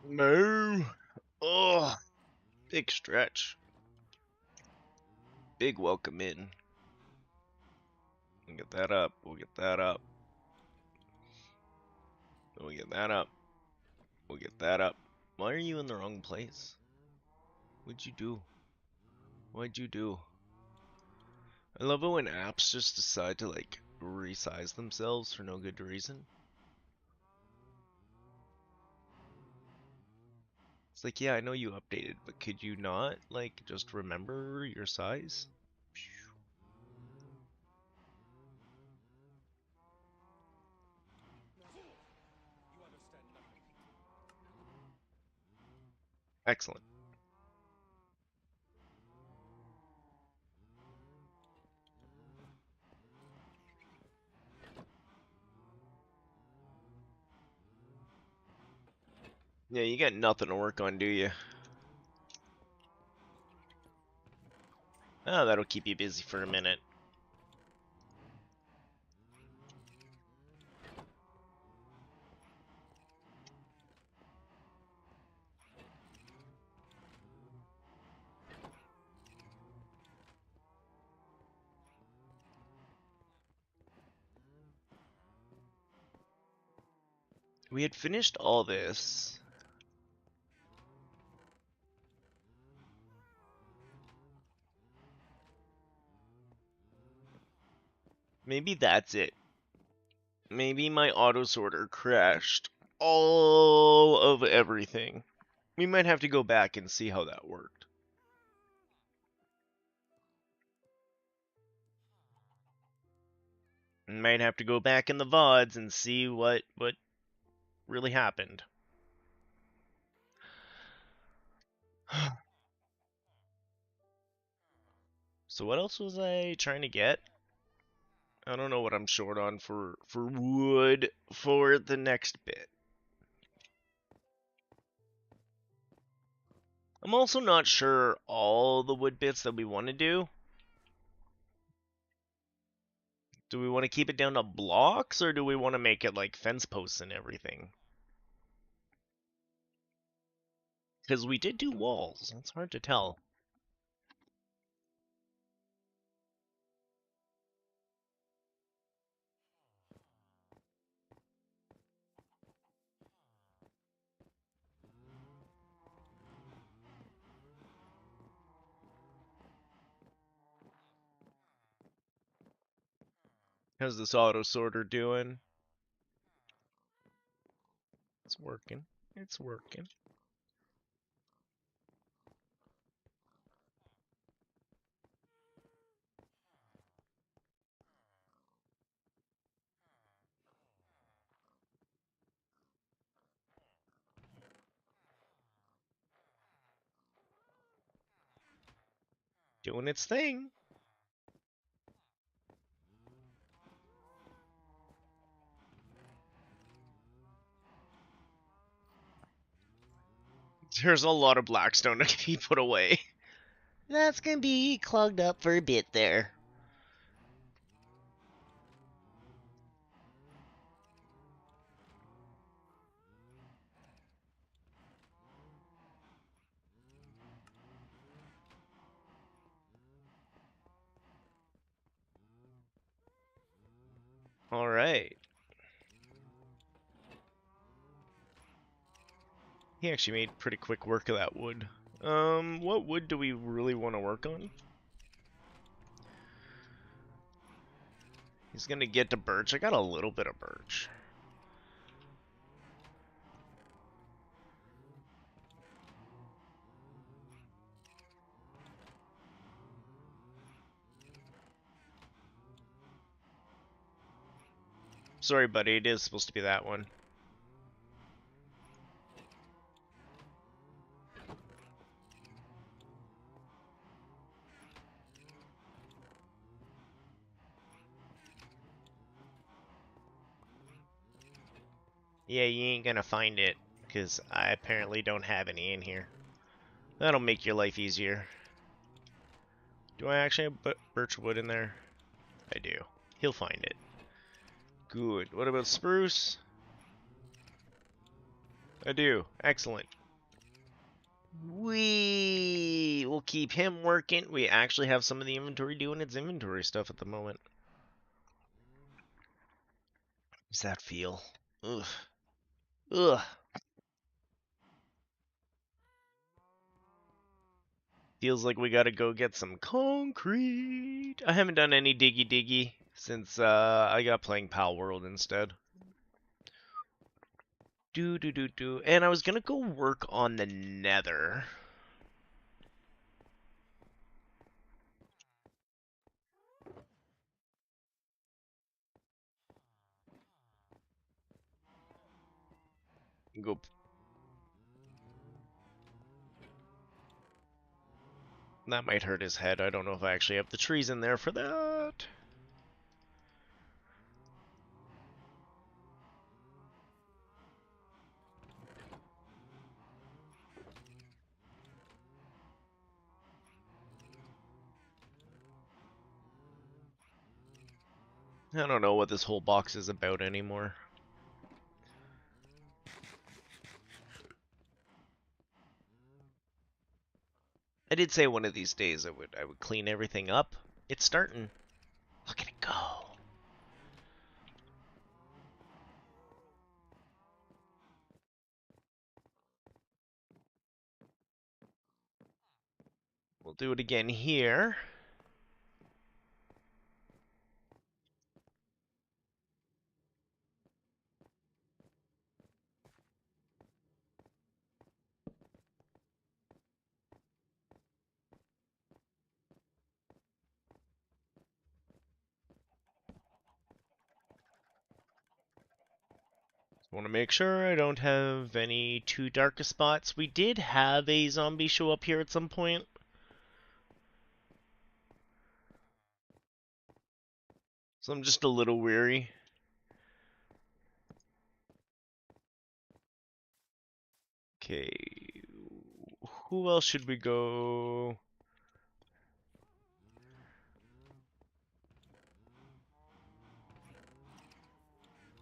No. Oh, big stretch. Big welcome in. We'll get that up. We'll get that up. We'll get that up. We'll get that up. Why are you in the wrong place? What'd you do? What'd you do? I love it when apps just decide to like resize themselves for no good reason. It's like, yeah, I know you updated, but could you not like just remember your size? Excellent. Yeah, you got nothing to work on, do you? Oh, that'll keep you busy for a minute. We had finished all this. Maybe that's it. Maybe my auto sorter crashed all of everything. We might have to go back and see how that worked. Might have to go back in the VODs and see what really happened. So what else was I trying to get? I don't know what I'm short on for wood for the next bit. I'm also not sure all the wood bits that we want to do. Do we want to keep it down to blocks, or do we want to make it like fence posts and everything? Because we did do walls. It's hard to tell. How's this auto sorter doing? It's working. It's working. Doing its thing. There's a lot of blackstone to be put away. That's gonna be clogged up for a bit there. Alright. He actually made pretty quick work of that wood. What wood do we really want to work on? He's gonna get to birch. I got a little bit of birch. Sorry, buddy. It is supposed to be that one. Yeah, you ain't gonna find it, because I apparently don't have any in here. That'll make your life easier. Do I actually have birch wood in there? I do. He'll find it. Good. What about spruce? I do. Excellent. We will keep him working. We actually have some of the inventory doing its inventory stuff at the moment. Does that feel? Ugh. Ugh. Feels like we gotta go get some concrete. I haven't done any diggy since I got playing Pal World instead. And I was gonna go work on the Nether. Go. That might hurt his head. I don't know if I actually have the trees in there for that. I don't know what this whole box is about anymore. I did say one of these days I would clean everything up. It's starting. Look at it go. We'll do it again here. Want to make sure I don't have any too dark spots. We did have a zombie show up here at some point. So I'm just a little weary. Okay. Who else should we go?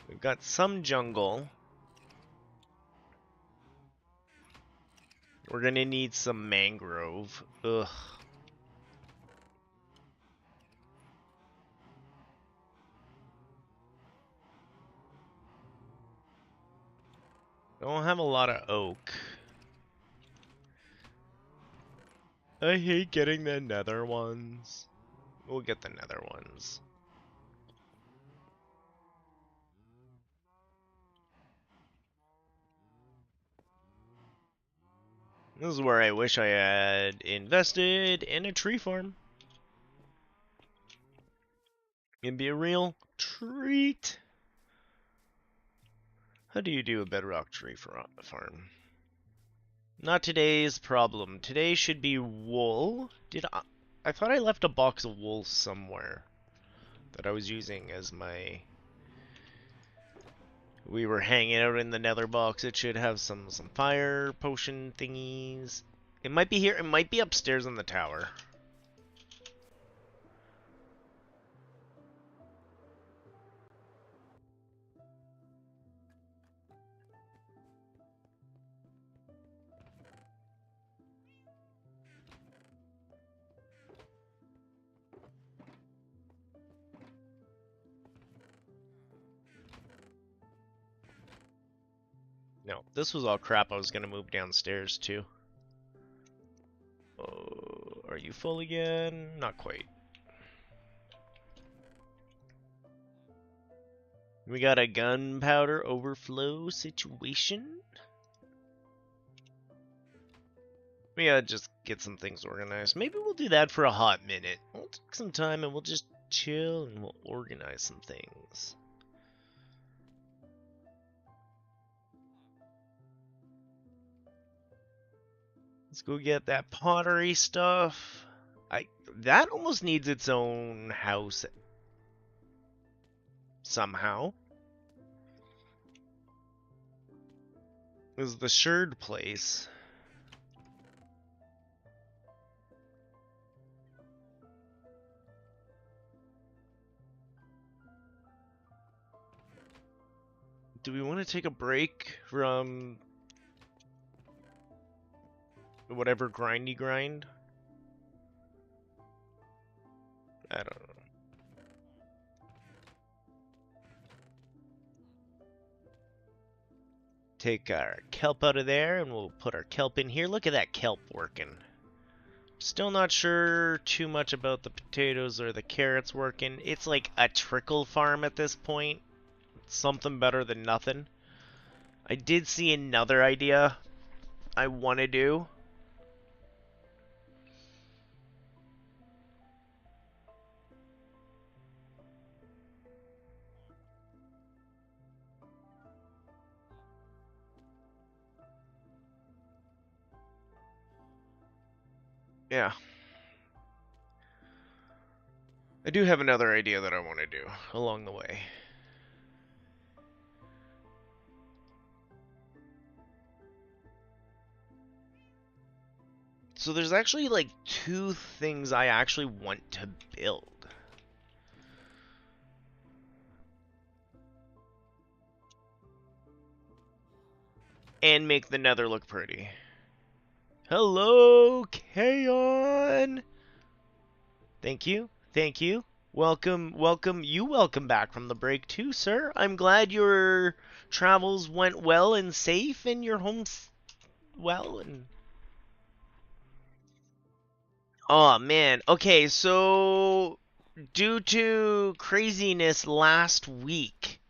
We've got some jungle. We're gonna need some mangrove. Ugh. Don't have a lot of oak. I hate getting the nether ones. We'll get the nether ones. This is where I wish I had invested in a tree farm. It'd be a real treat. How do you do a bedrock tree farm? Not today's problem. Today should be wool. I thought I left a box of wool somewhere that I was using as my... We were hanging out in the nether box. It should have some fire potion thingies. It might be here. It might be upstairs in the tower. No, this was all crap I was going to move downstairs too. Oh, are you full again? Not quite. We got a gunpowder overflow situation. We gotta just get some things organized. Maybe we'll do that for a hot minute. We'll take some time and we'll just chill and we'll organize some things. Let's go get that pottery stuff. That almost needs its own house somehow. This is the Sherd place. Do we want to take a break from whatever grindy grind. I don't know. Take our kelp out of there and we'll put our kelp in here. Look at that kelp working. Still not sure too much about the potatoes or the carrots working. It's like a trickle farm at this point. Something better than nothing. I did see another idea I want to do. Yeah. I do have another idea that I want to do along the way. So there's actually like two things I actually want to build. And make the nether look pretty. Hello, Kaon! Thank you, thank you. Welcome, welcome, welcome back from the break too, sir. I'm glad your travels went well and safe and your home's well and... Oh man, okay, so due to craziness last week,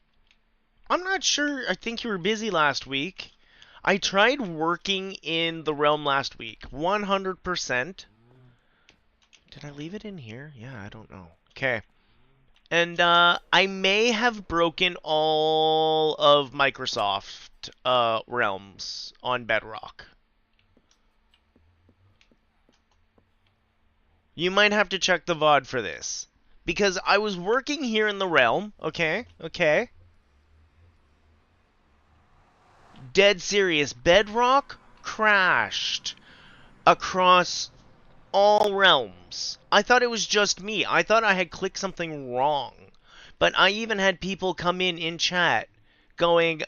I'm not sure, I think you were busy last week. I tried working in the realm last week, 100%. Did I leave it in here? Yeah, I don't know. Okay. And I may have broken all of Microsoft realms on Bedrock. You might have to check the VOD for this. Because I was working here in the realm, okay? Dead serious. Bedrock crashed across all realms. I thought it was just me. I thought I had clicked something wrong. But I even had people come in chat going,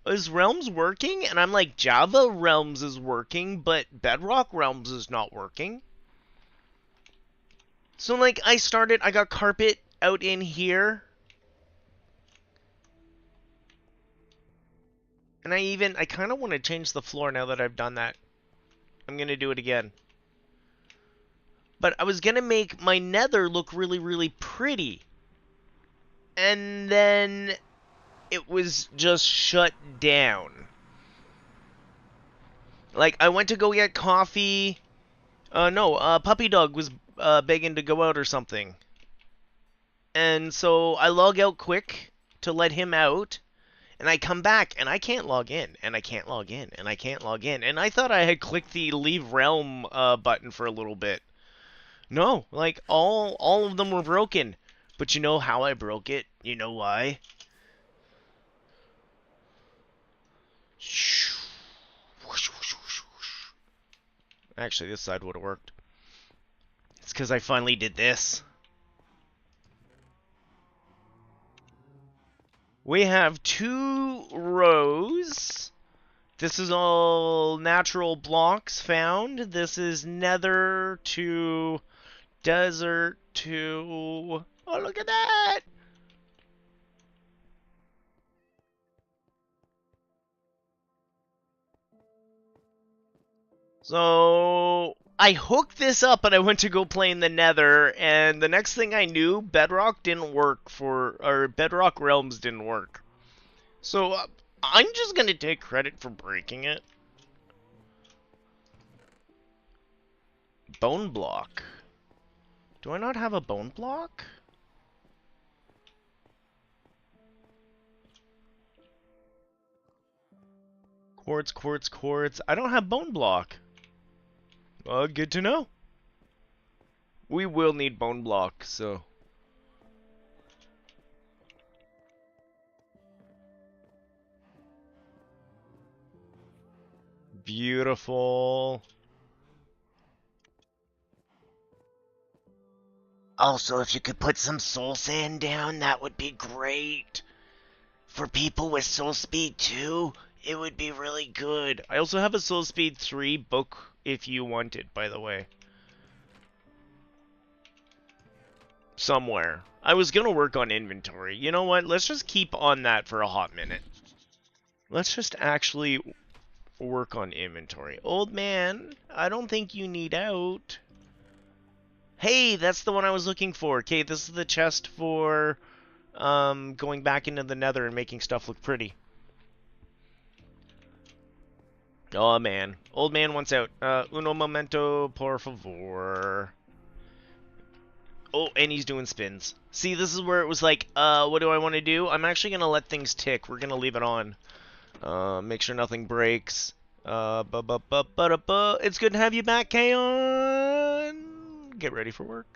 is Realms working? And I'm like, Java Realms is working, but Bedrock Realms is not working. So, like, I got carpet out in here. And I kind of want to change the floor now that I've done that. I'm going to do it again. But I was going to make my nether look really, really pretty. And then it was just shut down. Like, I went to go get coffee. No, Puppy Dog was begging to go out or something. And so I log out quick to let him out. And I come back, and I can't log in, and I can't log in, and I can't log in. And I thought I had clicked the Leave Realm button for a little bit. No, like, all of them were broken. But you know how I broke it? You know why? Actually, this side would have worked. It's because I finally did this. We have 2 rows. This is all natural blocks found. This is nether to desert to... Oh, look at that! So I hooked this up and I went to go play in the nether, and the next thing I knew, Bedrock didn't work or Bedrock Realms didn't work. So I'm just gonna take credit for breaking it. Bone block. Do I not have a bone block? Quartz, quartz, quartz. I don't have bone block. Good to know. We will need bone block, so... Beautiful. Also, if you could put some soul sand down, that would be great. For people with soul speed too, It would be really good. I also have a Soul Speed 3 book if you want it, by the way. Somewhere. I was gonna work on inventory. You know what? Let's just keep on that for a hot minute. Let's just actually work on inventory. Old man, I don't think you need out. Hey, that's the one I was looking for. Okay, this is the chest for going back into the nether and making stuff look pretty. Oh man. Old man wants out. Uno momento, por favor. Oh, and he's doing spins. See, this is where it was like, what do I want to do? I'm actually gonna let things tick. We're gonna leave it on. Make sure nothing breaks. Bu bu bu bu bu bu. It's good to have you back, Kaon. Get ready for work.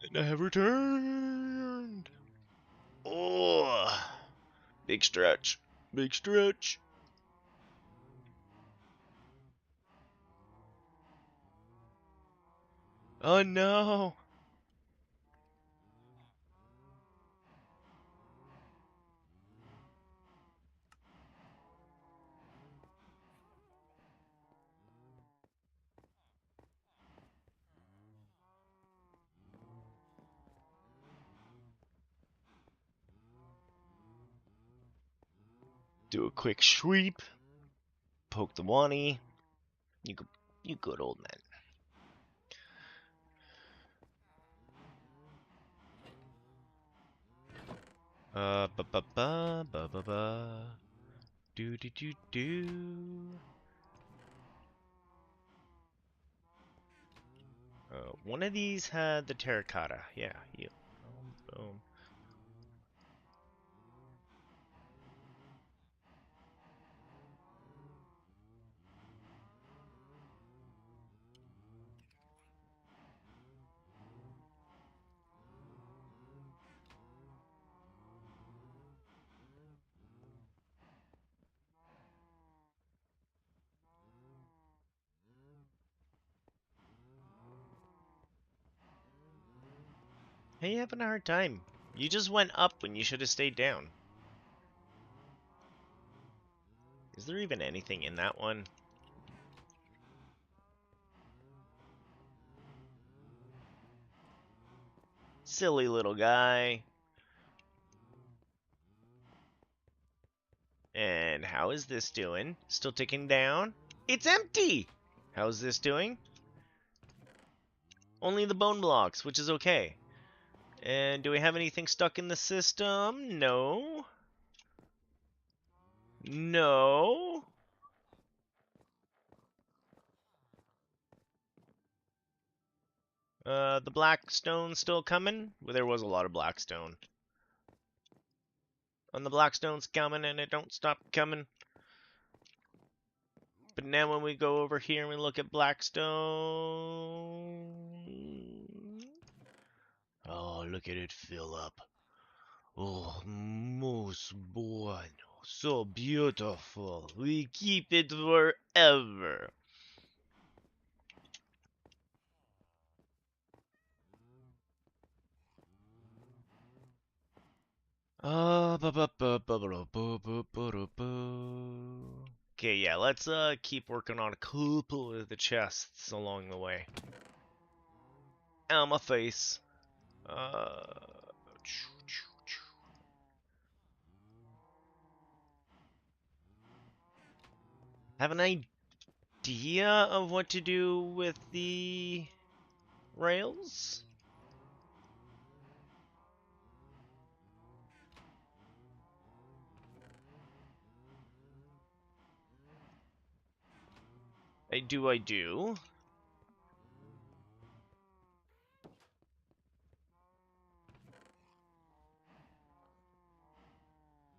And I have returned. Oh, big stretch. Big stretch. Oh no. Do a quick sweep. Poke the Wani. You good old man. Ba ba ba ba ba ba. Do do do do. One of these had the terracotta. Yeah, you. Boom. Hey, you having a hard time? You just went up when you should have stayed down. Is there even anything in that one? Silly little guy. And how is this doing? Still ticking down? It's empty! How's this doing? Only the bone blocks, which is okay. And do we have anything stuck in the system? No. No. The black stone still coming? Well, there was a lot of black stone. And the black stone's coming and it don't stop coming. But now when we go over here and we look at Blackstone... Oh, look at it fill up. Oh, most bueno. So beautiful. We keep it forever. Okay, yeah, let's keep working on a couple of the chests along the way. Ow, my face. Uh, have an idea of what to do with the rails? I do.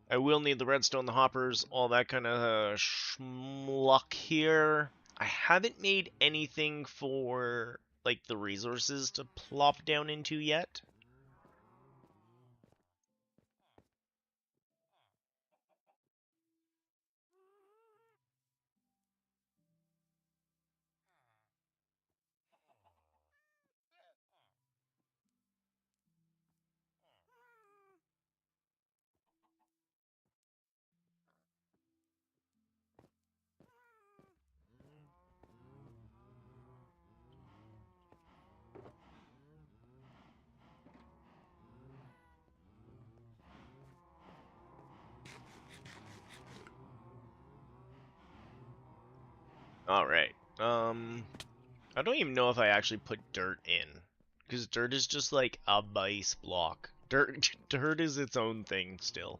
I will need the redstone, the hoppers, all that kind of schmuck here. I haven't made anything for, like, the resources to plop down into yet. Alright. I don't even know if I actually put dirt in. Because dirt is just like a base block. Dirt is its own thing still.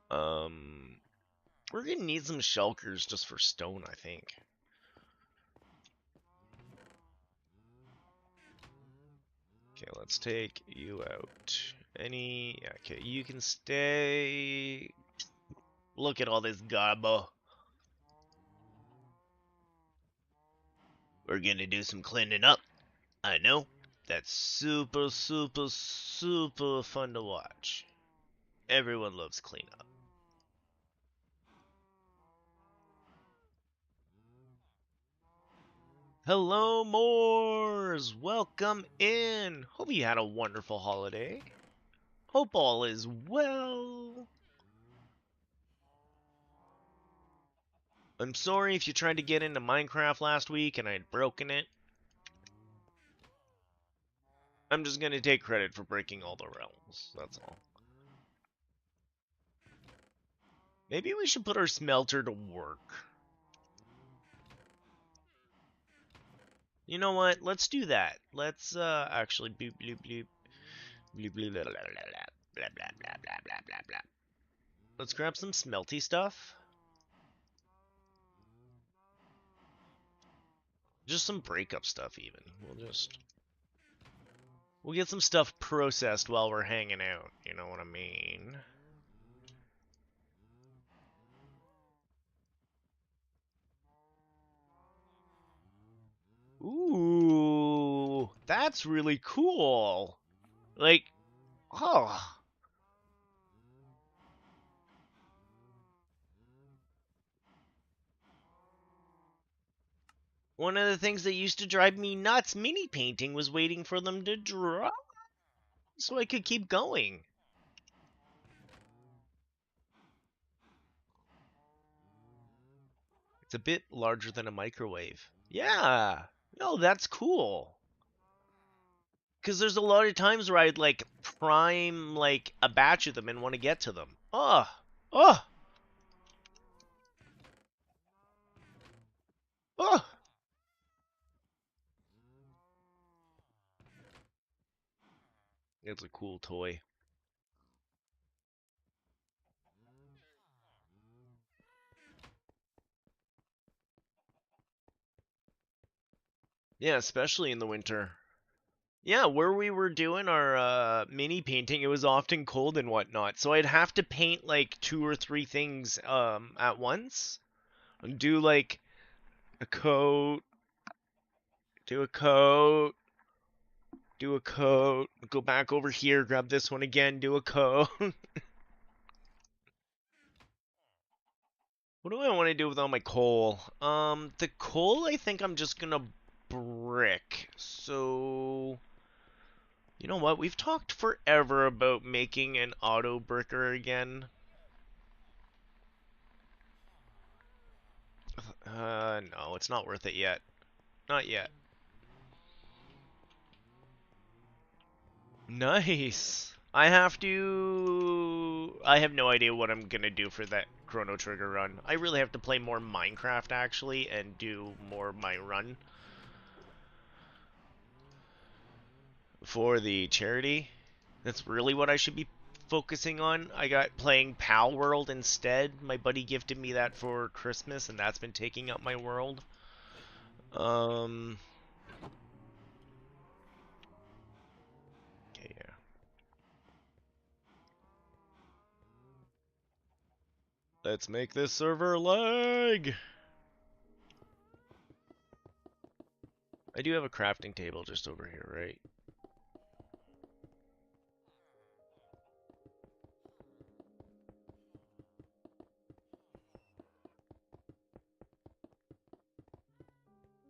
Um, we're gonna need some shulkers just for stone, I think. Okay, let's take you out. Okay, you can stay. Look at all this gobbo. We're gonna do some cleaning up. I know. That's super, super, super fun to watch. Everyone loves cleanup. Hello, Moors! Welcome in! Hope you had a wonderful holiday. Hope all is well. I'm sorry if you tried to get into Minecraft last week and I'd broken it. I'm just gonna take credit for breaking all the realms. That's all. Maybe we should put our smelter to work. You know what? Let's do that. Let's actually bloop bloop bloop bloop bloop blah blah blah blah blah blah blah blah blah blah. Let's grab some smelty stuff. Just some breakup stuff even. We'll get some stuff processed while we're hanging out, you know what I mean? Ooh, that's really cool. Like, oh, one of the things that used to drive me nuts mini painting was waiting for them to dry so I could keep going. It's a bit larger than a microwave. Yeah. No, that's cool. Because there's a lot of times where I'd like prime like a batch of them and want to get to them. Oh, oh, oh. It's a cool toy. Yeah, especially in the winter. Yeah, where we were doing our mini painting, it was often cold and whatnot, so I'd have to paint like two or three things at once. And do like a coat, do a coat, do a coat, go back over here, grab this one again, do a coat. What do I want to do with all my coal? The coal I think I'm just gonna brick. So, you know what? We've talked forever about making an auto bricker again. No, it's not worth it yet. Not yet. Nice. I have no idea what I'm gonna do for that Chrono Trigger run. I really have to play more Minecraft actually and do more of my run for the charity. That's really what I should be focusing on. I got playing Pal World instead. My buddy gifted me that for Christmas and that's been taking up my world. Um, okay, yeah. Let's make this server lag. I do have a crafting table just over here, right?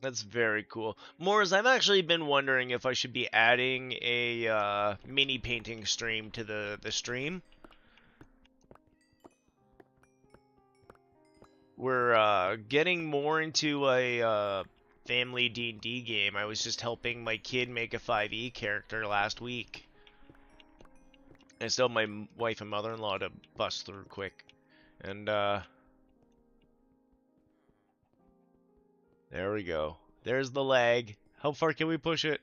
That's very cool. Mors, I've actually been wondering if I should be adding a mini painting stream to the stream. We're getting more into a family D&D game. I was just helping my kid make a 5e character last week. I still have my wife and mother-in-law to bust through quick. And there we go. There's the lag. How far can we push it?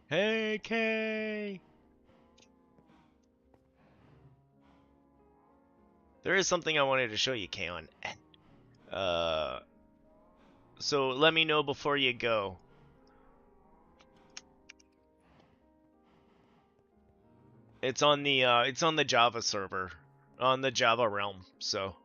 Hey, Kay! There is something I wanted to show you, Kay, on. Uh, so let me know before you go. It's on the Java server, on the Java Realm. So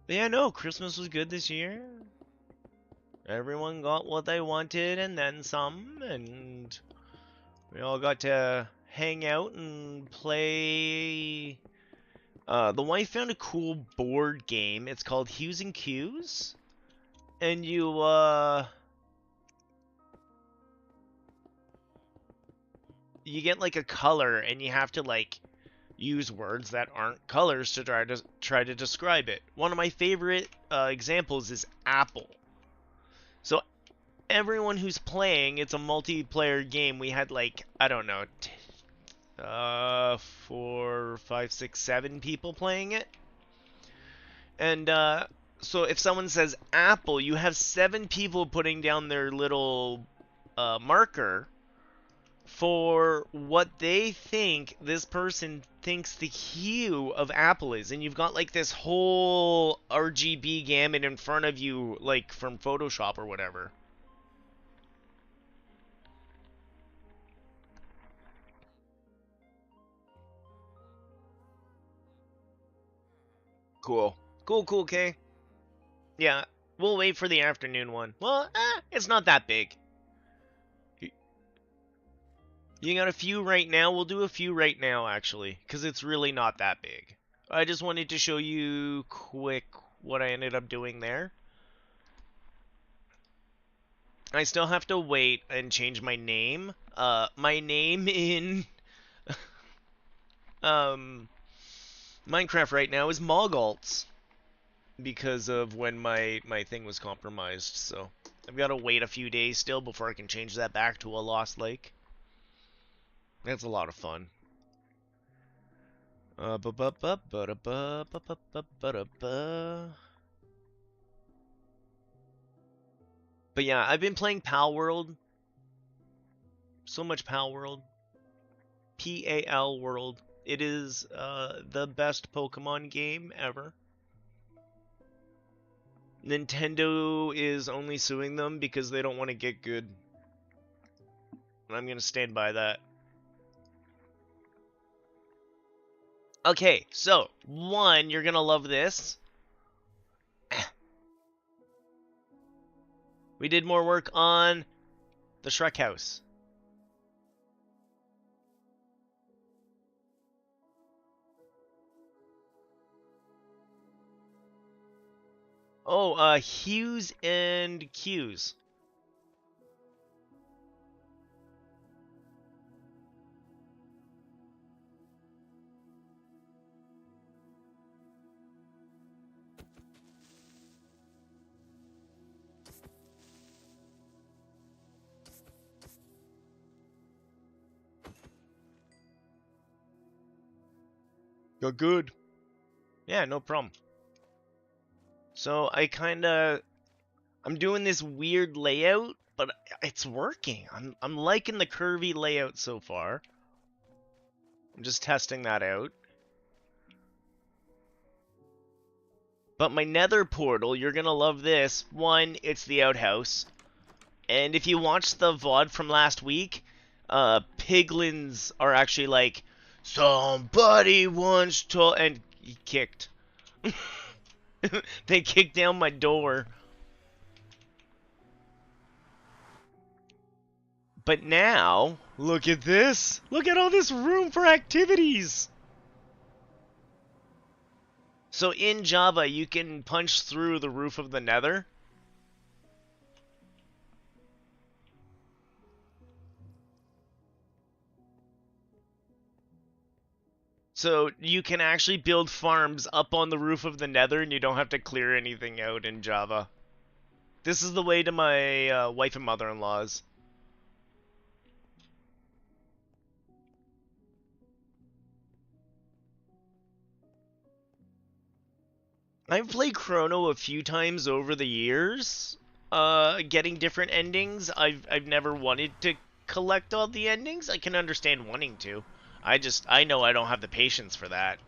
But yeah, no, Christmas was good this year. Everyone got what they wanted and then some, and we all got to hang out and play. The wife found a cool board game. It's called Hues and Cues, and you get like a color, and you have to like use words that aren't colors to try to describe it. One of my favorite examples is apple. So everyone who's playing, it's a multiplayer game. We had like I don't know, 4, 5, 6, 7 people playing it, and so if someone says apple, you have 7 people putting down their little marker for what they think this person thinks the hue of apple is. And you've got like this whole RGB gamut in front of you, like from Photoshop or whatever. Cool. Cool, cool, Kay. Yeah, we'll wait for the afternoon one. Well, it's not that big. You got a few right now? We'll do a few right now, actually, because it's really not that big. I just wanted to show you quick what I ended up doing there. I still have to wait and change my name. My name in um, Minecraft right now is Moggalts because of when my thing was compromised. So I've got to wait a few days still before I can change that back to a Lost Lake. That's a lot of fun. But yeah, I've been playing Pal World. So much Pal World. PAL World. It is the best Pokemon game ever. Nintendo is only suing them because they don't want to get good. And I'm going to stand by that. Okay, so, one, you're going to love this. We did more work on the Shrek house. Oh, Hues and Cues. You're good. Yeah, no problem. So I'm doing this weird layout, but it's working. I'm liking the curvy layout so far. I'm just testing that out. But my nether portal, you're gonna love this. One, it's the outhouse. And if you watched the VOD from last week, piglins are actually like, somebody wants to, and he kicked. They kicked down my door. But now, look at this. Look at all this room for activities. So in Java, you can punch through the roof of the nether. So you can actually build farms up on the roof of the nether and you don't have to clear anything out in Java. This is the way to my wife and mother-in-law's. I've played Chrono a few times over the years, getting different endings. I've never wanted to collect all the endings. I can understand wanting to. I know I don't have the patience for that.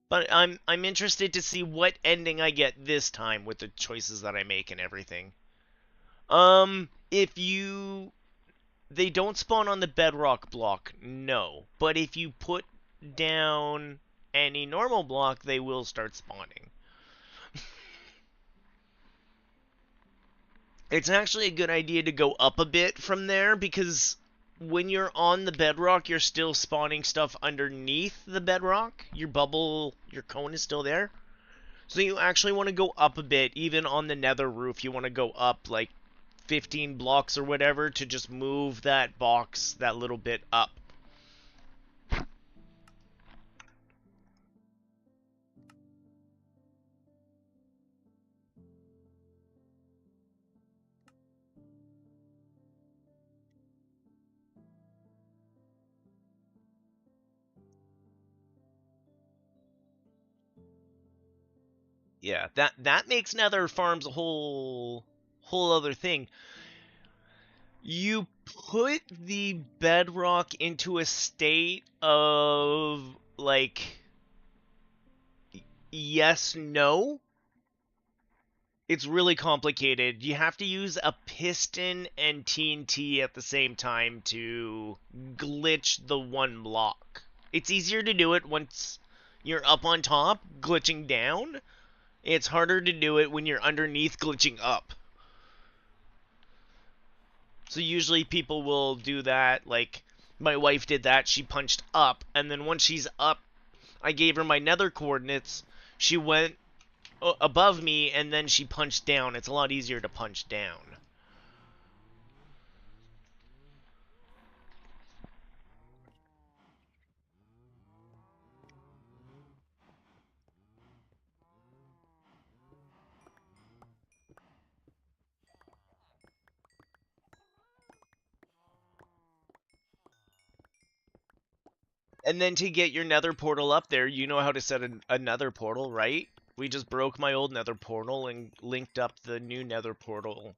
But I'm interested to see what ending I get this time with the choices that I make and everything. If you They don't spawn on the bedrock block, no. But if you put down any normal block, they will start spawning. It's actually a good idea to go up a bit from there because when you're on the bedrock, you're still spawning stuff underneath the bedrock. Your bubble, your cone is still there. So you actually want to go up a bit, even on the nether roof. You want to go up like 15 blocks or whatever to just move that box that little bit up. Yeah, that makes nether farms a whole other thing. You put the bedrock into a state of like yes, no. It's really complicated. You have to use a piston and TNT at the same time to glitch the one block. It's easier to do it once you're up on top, glitching down. It's harder to do it when you're underneath, glitching up. So usually people will do that, like my wife did that. She punched up, and then once she's up, I gave her my nether coordinates. She went above me, and then she punched down. It's a lot easier to punch down. And then to get your nether portal up there, you know how to set a nether portal, right? We just broke my old nether portal and linked up the new nether portal.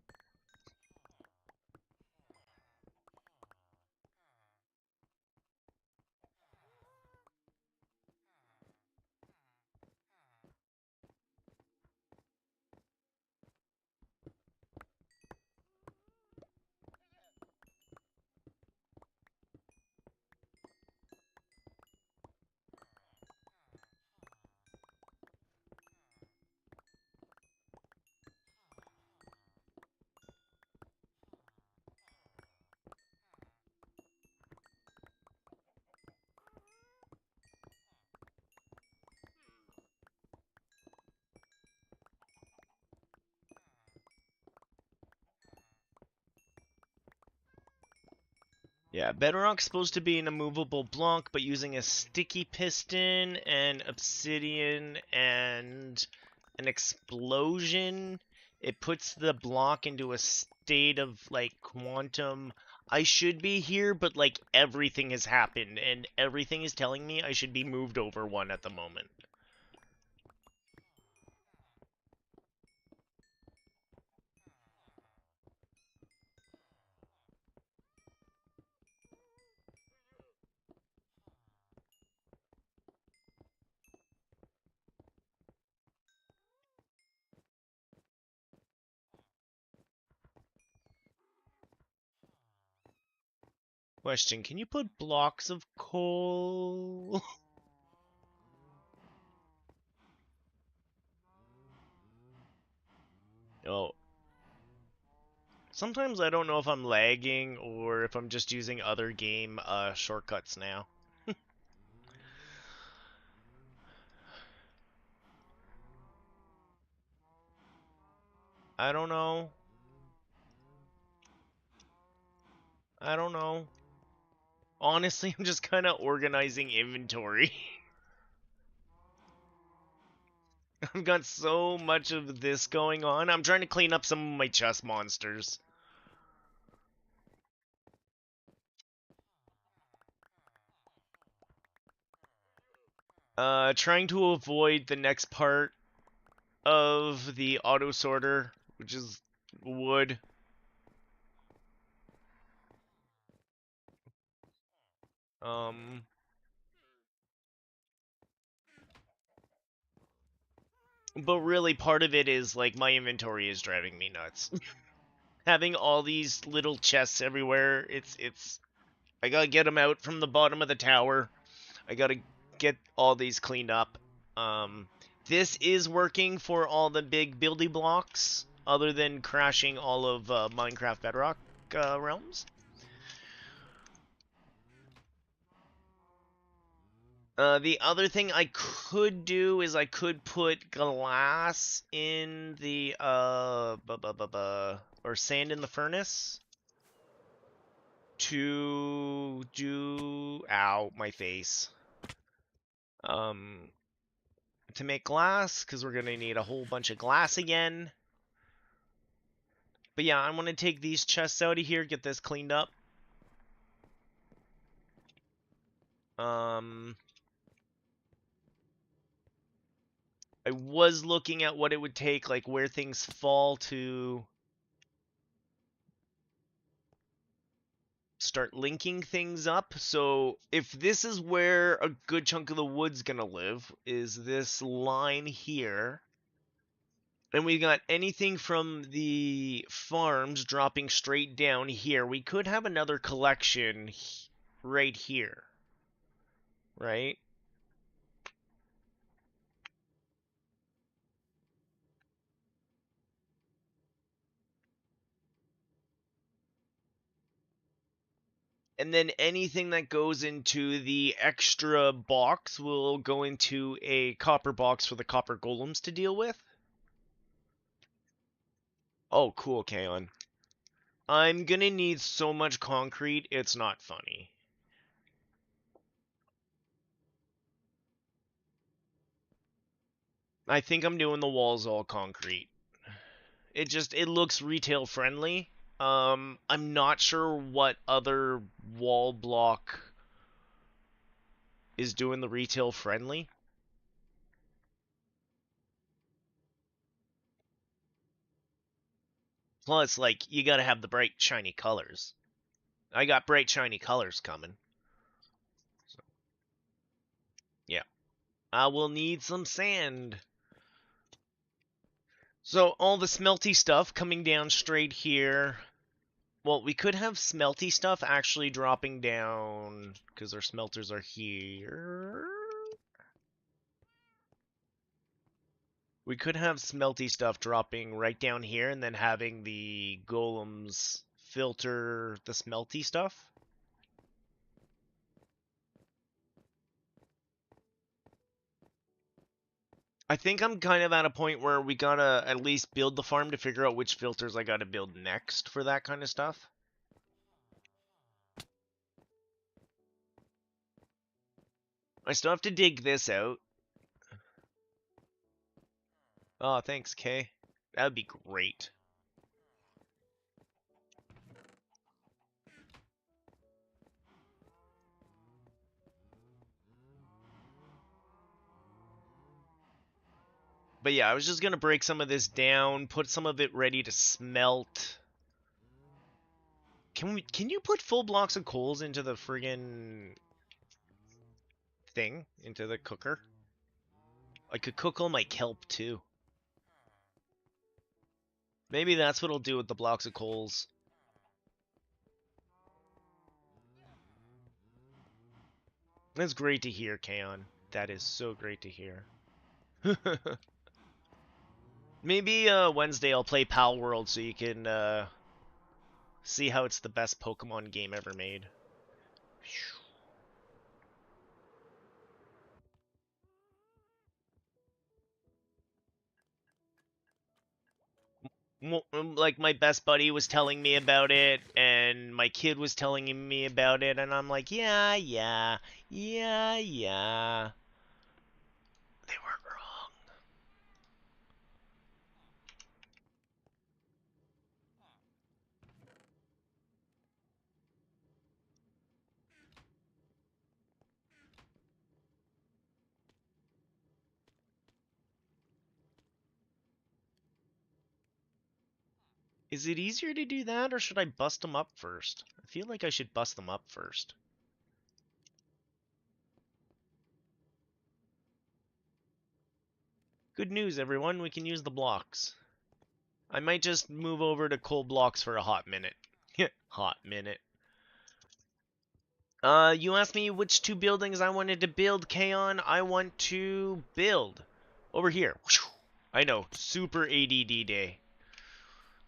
Yeah, Bedrock's supposed to be an immovable block, but using a sticky piston and obsidian and an explosion, it puts the block into a state of like quantum. I should be here, but like everything has happened, and everything is telling me I should be moved over one at the moment. Question, can you put blocks of coal? Oh, sometimes I don't know if I'm lagging or if I'm just using other game shortcuts now. I don't know. I don't know. Honestly, I'm just kind of organizing inventory. I've got so much of this going on. I'm trying to clean up some of my chest monsters. Trying to avoid the next part of the auto sorter, which is wood. Um, but really part of it is like my inventory is driving me nuts. Having all these little chests everywhere, it's I gotta get them out from the bottom of the tower. I gotta get all these cleaned up. Um, this is working for all the big building blocks, other than crashing all of Minecraft Bedrock realms. The other thing I could do is I could put glass in the or sand in the furnace to do my face. Um, to make glass because we're gonna need a whole bunch of glass again. But yeah, I'm gonna take these chests out of here, get this cleaned up. Um, I was looking at what it would take, like where things fall to start linking things up. So if this is where a good chunk of the wood's gonna live, is this line here. And we got anything from the farms dropping straight down here. We could have another collection right here, right? And then anything that goes into the extra box will go into a copper box for the copper golems to deal with. Oh, cool, Kaon. I'm gonna need so much concrete, it's not funny. I think I'm doing the walls all concrete. It looks retail friendly. I'm not sure what other wall block is doing the retail friendly. Plus, like, you gotta have the bright, shiny colors. I got bright, shiny colors coming. So, yeah. I will need some sand. So, all the smelty stuff coming down straight here. Well, we could have smelty stuff actually dropping down, because our smelters are here. We could have smelty stuff dropping right down here, and then having the golems filter the smelty stuff. I think I'm kind of at a point where we gotta at least build the farm to figure out which filters I gotta build next for that kind of stuff. I still have to dig this out. Oh, thanks, Kay. That would be great. But yeah, I was just gonna break some of this down, put some of it ready to smelt. Can you put full blocks of coals into the friggin' thing? Into the cooker? I could cook all my kelp too. Maybe that's what I'll do with the blocks of coals. That's great to hear, Kaon. That is so great to hear. Maybe Wednesday I'll play Pal World so you can see how it's the best Pokemon game ever made. Like my best buddy was telling me about it, and my kid was telling me about it, and I'm like, yeah, yeah, yeah, yeah. They weren't wrong. Is it easier to do that, or should I bust them up first? I feel like I should bust them up first. Good news, everyone. We can use the blocks. I might just move over to coal blocks for a hot minute. Hot minute. You asked me which two buildings I wanted to build, Kaon. I want to build over here. I know, super ADD day.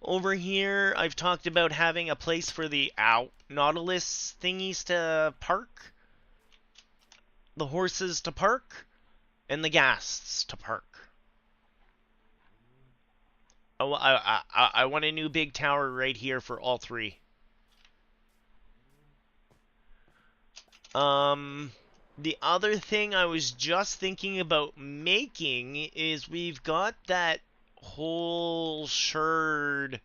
Over here, I've talked about having a place for the Nautilus thingies to park, the horses to park, and the ghasts to park. Oh, I want a new big tower right here for all three. The other thing I was just thinking about making is we've got that whole sherd.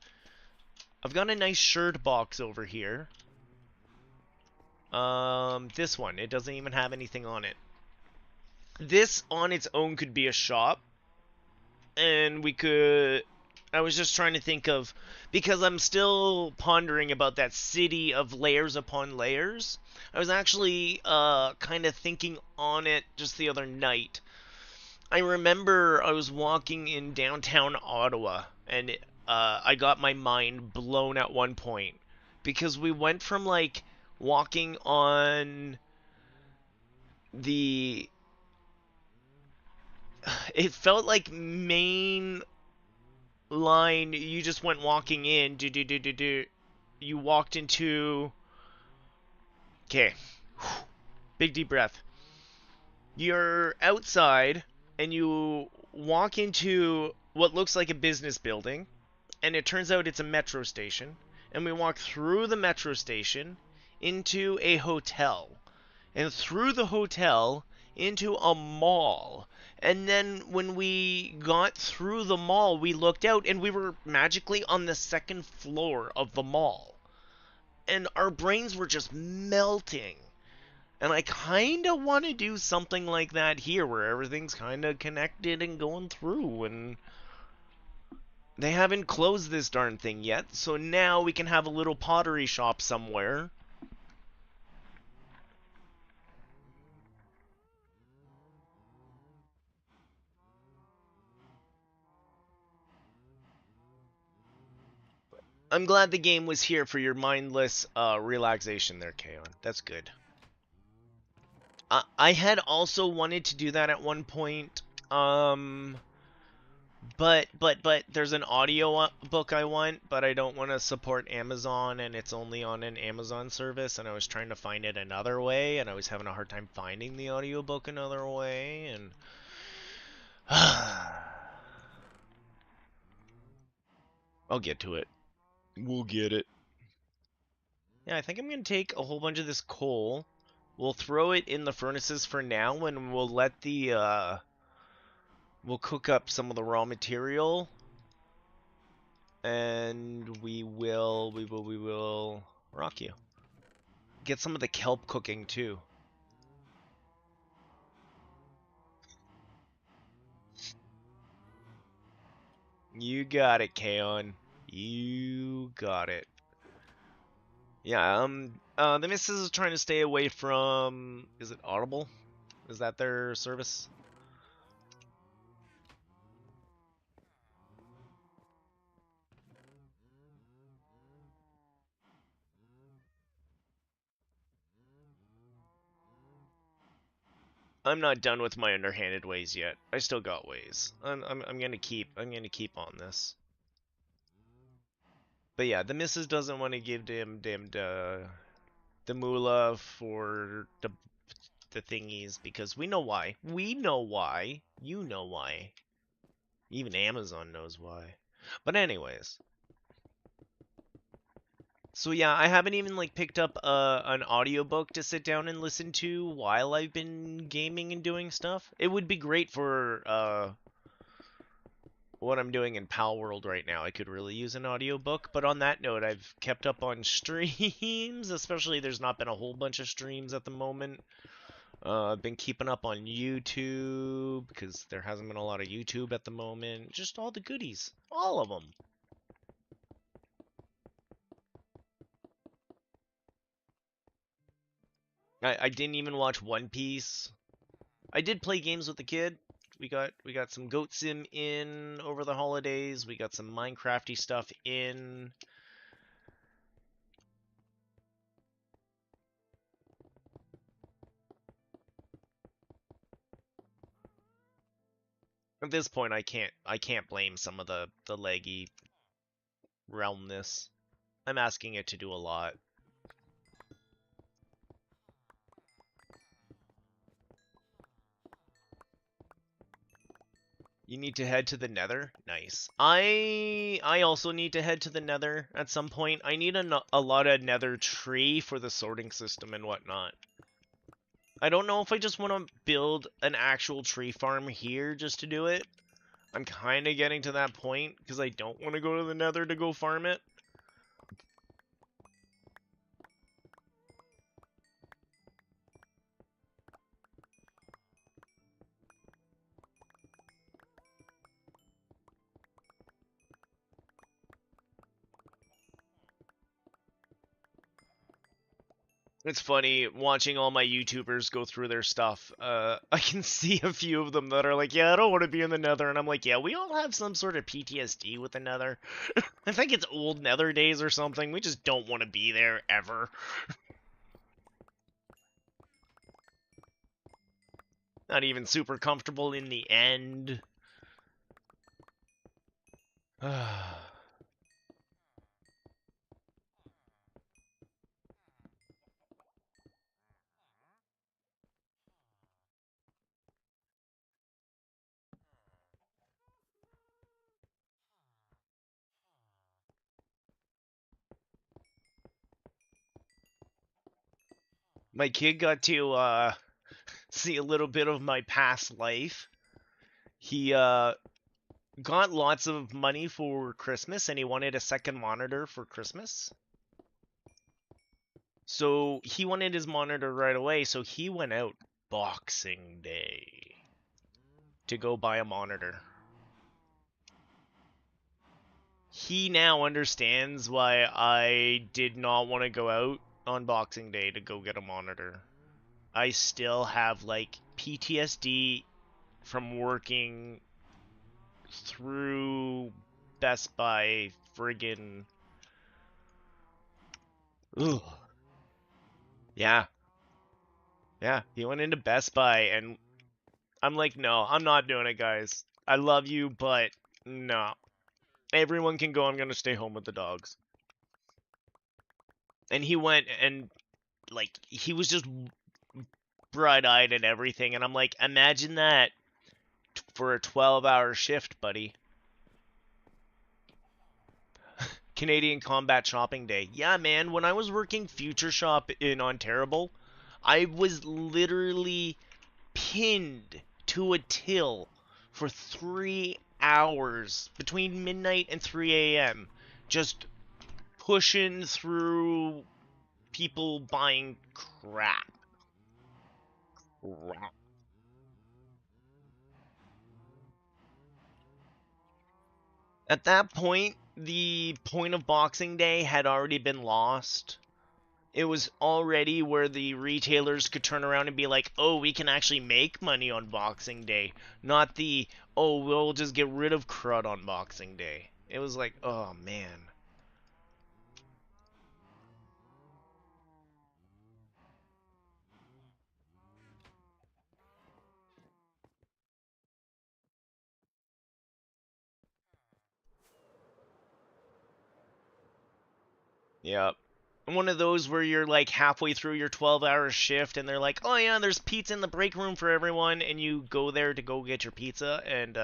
I've got a nice sherd box over here. This one, it doesn't even have anything on it. This on its own could be a shop, and we could. I was just trying to think of, because I'm still pondering about that city of layers upon layers. I was actually kind of thinking on it just the other night. I remember I was walking in downtown Ottawa, and I got my mind blown at one point because we went from like walking on the. It felt like main line. You just went walking in. You walked into. Okay. Big deep breath. You're outside and you walk into what looks like a business building, and it turns out it's a metro station. And we walk through the metro station into a hotel, and through the hotel into a mall. And then when we got through the mall, we looked out and we were magically on the second floor of the mall. And our brains were just melting. And I kind of want to do something like that here where everything's kind of connected and going through. And they haven't closed this darn thing yet, so now we can have a little pottery shop somewhere. I'm glad the game was here for your mindless relaxation there, Kaon. That's good. I had also wanted to do that at one point, but there's an audio book I want, but I don't want to support Amazon, and it's only on an Amazon service, and I was trying to find it another way, and I was having a hard time finding the audiobook another way, and I'll get to it. We'll get it. Yeah, I think I'm going to take a whole bunch of this coal. We'll throw it in the furnaces for now, and we'll let the, we'll cook up some of the raw material. And we will rock you. Get some of the kelp cooking, too. You got it, Kaon. You got it. Yeah, the missus is trying to stay away from, is it Audible? Is that their service? I'm not done with my underhanded ways yet. I still got ways. I'm gonna keep on this. But yeah, the missus doesn't want to give them the moolah for the thingies because we know why. We know why. You know why. Even Amazon knows why. But anyways. So yeah, I haven't even like picked up an audiobook to sit down and listen to while I've been gaming and doing stuff. It would be great for what I'm doing in Pal World right now. I could really use an audiobook. But on that note, I've kept up on streams, especially there's not been a whole bunch of streams at the moment. I've been keeping up on YouTube because there hasn't been a lot of YouTube at the moment. Just all the goodies. All of them. I didn't even watch One Piece. I did play games with the kid. We got some goat sim in over the holidays. We got some Minecrafty stuff in. At this point, I can't blame some of the leggy realmness. I'm asking it to do a lot. You need to head to the Nether. Nice. I also need to head to the Nether at some point. I need a lot of Nether tree for the sorting system and whatnot. I don't know if I just want to build an actual tree farm here just to do it. I'm kind of getting to that point because I don't want to go to the Nether to go farm it. It's funny watching all my YouTubers go through their stuff. I can see a few of them that are like, yeah, I don't want to be in the Nether. And I'm like, yeah, we all have some sort of PTSD with the Nether. I think it's old Nether days or something. We just don't want to be there ever. Not even super comfortable in the end. My kid got to see a little bit of my past life. He got lots of money for Christmas and he wanted a second monitor for Christmas. So he wanted his monitor right away, so he went out Boxing Day to go buy a monitor. He now understands why I did not want to go out on Boxing Day to go get a monitor. I still have like PTSD from working through Best Buy friggin' ugh. Yeah. Yeah, he went into Best Buy and I'm like, "No, I'm not doing it, guys. I love you, but no. Everyone can go. I'm going to stay home with the dogs." And he went and like he was just bright-eyed and everything and I'm like, "Imagine that for a 12-hour shift, buddy." Canadian Combat Shopping Day. Yeah, man, when I was working Future Shop in Ontario, I was literally pinned to a till for 3 hours between midnight and 3 a.m. Just pushing through people buying crap. Crap. At that point, the point of Boxing Day had already been lost. It was already where the retailers could turn around and be like, oh, we can actually make money on Boxing Day. Not the, oh, we'll just get rid of crud on Boxing Day. It was like, oh, man. Yep. One of those where you're like halfway through your 12-hour shift and they're like, oh, yeah, there's pizza in the break room for everyone. And you go there to go get your pizza and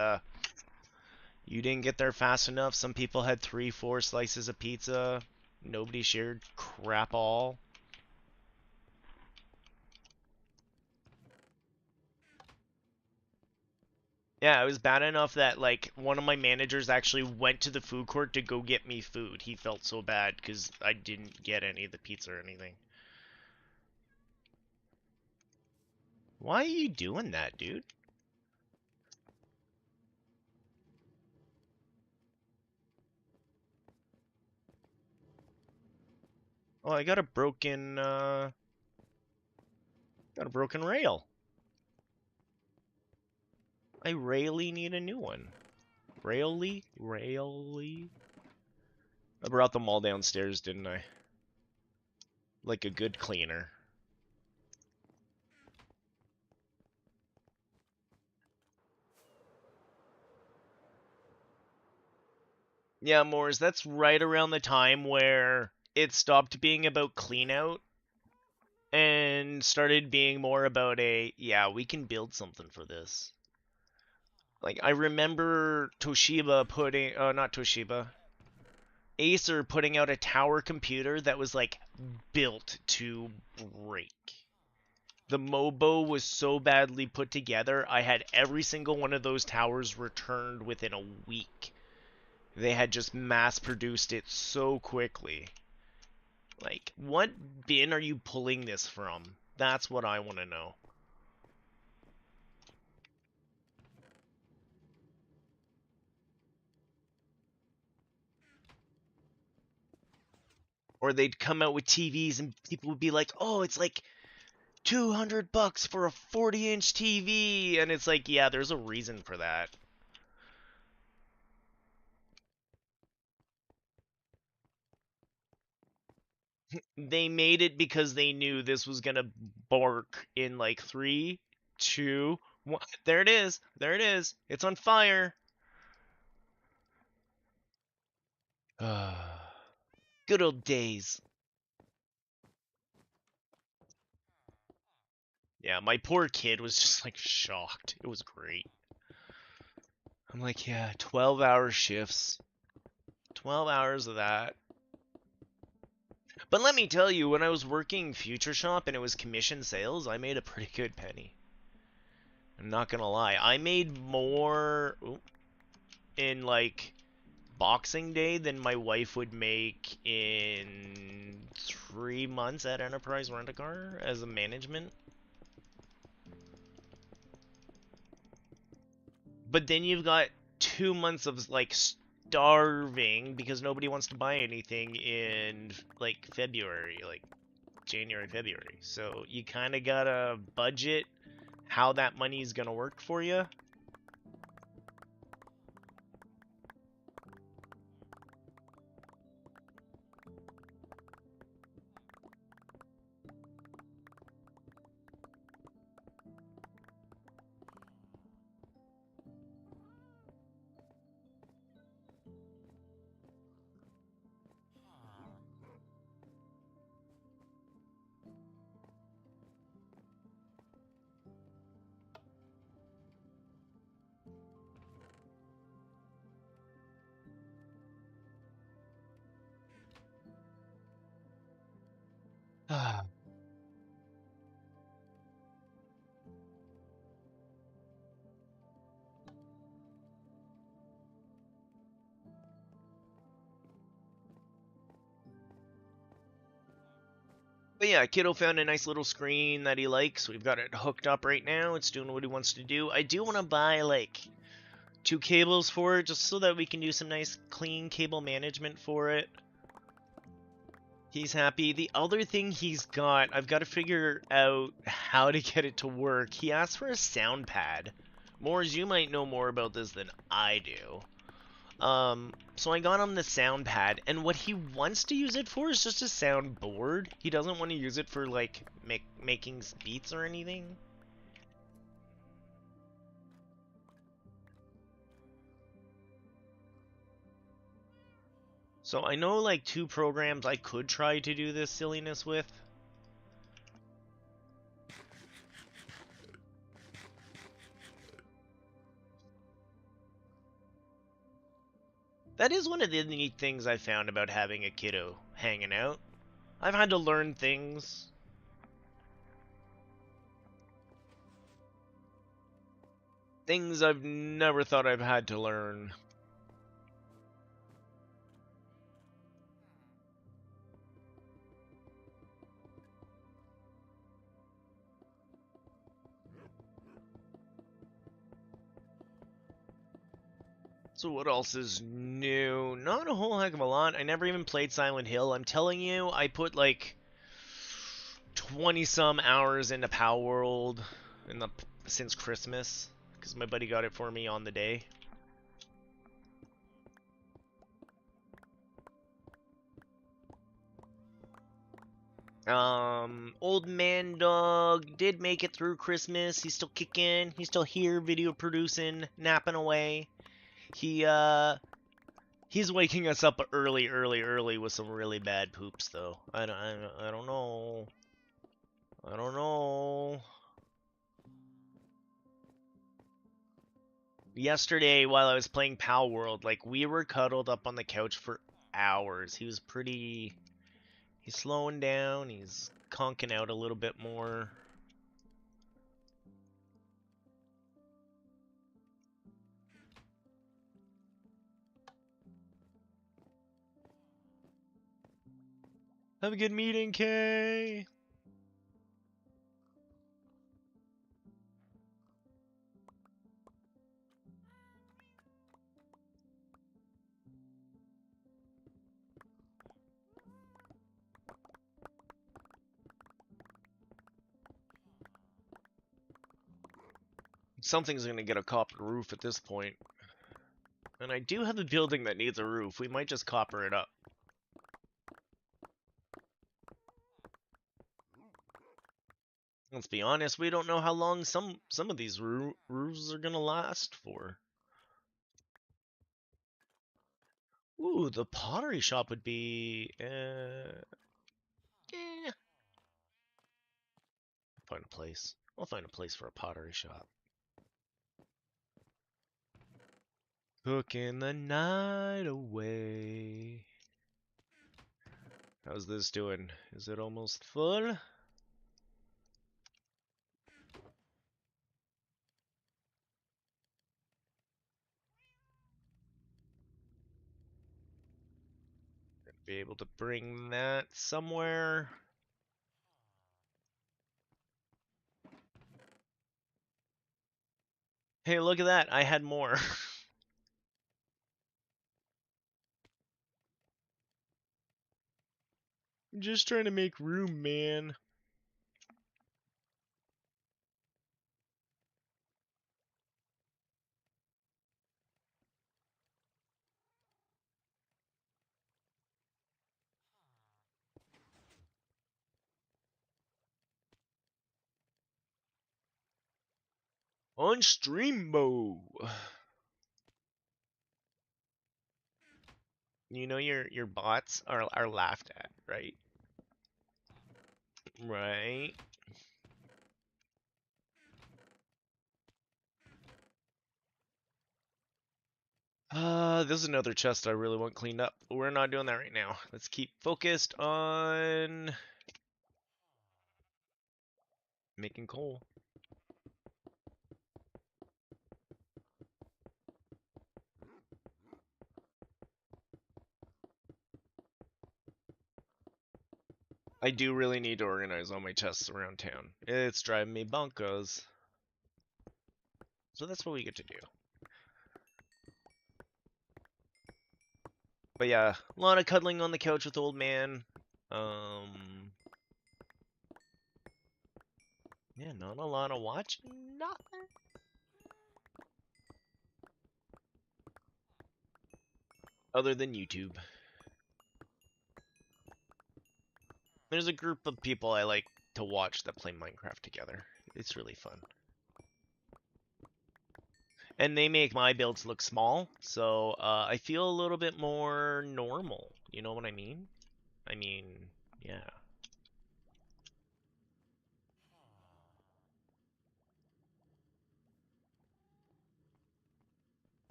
you didn't get there fast enough. Some people had 3, 4 slices of pizza. Nobody shared crap all. Yeah, it was bad enough that like one of my managers actually went to the food court to go get me food. He felt so bad because I didn't get any of the pizza or anything. Why are you doing that, dude? Oh, I got a broken rail. I rarely need a new one. Rarely? Rarely? I brought them all downstairs, didn't I? Like a good cleaner. Yeah, Moors, that's right around the time where it stopped being about clean out and started being more about yeah, we can build something for this. Like, I remember Toshiba putting, not Toshiba, Acer putting out a tower computer that was, like, built to break. The Mobo was so badly put together, I had every single one of those towers returned within a week. They had just mass produced it so quickly. Like, what bin are you pulling this from? That's what I want to know. Or they'd come out with TVs and people would be like, oh, it's like $200 for a 40-inch TV. And it's like, yeah, there's a reason for that. They made it because they knew this was going to bark in like 3, 2, 1. There it is. There it is. It's on fire. Good old days. Yeah, my poor kid was just like shocked. It was great. I'm like, yeah, 12-hour shifts. 12 hours of that. But let me tell you, when I was working Future Shop and it was commission sales, I made a pretty good penny. I'm not gonna lie. I made more in like Boxing Day than my wife would make in 3 months at Enterprise Rent-A-Car as a management. But then you've got 2 months of like starving because nobody wants to buy anything in like February, like January, February. So you kind of gotta budget how that money is gonna work for you. But yeah, kiddo found a nice little screen that he likes. We've got it hooked up right now. It's doing what he wants to do. I do want to buy like 2 cables for it just so that we can do some nice clean cable management for it. He's happy. The other thing he's got, I've got to figure out how to get it to work. He asked for a sound pad. Moors, you might know more about this than I do. So I got him the sound pad, and what he wants to use it for is just a soundboard. He doesn't want to use it for, like, making beats or anything. So I know, like, 2 programs I could try to do this silliness with. That is one of the neat things I found about having a kiddo hanging out. I've had to learn things. Things I've never thought I've had to learn. So what else is new? Not a whole heck of a lot. I never even played Silent Hill. I'm telling you, I put like 20 some hours into Power World in the since Christmas. because my buddy got it for me on the day. Old man dog did make it through Christmas. He's still kicking. He's still here, video producing, napping away. He's waking us up early with some really bad poops, though. I don't know. I don't know. Yesterday, while I was playing Pal World, like, we were cuddled up on the couch for hours. He's slowing down. He's conking out a little bit more. Have a good meeting, Kay. Something's gonna get a copper roof at this point. And I do have a building that needs a roof. We might just copper it up. Let's be honest, we don't know how long some of these roofs are gonna last for. Ooh, the pottery shop would be... Find a place. I'll find a place for a pottery shop. Cooking the night away. How's this doing? Is it almost full? Be able to bring that somewhere. Hey, look at that. I had more. I'm just trying to make room, man. On Streambo. You know your bots are laughed at, right? Right. This is another chest I really want cleaned up. But we're not doing that right now. Let's keep focused on making coal. I do really need to organize all my chests around town. It's driving me bonkers. So that's what we get to do. But yeah, a lot of cuddling on the couch with old man. Yeah, not a lot of watching. Nothing. Other than YouTube. There's a group of people I like to watch that play Minecraft together. It's really fun. And they make my builds look small, so I feel a little bit more normal. You know what I mean? I mean, yeah.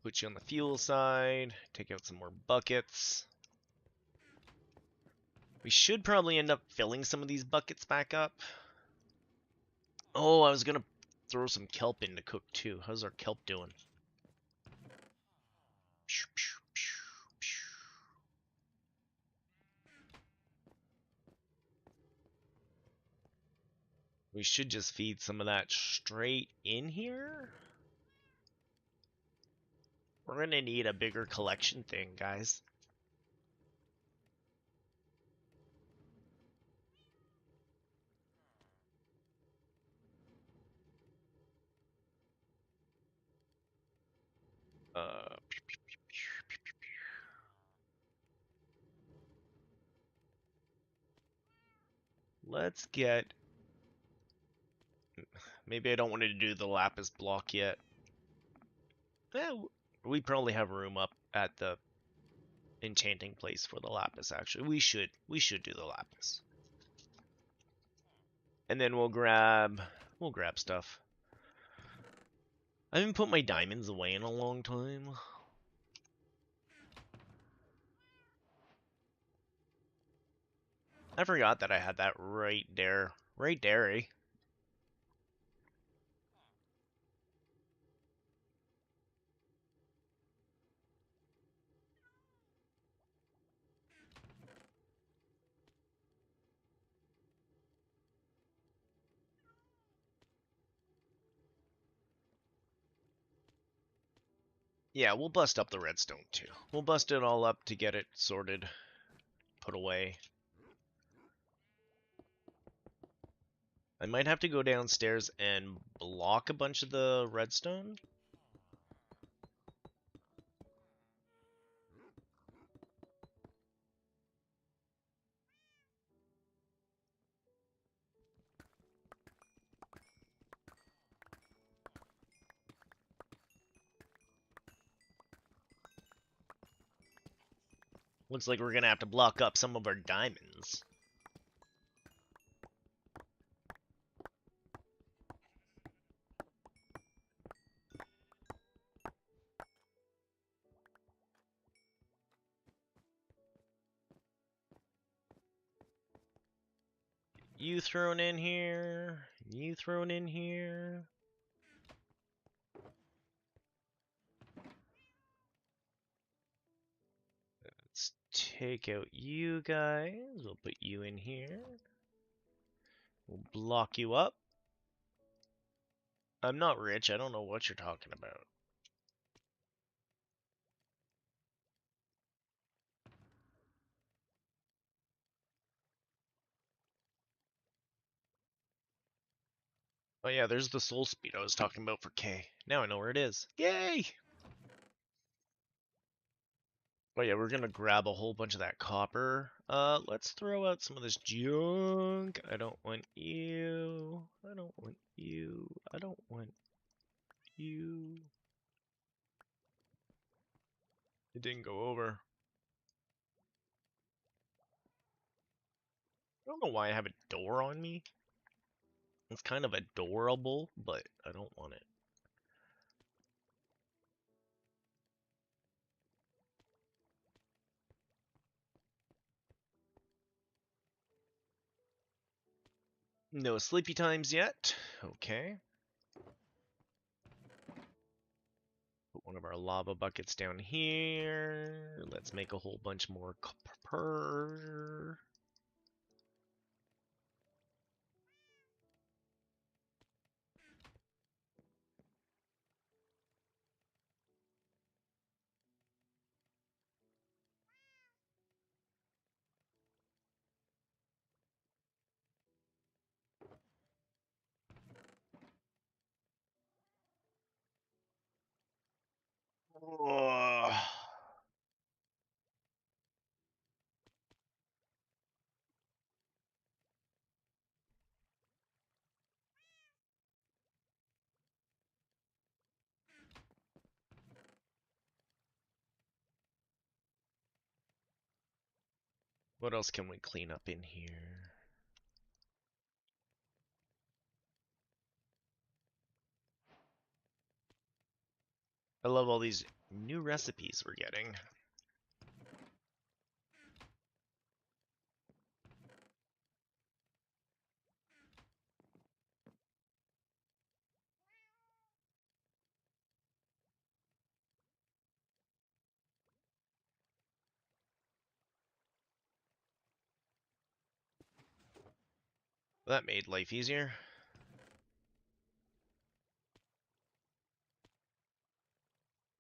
Put you on the fuel side, take out some more buckets. We should probably end up filling some of these buckets back up. Oh, I was gonna throw some kelp in to cook too. How's our kelp doing? We should just feed some of that straight in here. We're gonna need a bigger collection thing, guys. let's get... Maybe I don't want to do the lapis block yet. We probably have room up at the enchanting place for the lapis, actually. We should do the lapis. And then we'll grab stuff. I haven't put my diamonds away in a long time. I forgot that I had that right there. Right there, eh? Yeah, we'll bust up the redstone too. We'll bust it all up to get it sorted, put away. I might have to go downstairs and block a bunch of the redstone. Looks like we're gonna have to block up some of our diamonds. You thrown in here. You thrown in here. Let's take out you guys. We'll put you in here. We'll block you up. I'm not rich. I don't know what you're talking about. Oh yeah, there's the soul speed I was talking about for K. Now I know where it is. Yay! Oh yeah, we're gonna grab a whole bunch of that copper. Let's throw out some of this junk. I don't want you. I don't want you. I don't want you. It didn't go over. I don't know why I have a door on me. It's kind of adorable, but I don't want it. No sleepy times yet. Okay. Put one of our lava buckets down here. Let's make a whole bunch more copper. Ugh. What else can we clean up in here? I love all these new recipes we're getting. That made life easier.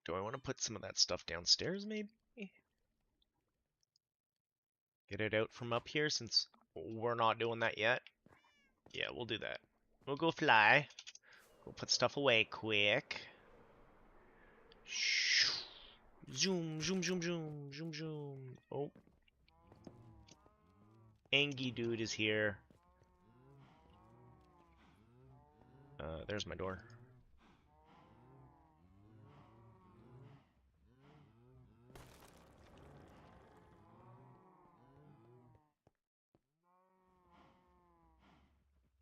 Do I want to put some of that stuff downstairs, maybe? Get it out from up here since we're not doing that yet. Yeah, we'll do that. We'll go fly. We'll put stuff away quick. Zoom, zoom, zoom, zoom, zoom, zoom. Oh. Angie dude is here. There's my door.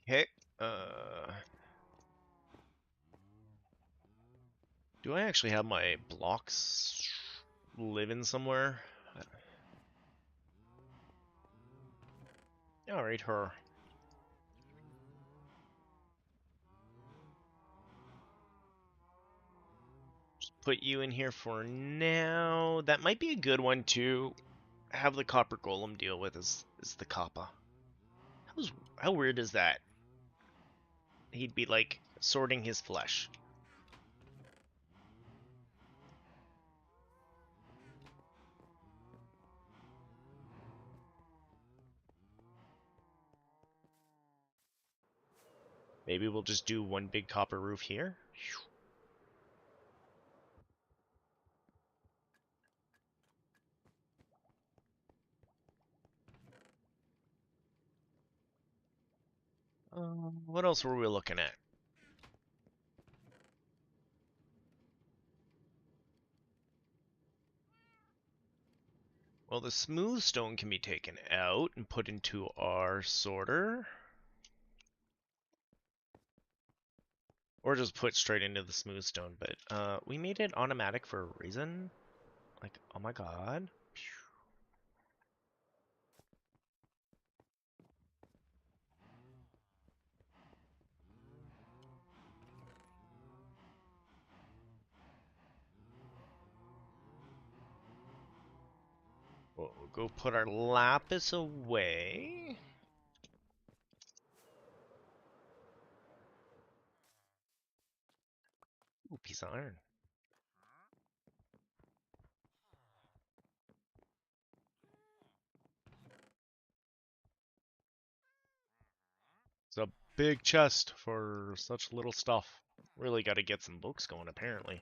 Okay. Do I actually have my blocks living somewhere? Alright, her. Just put you in here for now. That might be a good one to have the copper golem deal with is the copper. How weird is that? He'd be like sorting his flesh. Maybe we'll just do one big copper roof here. What else were we looking at? Well, the smooth stone can be taken out and put into our sorter. Or just put straight into the smooth stone, but we made it automatic for a reason. Like, oh my god. We'll go put our lapis away. Ooh, piece of iron. It's a big chest for such little stuff. Really got to get some books going, apparently.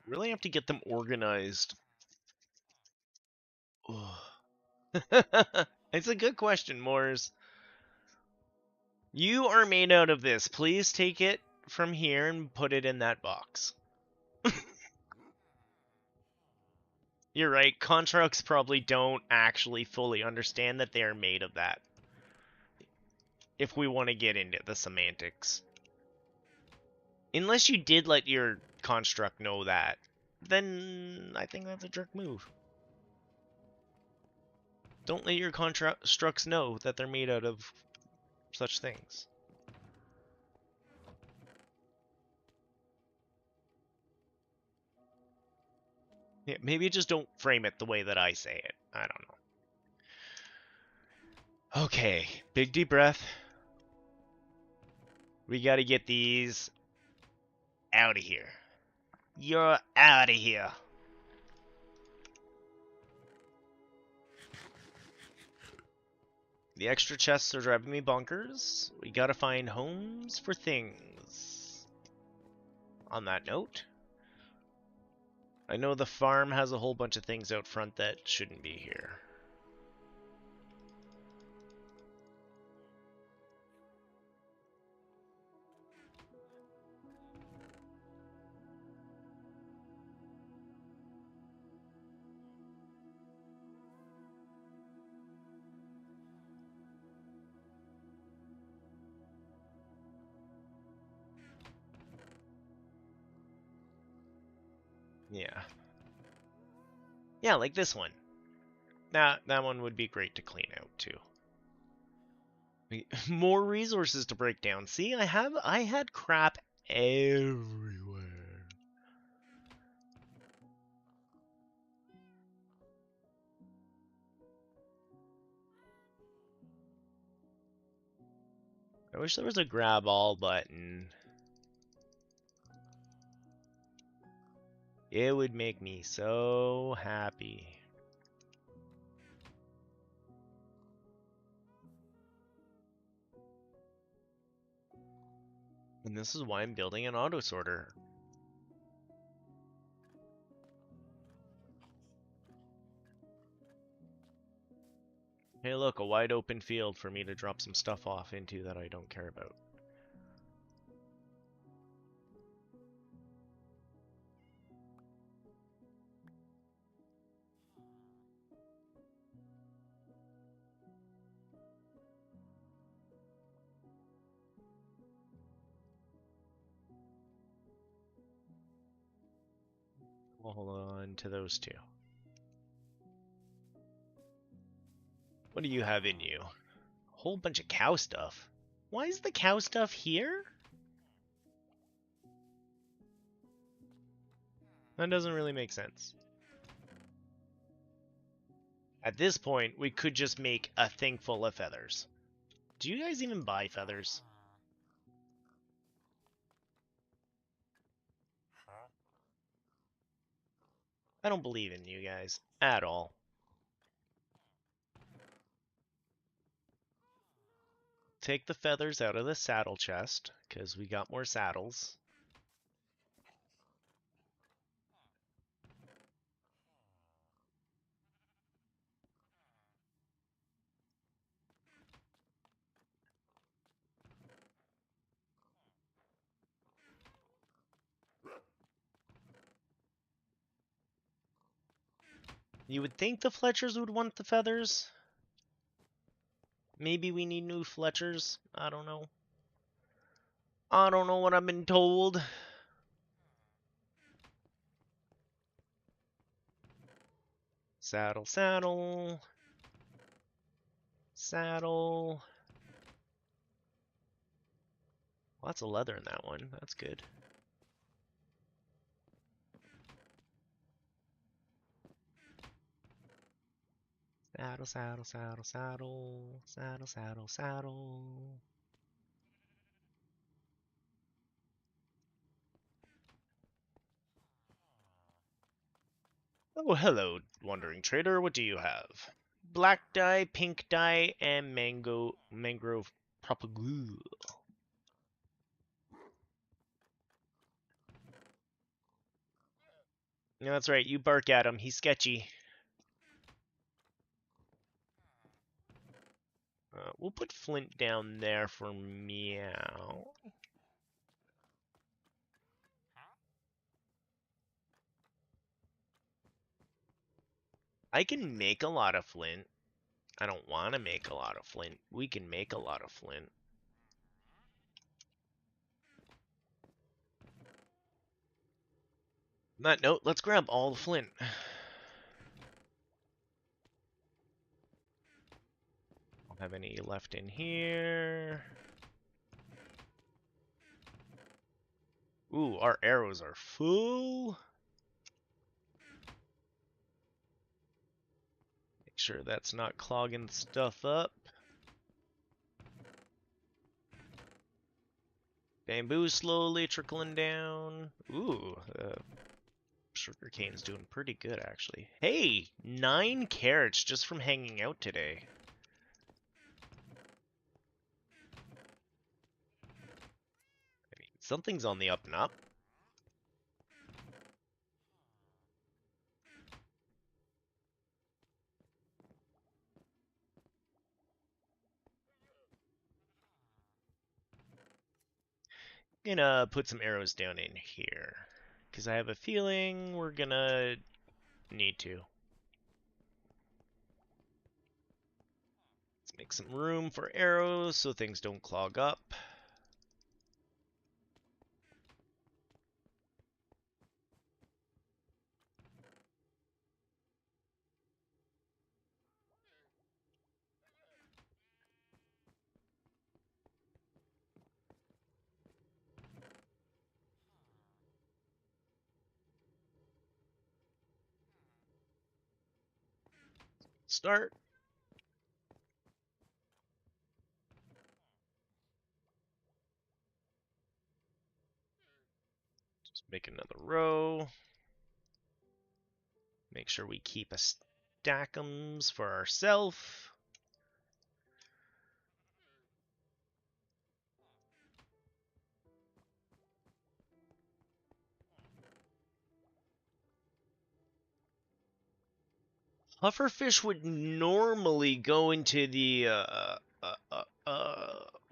Really have to get them organized. It's a good question, Moors. You are made out of this. Please take it from here and put it in that box. You're right. Constructs probably don't actually fully understand that they are made of that. If we want to get into the semantics. Unless you did let your construct know that, then I think that's a jerk move. Don't let your constructs know that they're made out of such things. Yeah, maybe just don't frame it the way that I say it. I don't know. Okay, big deep breath. We gotta get these out of here. You're out of here. The extra chests are driving me bonkers. We gotta find homes for things. On that note, I know the farm has a whole bunch of things out front that shouldn't be here. Yeah. Yeah, like this one. That one would be great to clean out too. More resources to break down. See, I had crap everywhere. I wish there was a grab all button. It would make me so happy. And this is why I'm building an auto sorter. Hey look, a wide open field for me to drop some stuff off into that I don't care about. We'll hold on to those two. What do you have in you? A whole bunch of cow stuff. Why is the cow stuff here? That doesn't really make sense. At this point, we could just make a thing full of feathers. Do you guys even buy feathers? I don't believe in you guys at all. Take the feathers out of the saddle chest, because we got more saddles. You would think the Fletchers would want the feathers. Maybe we need new Fletchers. I don't know. I don't know what I've been told. Saddle, saddle. Saddle. Lots of leather in that one. That's good. Saddle, saddle, saddle, saddle. Saddle, saddle, saddle. Oh, hello, wandering trader. What do you have? Black dye, pink dye, and mangrove propagule. Yeah, that's right. You bark at him. He's sketchy. We'll put Flint down there for meow. I can make a lot of Flint. I don't want to make a lot of Flint. We can make a lot of Flint. On that note, let's grab all the Flint. Don't have any left in here. Ooh, our arrows are full. Make sure that's not clogging stuff up. Bamboo slowly trickling down. Ooh, sugarcane's doing pretty good, actually. Hey, 9 carrots just from hanging out today. I mean, something's on the up and up. Gonna put some arrows down in here, because I have a feeling we're gonna need to. Let's make some room for arrows so things don't clog up. Start. Just make another row. Make sure we keep a stack'ems for ourselves. Pufferfish would normally go into the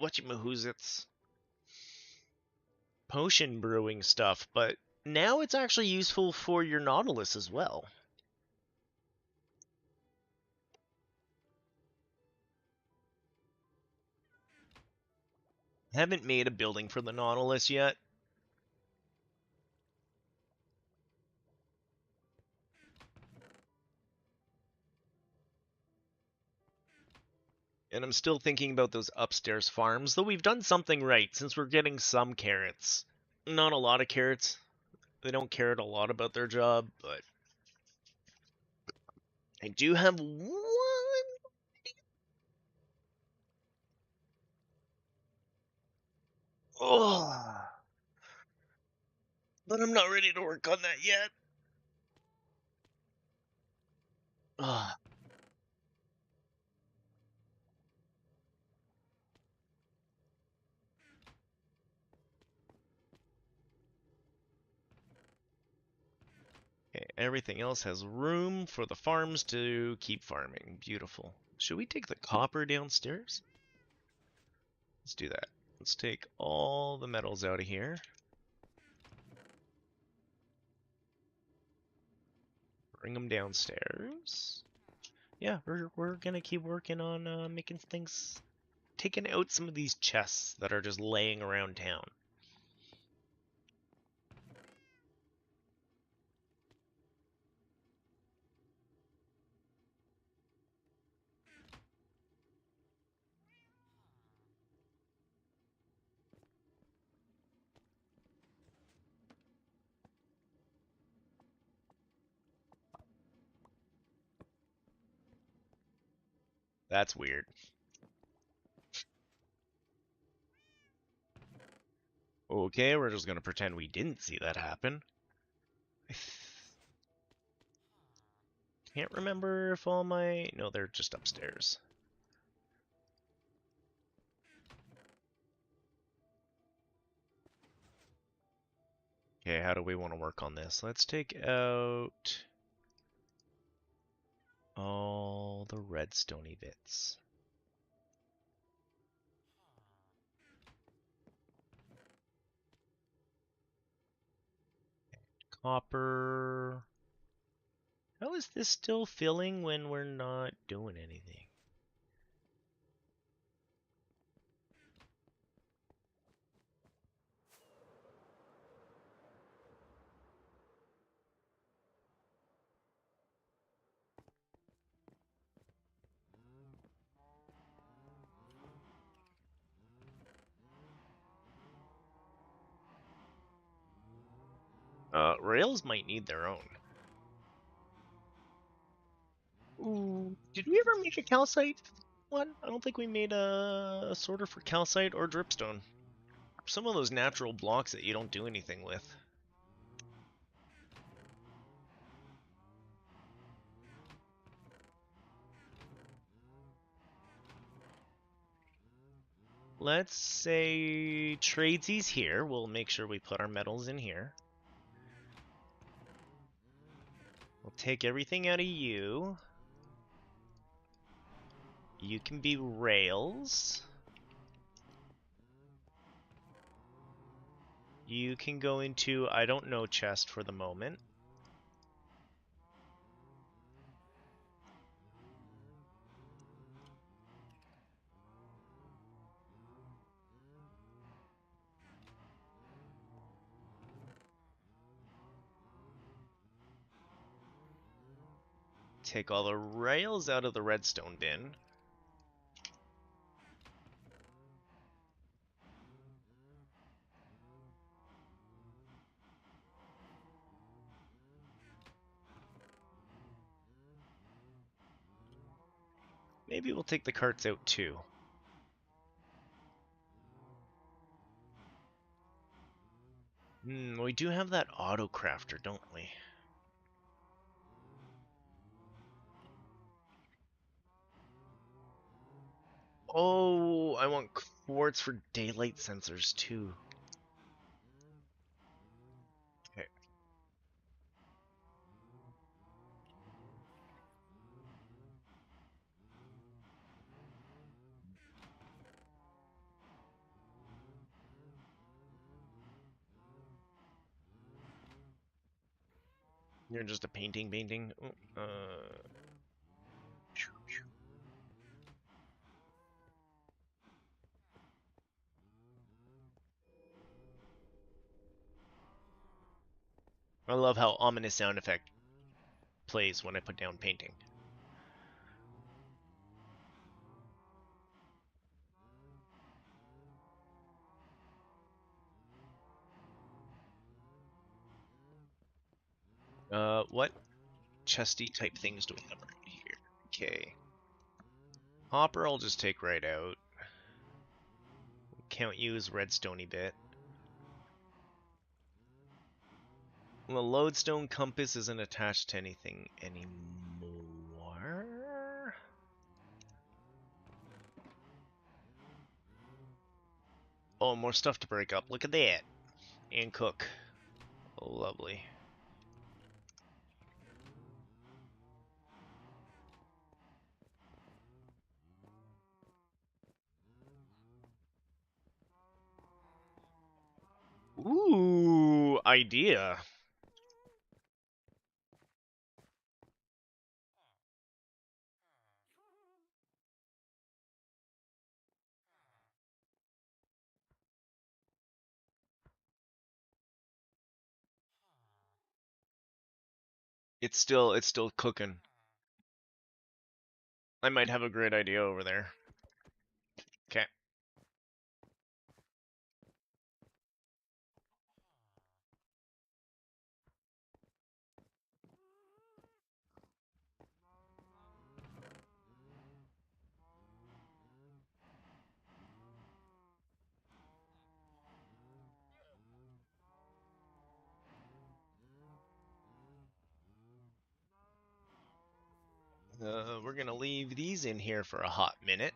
whatchamahoots potion brewing stuff, but now it's actually useful for your Nautilus as well. Haven't made a building for the Nautilus yet. And I'm still thinking about those upstairs farms, though we've done something right since we're getting some carrots. Not a lot of carrots. They don't care a lot about their job, but I do have one. Oh, but I'm not ready to work on that yet. Oh. Okay, everything else has room for the farms to keep farming. Beautiful. Should we take the copper downstairs? Let's do that. Let's take all the metals out of here. Bring them downstairs. Yeah, we're gonna keep working on making things, taking out some of these chests that are just laying around town. That's weird. Okay, we're just gonna pretend we didn't see that happen. I can't remember if all my... No, they're just upstairs. Okay, how do we want to work on this? Let's take out all the redstone bits. Copper. How is this still filling when we're not doing anything? Rails might need their own. Ooh, did we ever make a calcite one? I don't think we made a sorter for calcite or dripstone. Some of those natural blocks that you don't do anything with. Let's say tradesies here. We'll make sure we put our metals in here. We'll take everything out of you. You can be rails. You can go into I don't know chest for the moment. Take all the rails out of the redstone bin. Maybe we'll take the carts out too. We do have that auto crafter, don't we? Oh, I want quartz for daylight sensors too. Okay. You're just a painting. Oh, I love how ominous sound effect plays when I put down painting. What chesty type things do we have right here? Okay. Hopper I'll just take right out. Can't use redstone bit. The lodestone compass isn't attached to anything anymore. Oh, more stuff to break up. Look at that. And cook. Oh, lovely. Ooh, idea. It's still cooking. I might have a great idea over there. Okay. We're gonna leave these in here for a hot minute.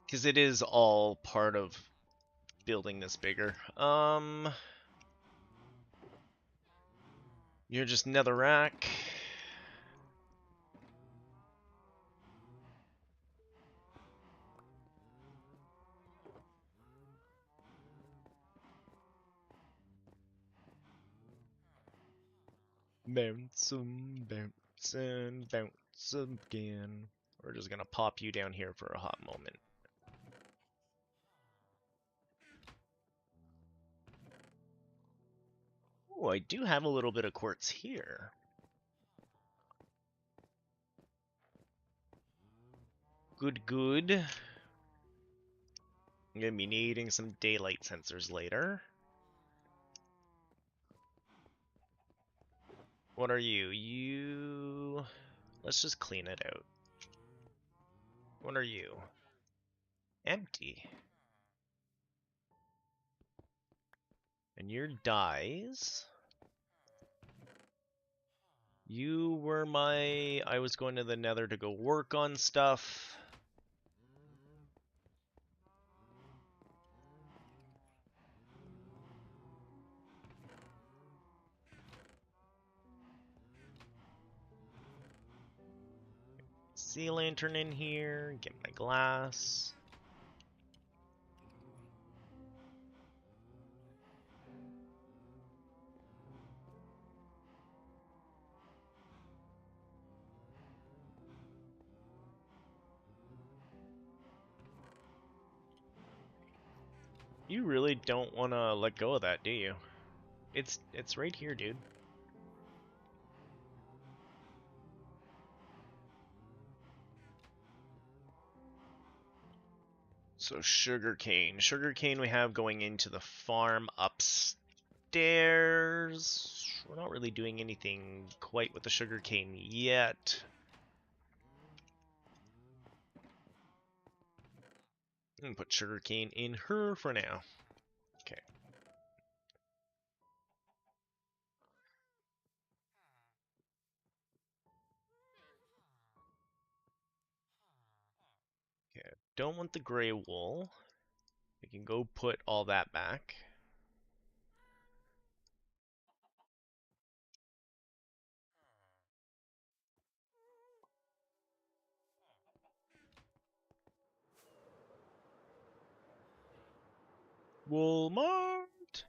Because it is all part of building this bigger. You're just netherrack. Bounce again. We're just gonna pop you down here for a hot moment. Oh, I do have a little bit of quartz here. Good. I'm gonna be needing some daylight sensors later. What are you? You... Let's just clean it out. What are you? Empty. And your dyes... You were my... I was going to the nether to go work on stuff. Sea lantern in here. Get my glass. You really don't want to let go of that, do you? It's right here, dude. So sugarcane. Sugarcane we have going into the farm upstairs. We're not really doing anything quite with the sugarcane yet. I'm gonna put sugarcane in her for now. Okay. Okay. Don't want the gray wool. We can go put all that back. Walmart.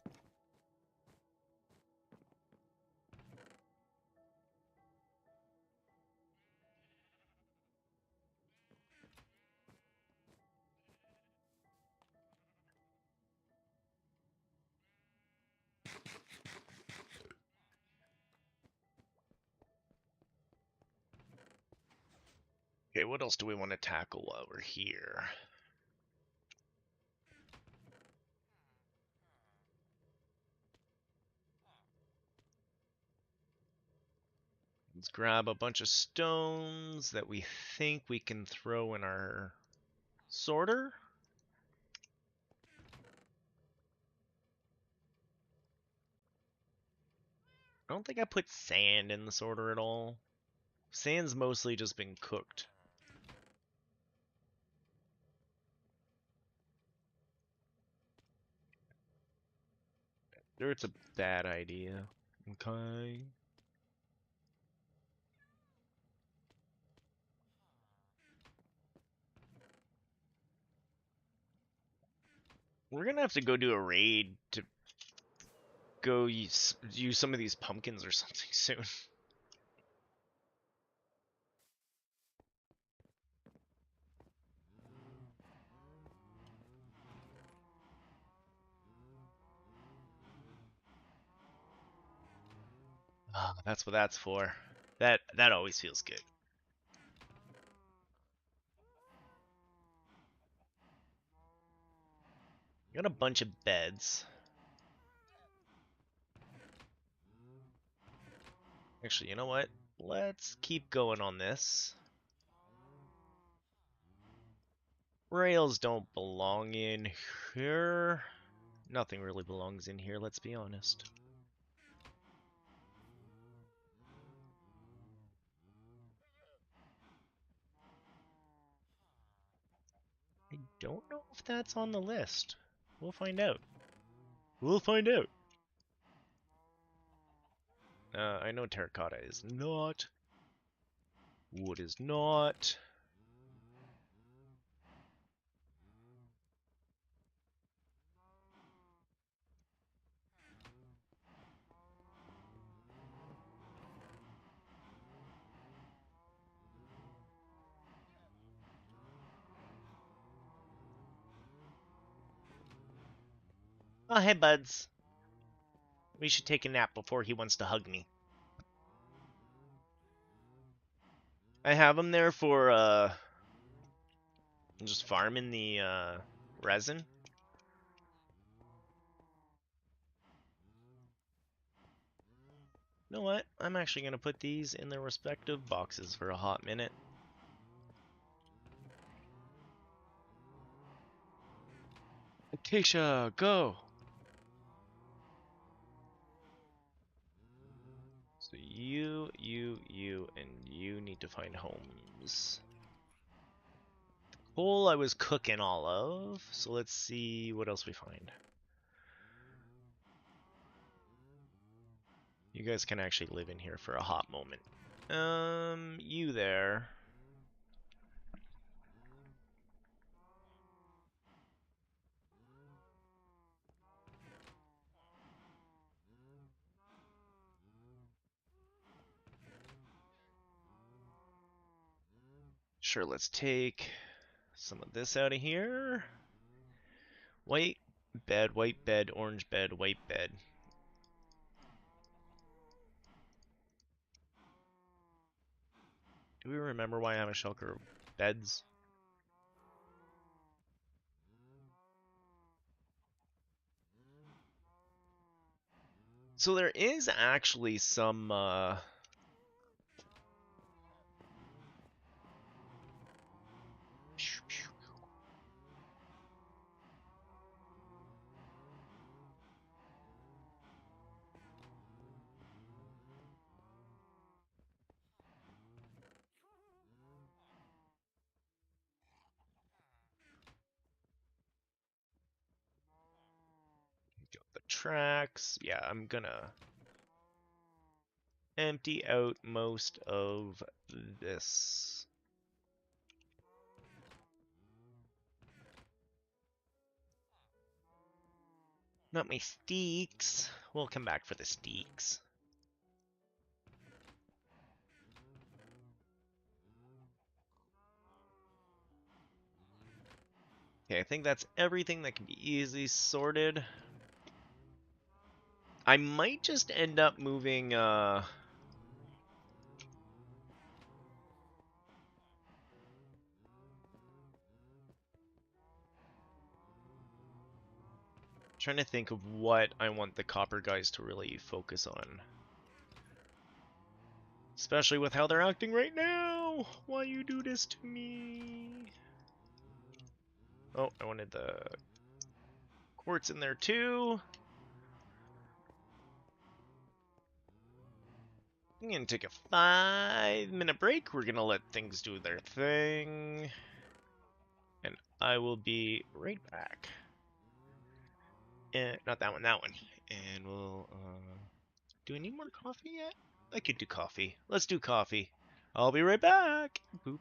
what else do we want to tackle while we're here? Let's grab a bunch of stones that we think we can throw in our sorter. I don't think I put sand in the sorter at all. Sand's mostly just been cooked. Dirt's a bad idea. Okay. We're gonna have to go do a raid to go use some of these pumpkins or something soon. Ah, that's what that's for. That always feels good. Got a bunch of beds. Actually, you know what? Let's keep going on this. Rails don't belong in here. Nothing really belongs in here, let's be honest. I don't know if that's on the list. We'll find out. We'll find out. I know terracotta is not. Wood is not. Oh, hey, buds. We should take a nap before he wants to hug me. I have him there for, just farming the, resin. You know what? I'm actually going to put these in their respective boxes for a hot minute. Acacia, go! So you, and you need to find homes. Coal I was cooking all of, so let's see what else we find. You guys can actually live in here for a hot moment. You there. Sure, let's take some of this out of here. White bed, orange bed, white bed. Do we remember why I have a shulker of beds? So there is actually some, got the tracks. Yeah, I'm gonna empty out most of this. Not my steaks. We'll come back for the steaks. Okay, I think that's everything that can be easily sorted. I might just end up moving, Trying to think of what I want the copper guys to really focus on. Especially with how they're acting right now! Why you do this to me? Oh, I wanted the quartz in there too. I'm gonna take a 5-minute break. We're gonna let things do their thing. And I will be right back. Not that one, that one. And we'll, do I need more coffee yet? I could do coffee. Let's do coffee. I'll be right back. Boop.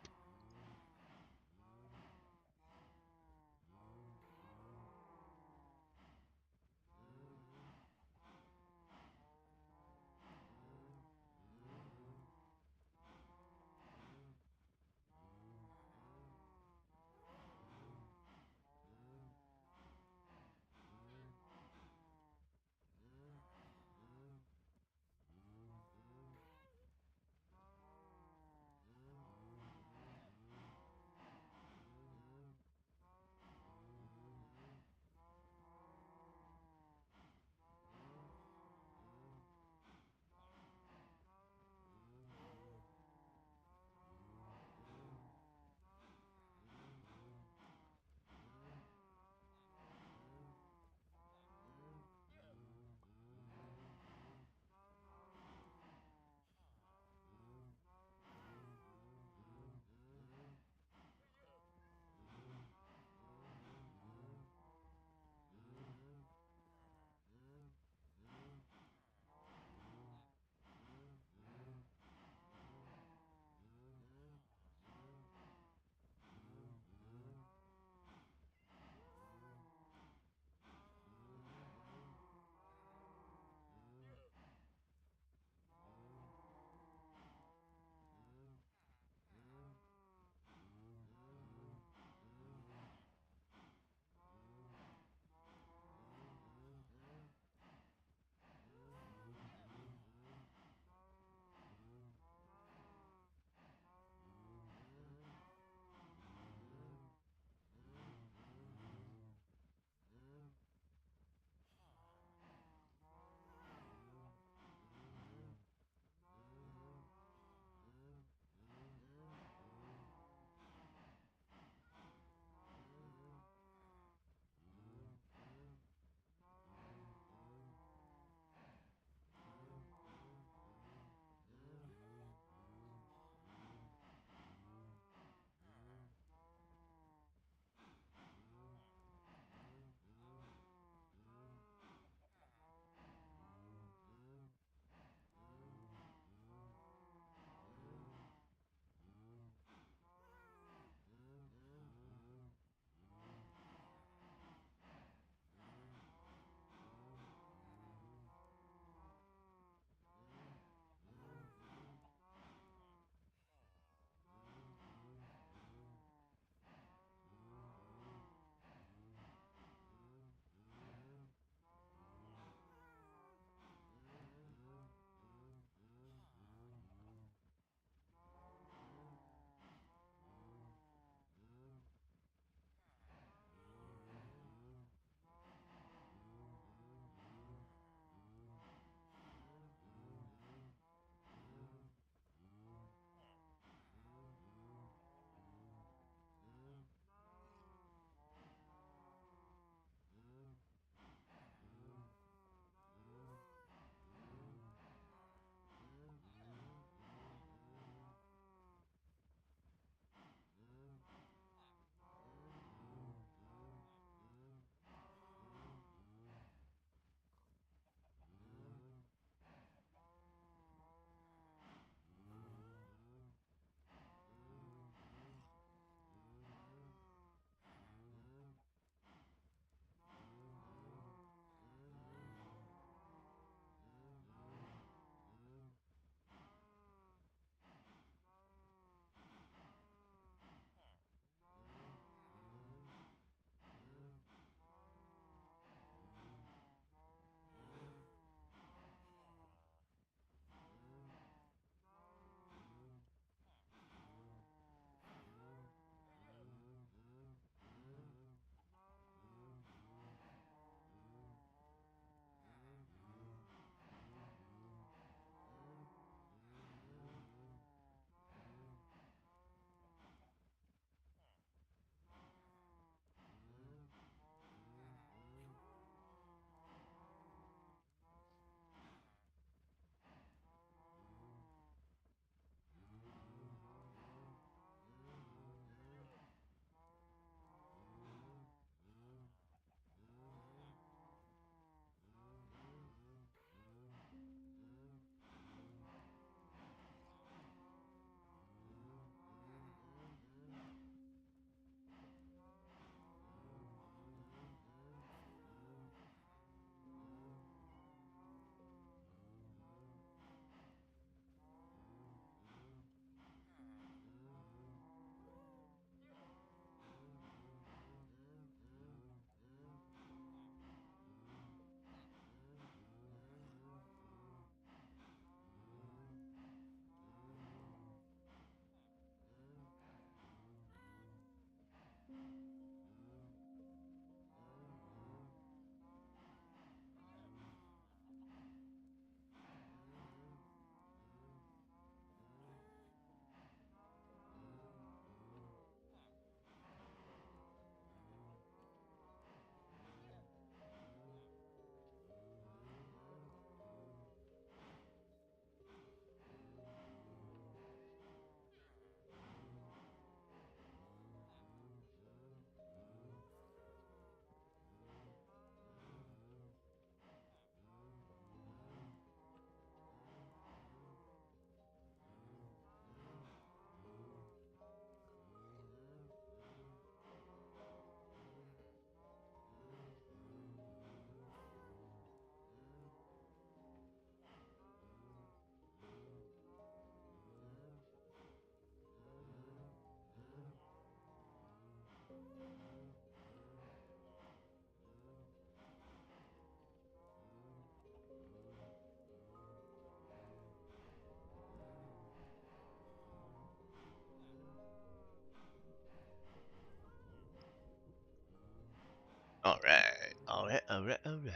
Alright, alright, alright, alright.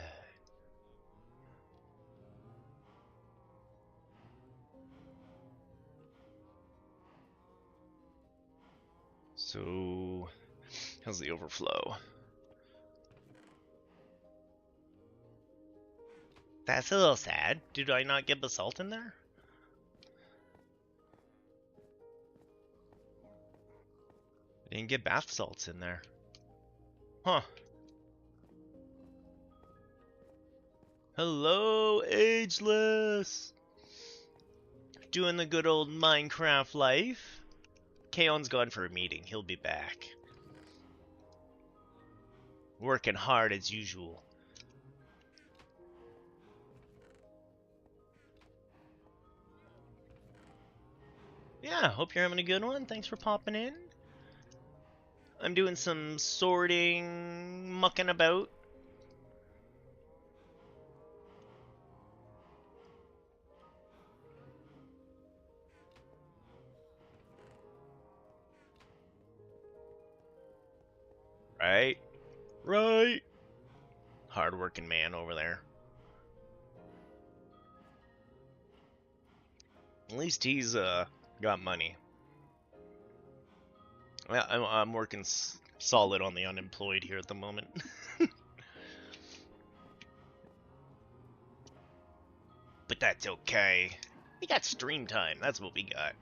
So, how's the overflow? That's a little sad. Did I not get basalt in there? I didn't get bath salts in there. Huh. Hello, Ageless! Doing the good old Minecraft life. Kaon's gone for a meeting. He'll be back. Working hard as usual. Yeah, hope you're having a good one. Thanks for popping in. I'm doing some sorting, mucking about. Right? Right. Hard-working man over there. At least he's got money. I'm working solid on the unemployed here at the moment. But that's okay. We got stream time. That's what we got.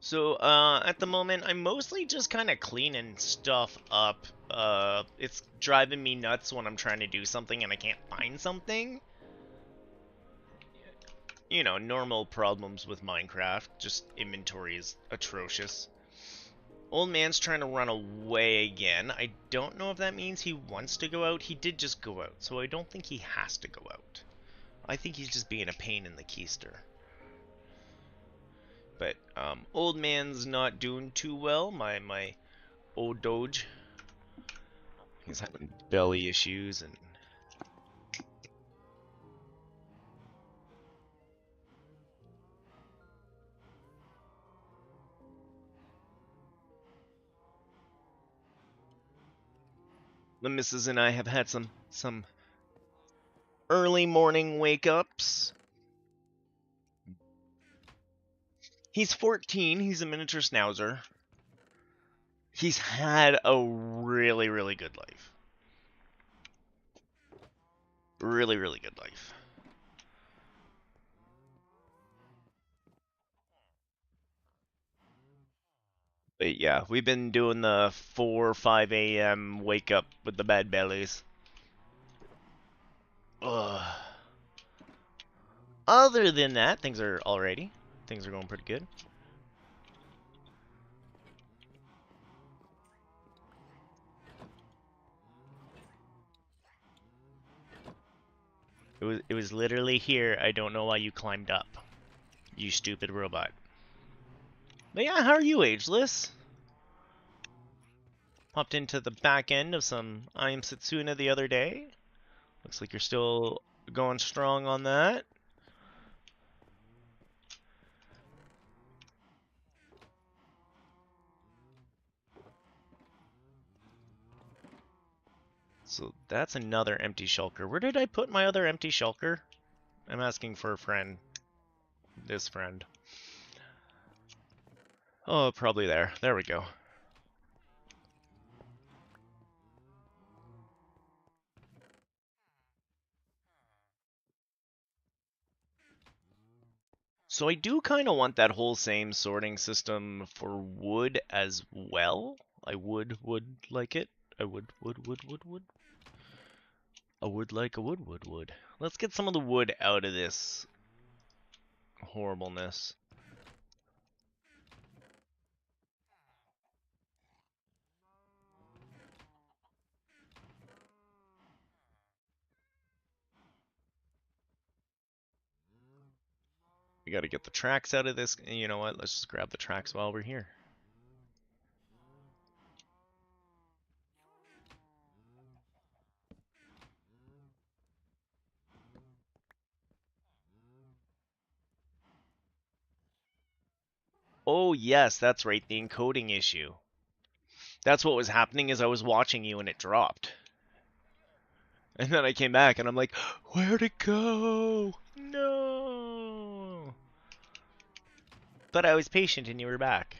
So, at the moment, I'm mostly just kind of cleaning stuff up. It's driving me nuts when I'm trying to do something and I can't find something. You know, normal problems with Minecraft. Just inventory is atrocious. Old man's trying to run away again. I don't know if that means he wants to go out. He did just go out, so I don't think he has to go out. I think he's just being a pain in the keister. But old man's not doing too well. My old doge. He's having belly issues and the missus and I have had some early morning wake ups. He's 14. He's a miniature schnauzer. He's had a really, really good life. Really, really good life. But yeah, we've been doing the 4 or 5 a.m. wake up with the bad bellies. Ugh. Other than that, things are alrighty. Things are going pretty good. It was literally here. I don't know why you climbed up. You stupid robot. But yeah, how are you, Ageless? Popped into the back end of some I Am Setsuna the other day. Looks like you're still going strong on that. So that's another empty shulker. Where did I put my other empty shulker? I'm asking for a friend. This friend. Oh, probably there. There we go. So I do kind of want that whole same sorting system for wood as well. I would like it. I would. I would like a wood. Let's get some of the wood out of this horribleness. We got to get the tracks out of this. You know what? Let's just grab the tracks while we're here. Oh yes, that's right, the encoding issue. That's what was happening is I was watching you and it dropped. And then I came back and I'm like, where'd it go? No. But I was patient and you were back.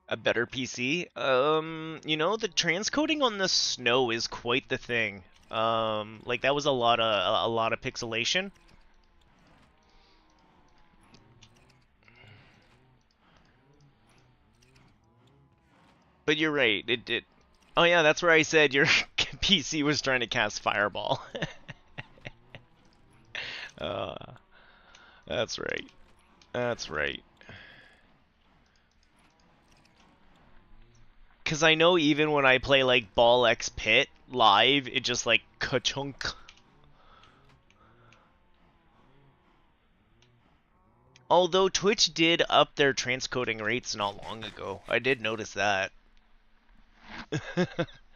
A better PC? You know, the transcoding on the snow is quite the thing. Like that was a lot of pixelation. But you're right. It did. Oh yeah, that's where I said your PC was trying to cast Fireball. uh, that's right. That's right. Cause I know even when I play like Ball X Pit live, it just like ka-chunk. Although Twitch did up their transcoding rates not long ago. I did notice that.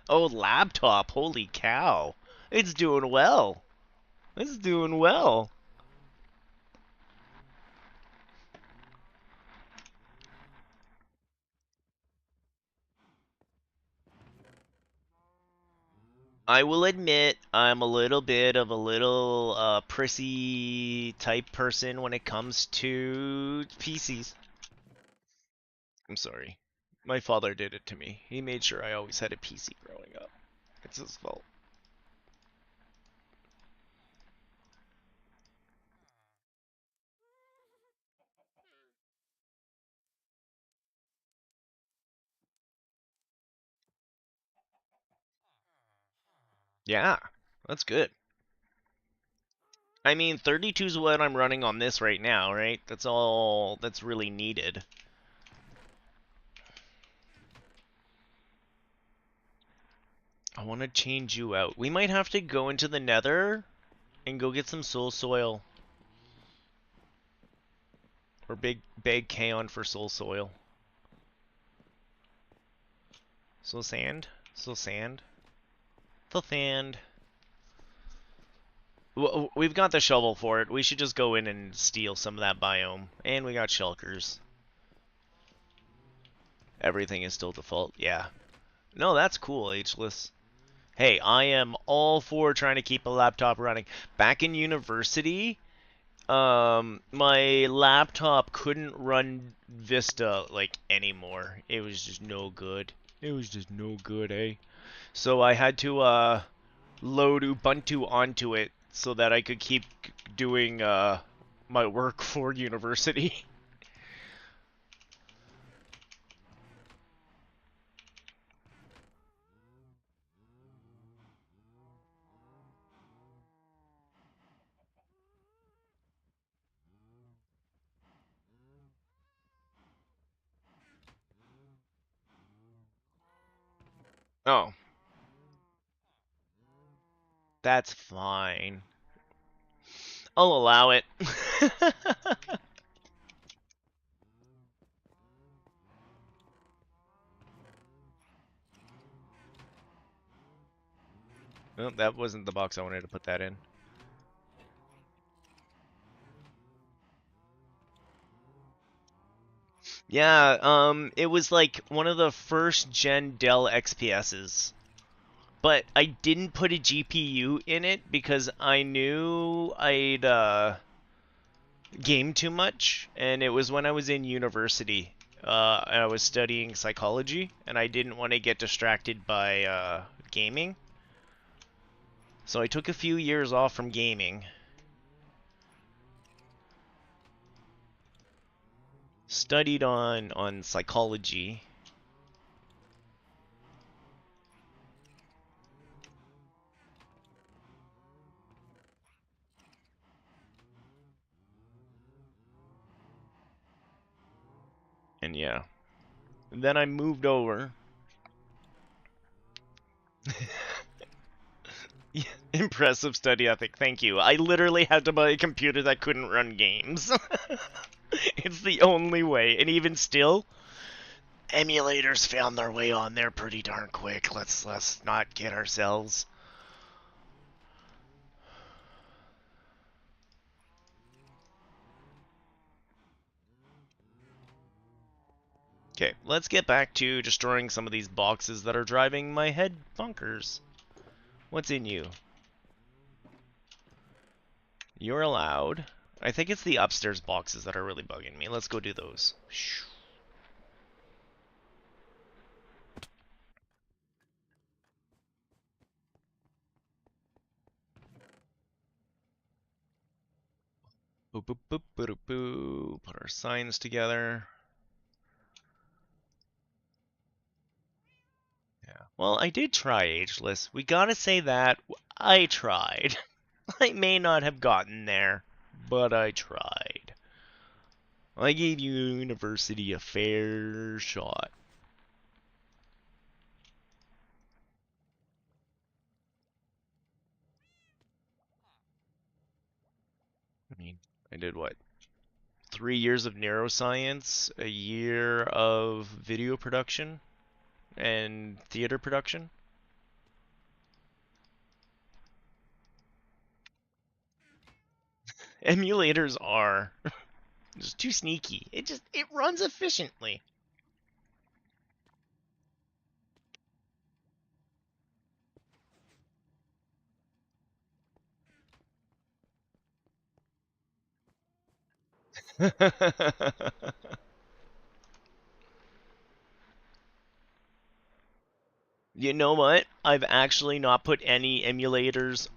Oh, laptop. Holy cow. It's doing well. It's doing well. I will admit I'm a little bit of a little prissy type person when it comes to PCs. I'm sorry. My father did it to me. He made sure I always had a PC growing up. It's his fault. Yeah, that's good. I mean, 32 is what I'm running on this right now, right? That's all that's really needed. I want to change you out. We might have to go into the nether and go get some soul soil. Or big Kaon for soul soil. Soul sand? Soul sand? The sand. We've got the shovel for it. We should just go in and steal some of that biome. And we got shulkers. Everything is still default. Yeah. No, that's cool, Ageless. Hey, I am all for trying to keep a laptop running. Back in university, my laptop couldn't run Vista like anymore. It was just no good. It was just no good, eh? So I had to load Ubuntu onto it so that I could keep doing my work for university. Oh, that's fine. I'll allow it. Well, that wasn't the box I wanted to put that in. Yeah, it was like one of the first gen Dell XPSs. But I didn't put a GPU in it because I knew I'd game too much, and it was when I was in university. I was studying psychology, and I didn't want to get distracted by gaming. So I took a few years off from gaming. Studied on psychology. And yeah. And then I moved over. Yeah. Impressive study ethic, thank you. I literally had to buy a computer that couldn't run games. It's the only way, and even still, emulators found their way on there pretty darn quick. Let's not kid ourselves. Okay, let's get back to destroying some of these boxes that are driving my head bonkers. What's in you? You're allowed. I think it's the upstairs boxes that are really bugging me. Let's go do those. Boop, boop, boop, boop, boop. Put our signs together. Yeah. Well, I did try ageless. We gotta say that. I tried. I may not have gotten there, but I tried. I gave university a fair shot. I mean, I did what? 3 years of neuroscience, a year of video production, and theater production. Emulators are just too sneaky. It runs efficiently. You know what? I've actually not put any emulators.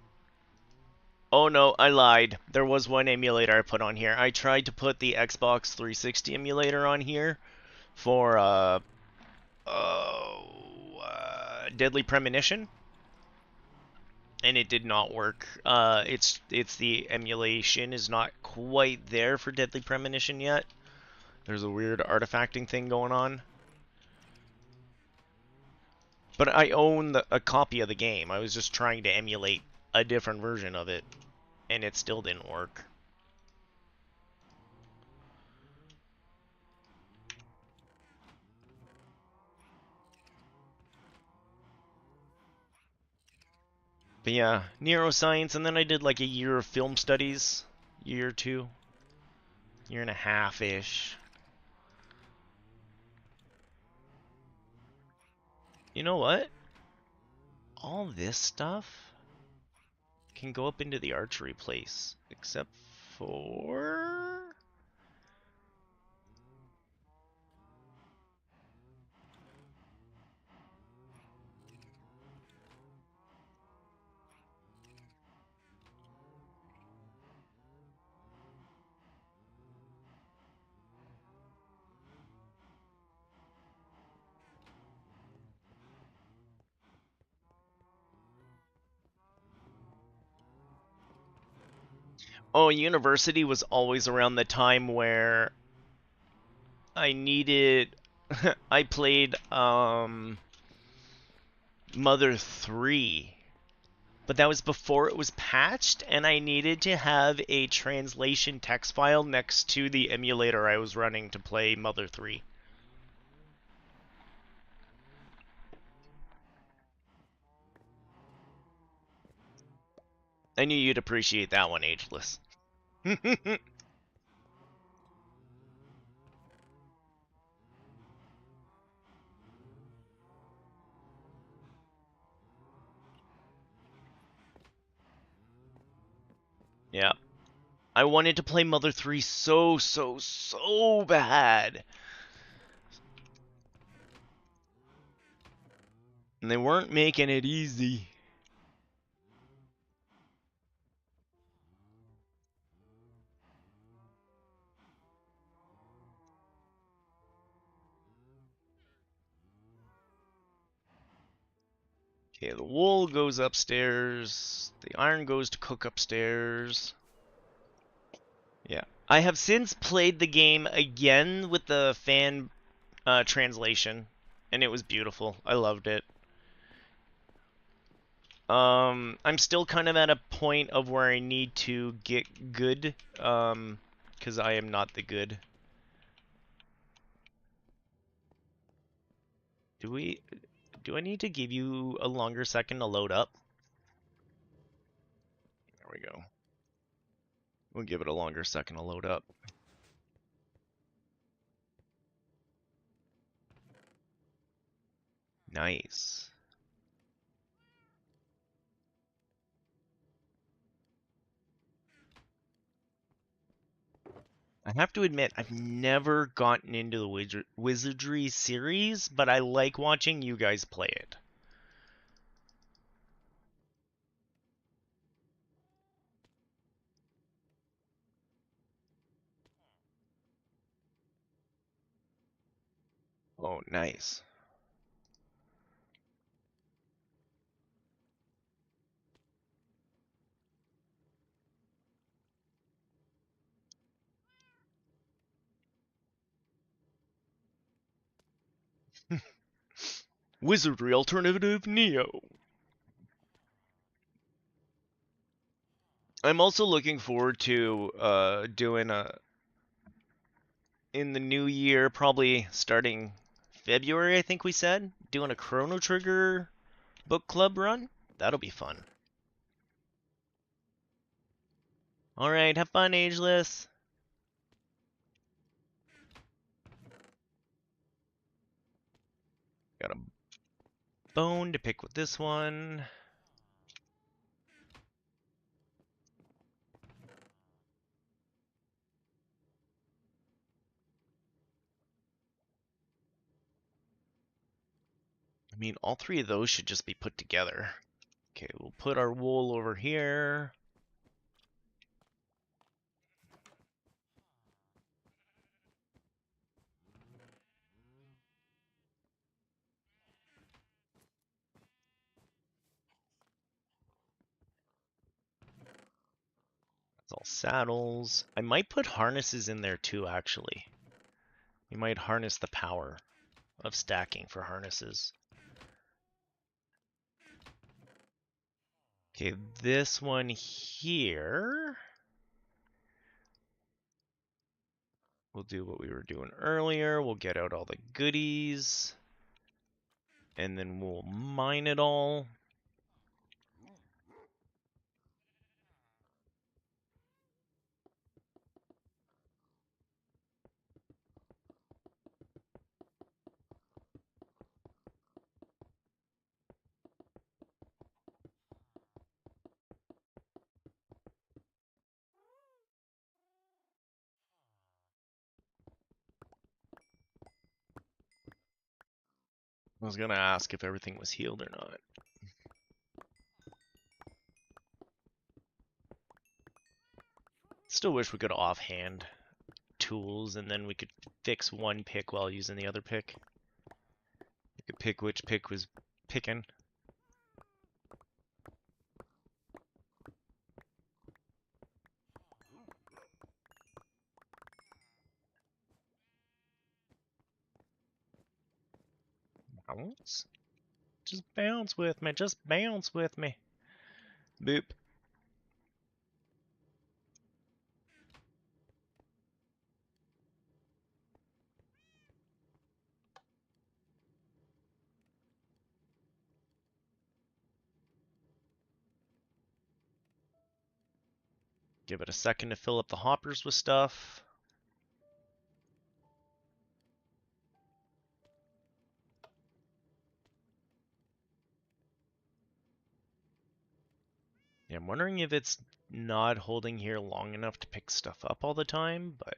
Oh no, I lied. There was one emulator I put on here. I tried to put the Xbox 360 emulator on here for Deadly Premonition, and it did not work. It's the emulation is not quite there for Deadly Premonition yet. There's a weird artifacting thing going on. But I own a copy of the game. I was just trying to emulate a different version of it, and it still didn't work. But yeah, neuroscience, and then I did like a year of film studies, year or two, year and a half-ish. You know what? All this stuff can go up into the archery place, except for... Oh, university was always around the time where I needed... I played, Mother 3. But that was before it was patched, and I needed to have a translation text file next to the emulator I was running to play Mother 3. I knew you'd appreciate that one, Ageless. Yeah. I wanted to play Mother 3 so bad. And they weren't making it easy. Okay, the wool goes upstairs. The iron goes to cook upstairs. Yeah. I have since played the game again with the fan translation, and it was beautiful. I loved it. I'm still kind of at a point of where I need to get good, because I am not the good. Do I need to give you a longer second to load up? There we go. We'll give it a longer second to load up. Nice. I have to admit, I've never gotten into the Wizardry series, but I like watching you guys play it. Oh, nice. Wizardry Alternative Neo. I'm also looking forward to doing a in the new year, probably starting February, I think we said, doing a Chrono Trigger book club run. That'll be fun. All right, have fun, Ageless. Got a bone to pick with this one. I mean, all three of those should just be put together. Okay, we'll put our wool over here. It's all saddles. I might put harnesses in there too, actually. You might harness the power of stacking for harnesses. Okay, this one here. We'll do what we were doing earlier. We'll get out all the goodies. And then we'll mine it all. I was gonna ask if everything was healed or not. Still wish we could offhand tools and then we could fix one pick while using the other pick. You could pick which pick was picking. Bounce? Just bounce with me. Just bounce with me. Boop. Give it a second to fill up the hoppers with stuff. Yeah, I'm wondering if it's not holding here long enough to pick stuff up all the time, but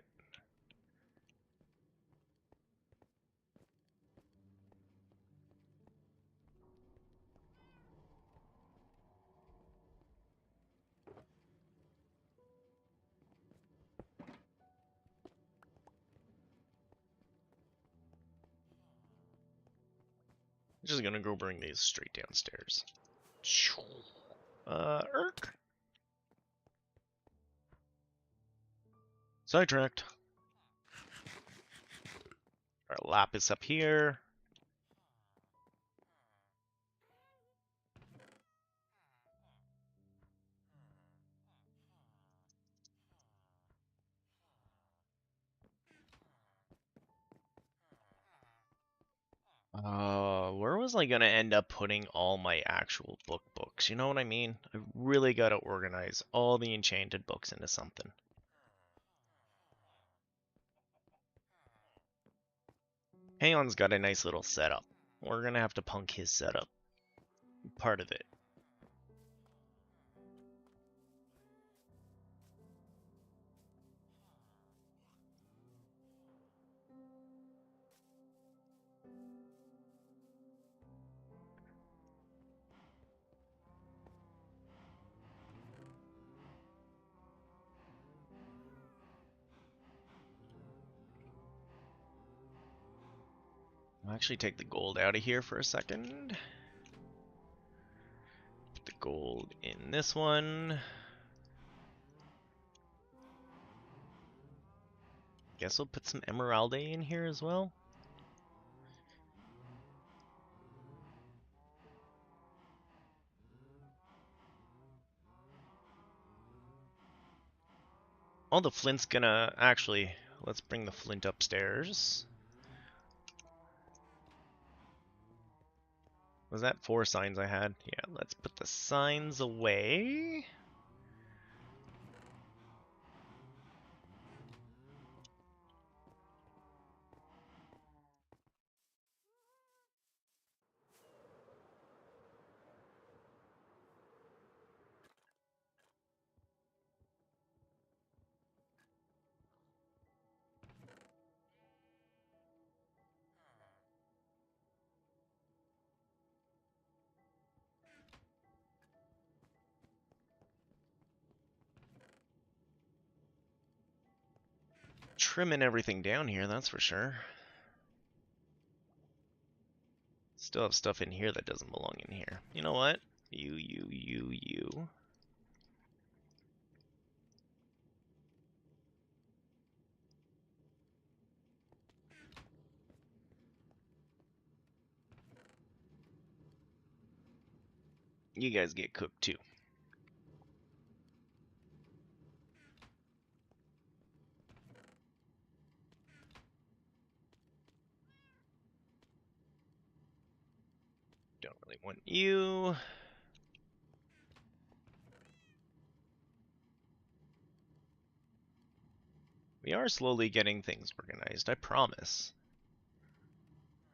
I'm just gonna go bring these straight downstairs. Irk. Sidetracked. Our lapis up here. was I gonna end up putting all my actual books? You know what I mean? I really gotta organize all the enchanted books into something. Hayon's got a nice little setup. We're gonna have to punk his setup. Part of it. I'll actually take the gold out of here for a second. Put the gold in this one. Guess we'll put some emerald in here as well. Oh, the flint's gonna... Actually, let's bring the flint upstairs. Was that 4 signs I had? Yeah, let's put the signs away. Trimming everything down here, that's for sure. Still have stuff in here that doesn't belong in here. You know what? You. You guys get cooked too. Don't really want you. We are slowly getting things organized, I promise.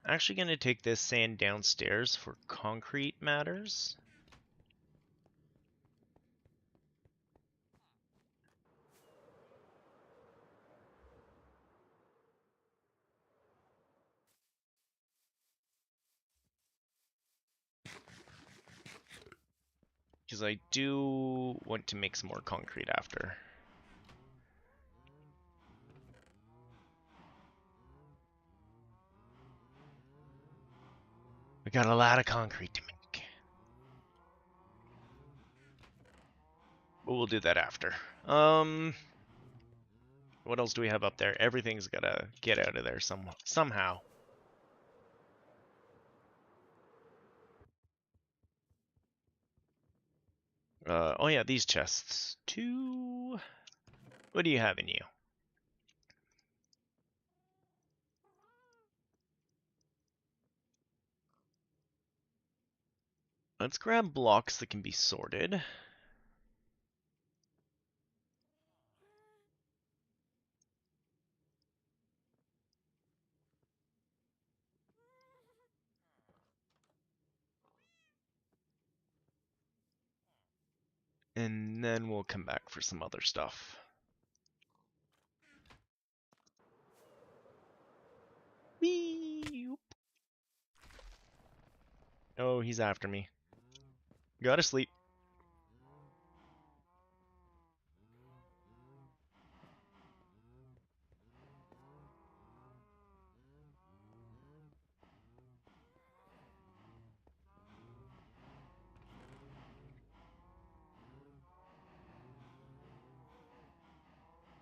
Actually gonna take this sand downstairs for concrete matters. Because I do want to make some more concrete after. We got a lot of concrete to make. But we'll do that after. What else do we have up there? Everything's gotta get out of there somehow. Oh yeah, these chests. 2. What do you have in you? Let's grab blocks that can be sorted. And then we'll come back for some other stuff. Whee! Oh, he's after me. Gotta sleep.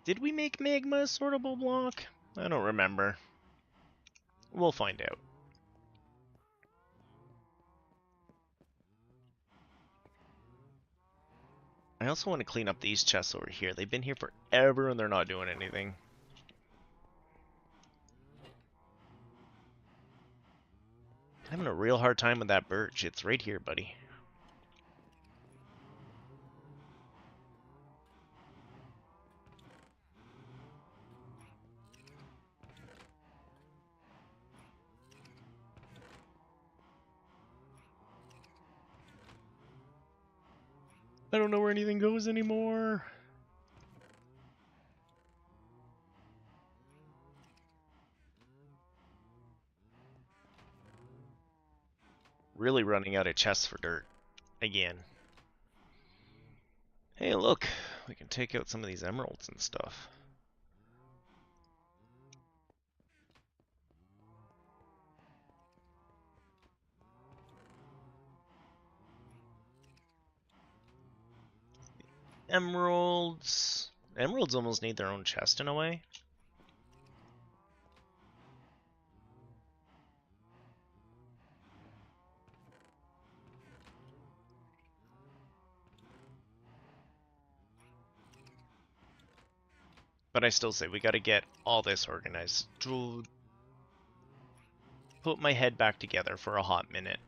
Did we make magma a sortable block? I don't remember. We'll find out. I also want to clean up these chests over here. They've been here forever and they're not doing anything. Can I Having a real hard time with that birch. It's right here, buddy. I don't know where anything goes anymore. Really running out of chests for dirt. Again. Hey, look. We can take out some of these emeralds and stuff. Emeralds. Emeralds almost need their own chest in a way. But I still say we gotta get all this organized. To put my head back together for a hot minute.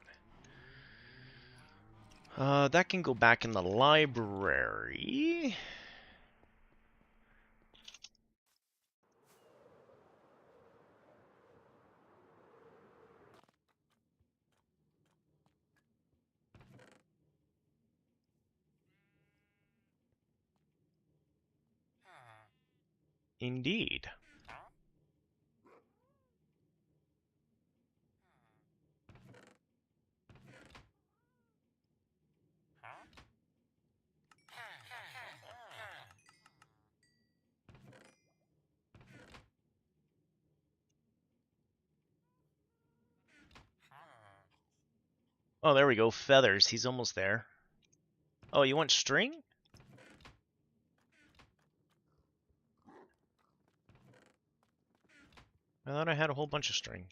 That can go back in the library. Indeed. Oh, there we go. Feathers. He's almost there. Oh, you want string? I thought I had a whole bunch of string.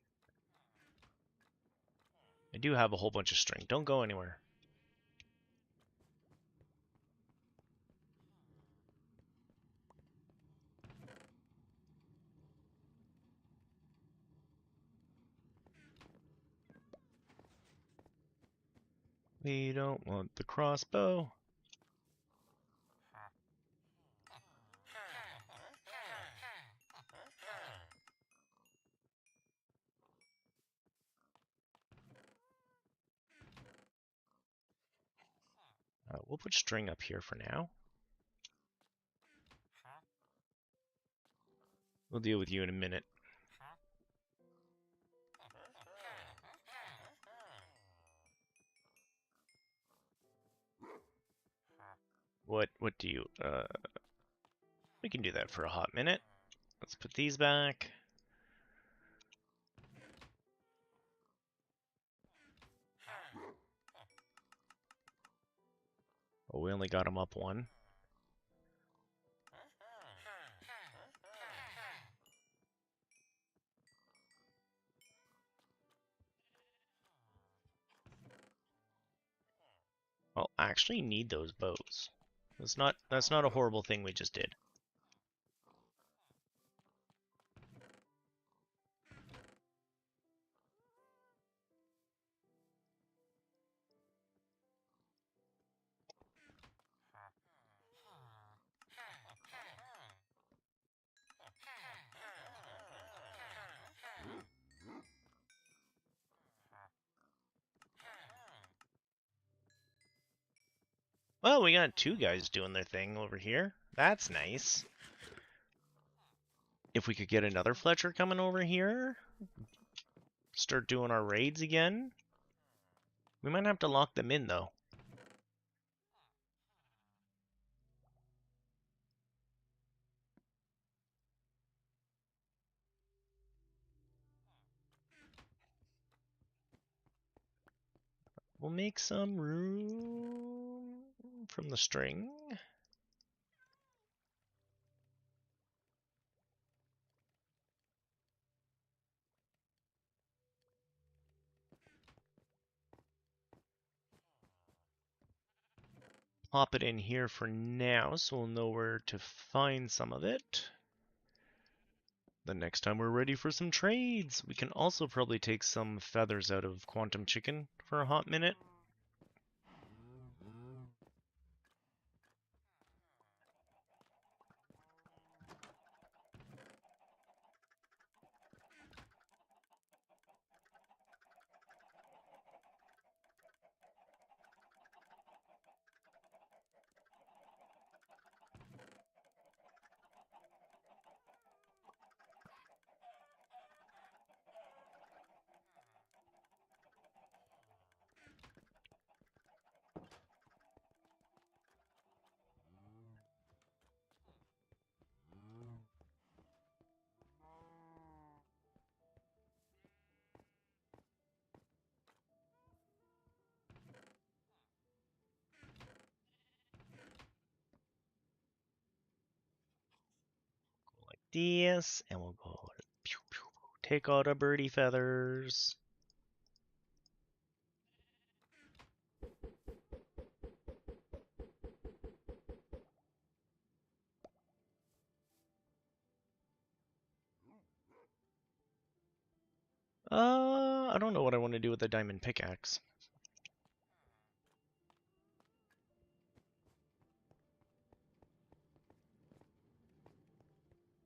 I do have a whole bunch of string. Don't go anywhere. We don't want the crossbow. We'll put string up here for now. We'll deal with you in a minute. What do you, we can do that for a hot minute. Let's put these back. Oh, we only got him up one. Well, actually need those bows. That's not a horrible thing we just did. Well, we got two guys doing their thing over here. That's nice. If we could get another Fletcher coming over here, start doing our raids again. We might have to lock them in, though. We'll make some room from the string. Pop it in here for now so we'll know where to find some of it. The next time we're ready for some trades, we can also probably take some feathers out of Quantum Chicken for a hot minute. Like this, and we'll go pew, pew, take out our birdie feathers. I don't know what I want to do with the diamond pickaxe.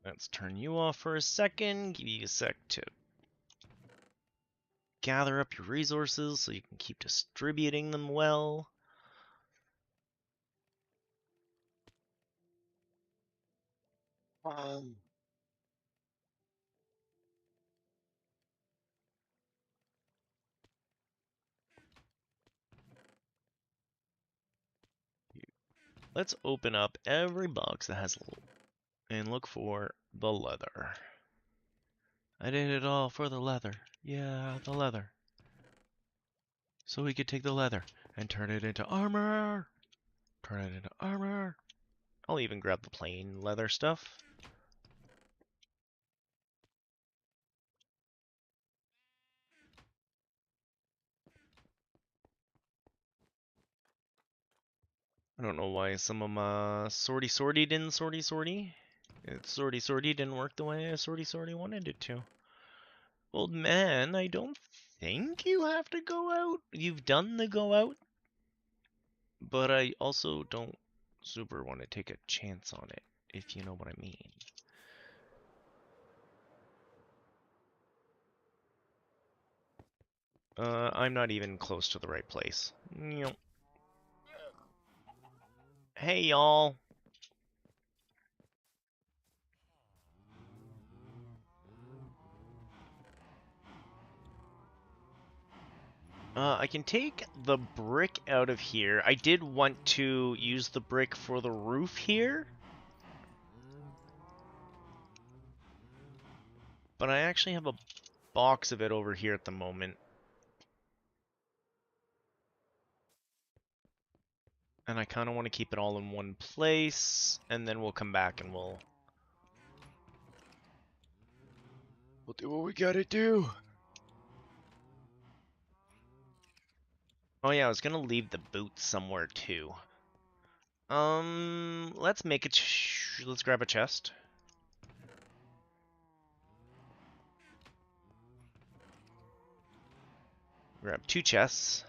Let's turn you off for a second, give you a sec to gather up your resources so you can keep distributing them well. Let's open up every box that has and look for the leather. I did it all for the leather. Yeah, the leather. So we could take the leather and turn it into armor. Turn it into armor. I'll even grab the plain leather stuff. I don't know why some of my sorty didn't sorty. Sorty didn't work the way I sorty wanted it to. Old man, I don't think you have to go out. You've done the go out. But I also don't super want to take a chance on it, if you know what I mean. I'm not even close to the right place. Hey, y'all. I can take the brick out of here. I did want to use the brick for the roof here. But I actually have a box of it over here at the moment. And I kind of want to keep it all in one place. And then we'll come back and we'll do what we gotta do. Oh yeah, I was gonna leave the boots somewhere too. Let's make it. Let's grab a chest. Grab 2 chests.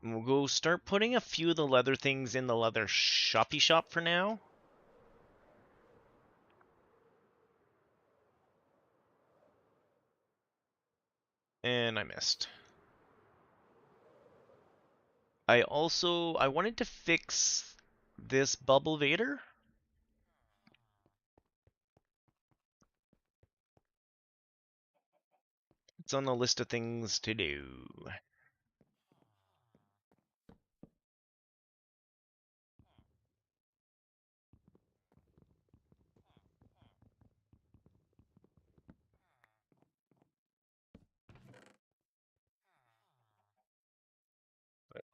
And we'll go start putting a few of the leather things in the leather shoppy shop for now. And I missed. I wanted to fix this bubble vader. It's on the list of things to do.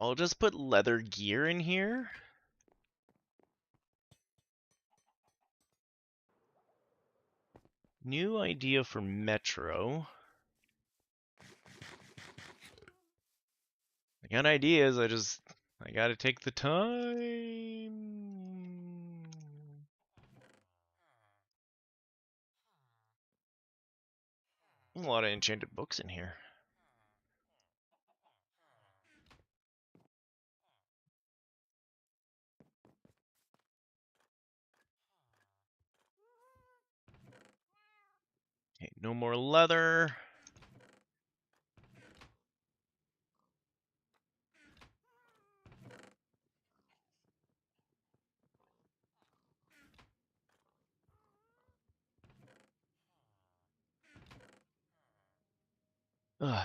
I'll just put leather gear in here. New idea for Metro. I got ideas, I gotta take the time. A lot of enchanted books in here. Okay, no more leather.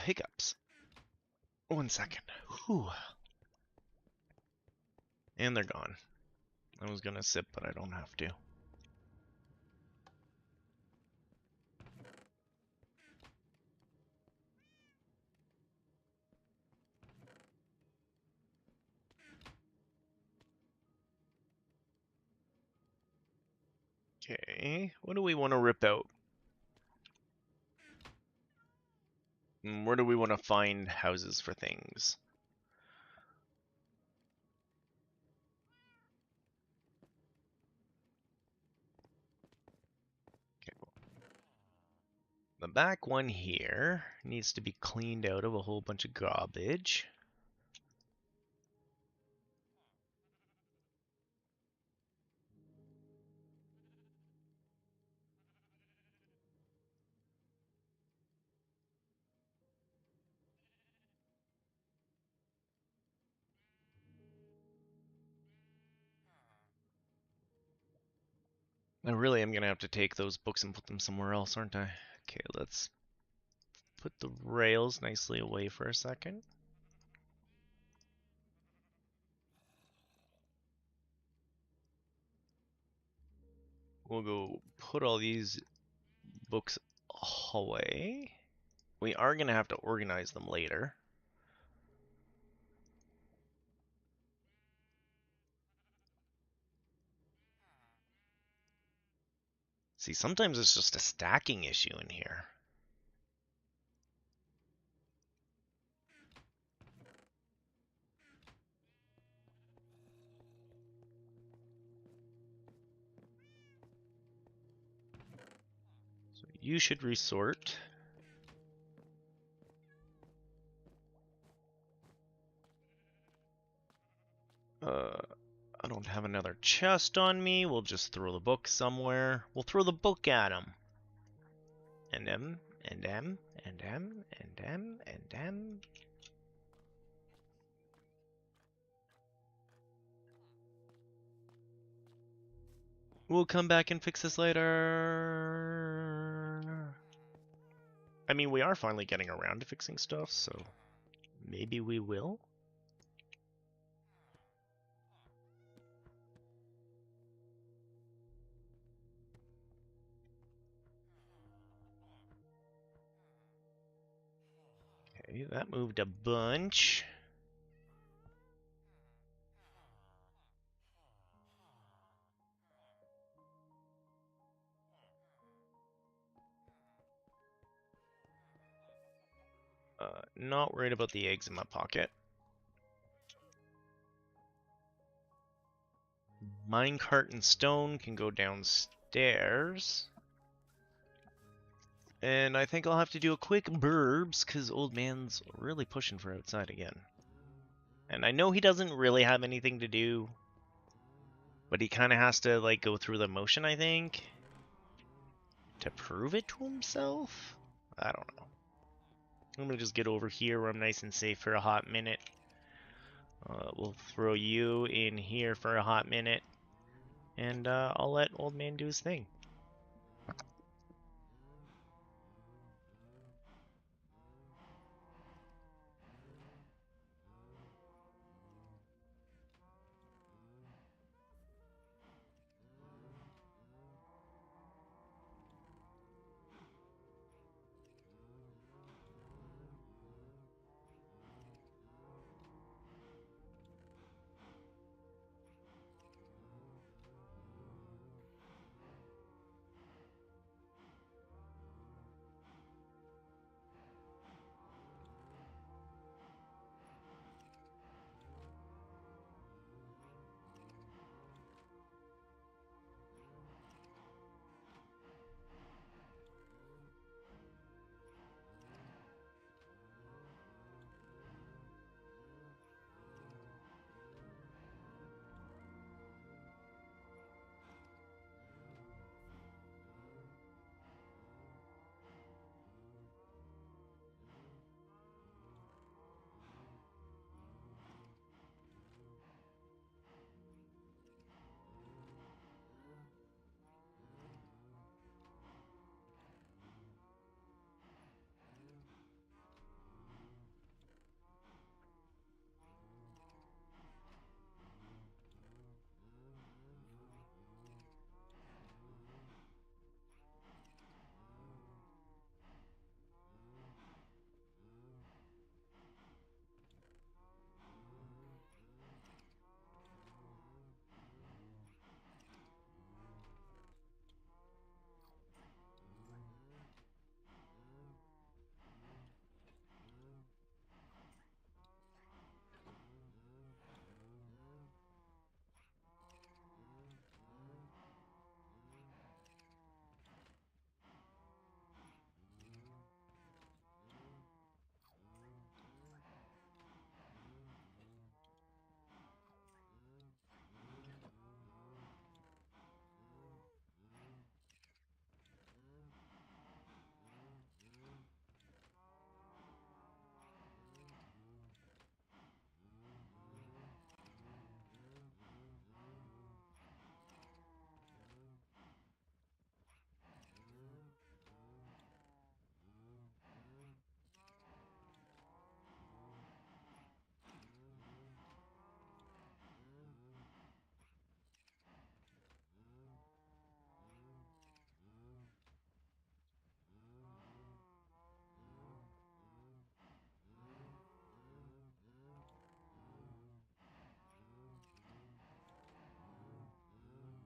Hiccups. 1 second. Whew. And they're gone. I was gonna sip, but I don't have to. Okay, what do we want to rip out? Where do we want to find houses for things? Okay, the back one here needs to be cleaned out of a whole bunch of garbage. I really am gonna have to take those books and put them somewhere else, aren't I? Okay, let's put the rails nicely away for a second. We'll go put all these books away. We are gonna have to organize them later. See, sometimes it's just a stacking issue in here. So you should resort. I don't have another chest on me. We'll just throw the book somewhere. We'll throw the book at him. And them, and them, and them, and them, and them. We'll come back and fix this later. I mean, we are finally getting around to fixing stuff, so maybe we will. Okay, that moved a bunch. Not worried about the eggs in my pocket. Minecart and stone can go downstairs. And I think I'll have to do a quick burbs, because old man's really pushing for outside again. And I know he doesn't really have anything to do, but he kind of has to, like, go through the motion, I think, to prove it to himself? I don't know. I'm gonna just get over here where I'm nice and safe for a hot minute. We'll throw you in here for a hot minute, and I'll let old man do his thing.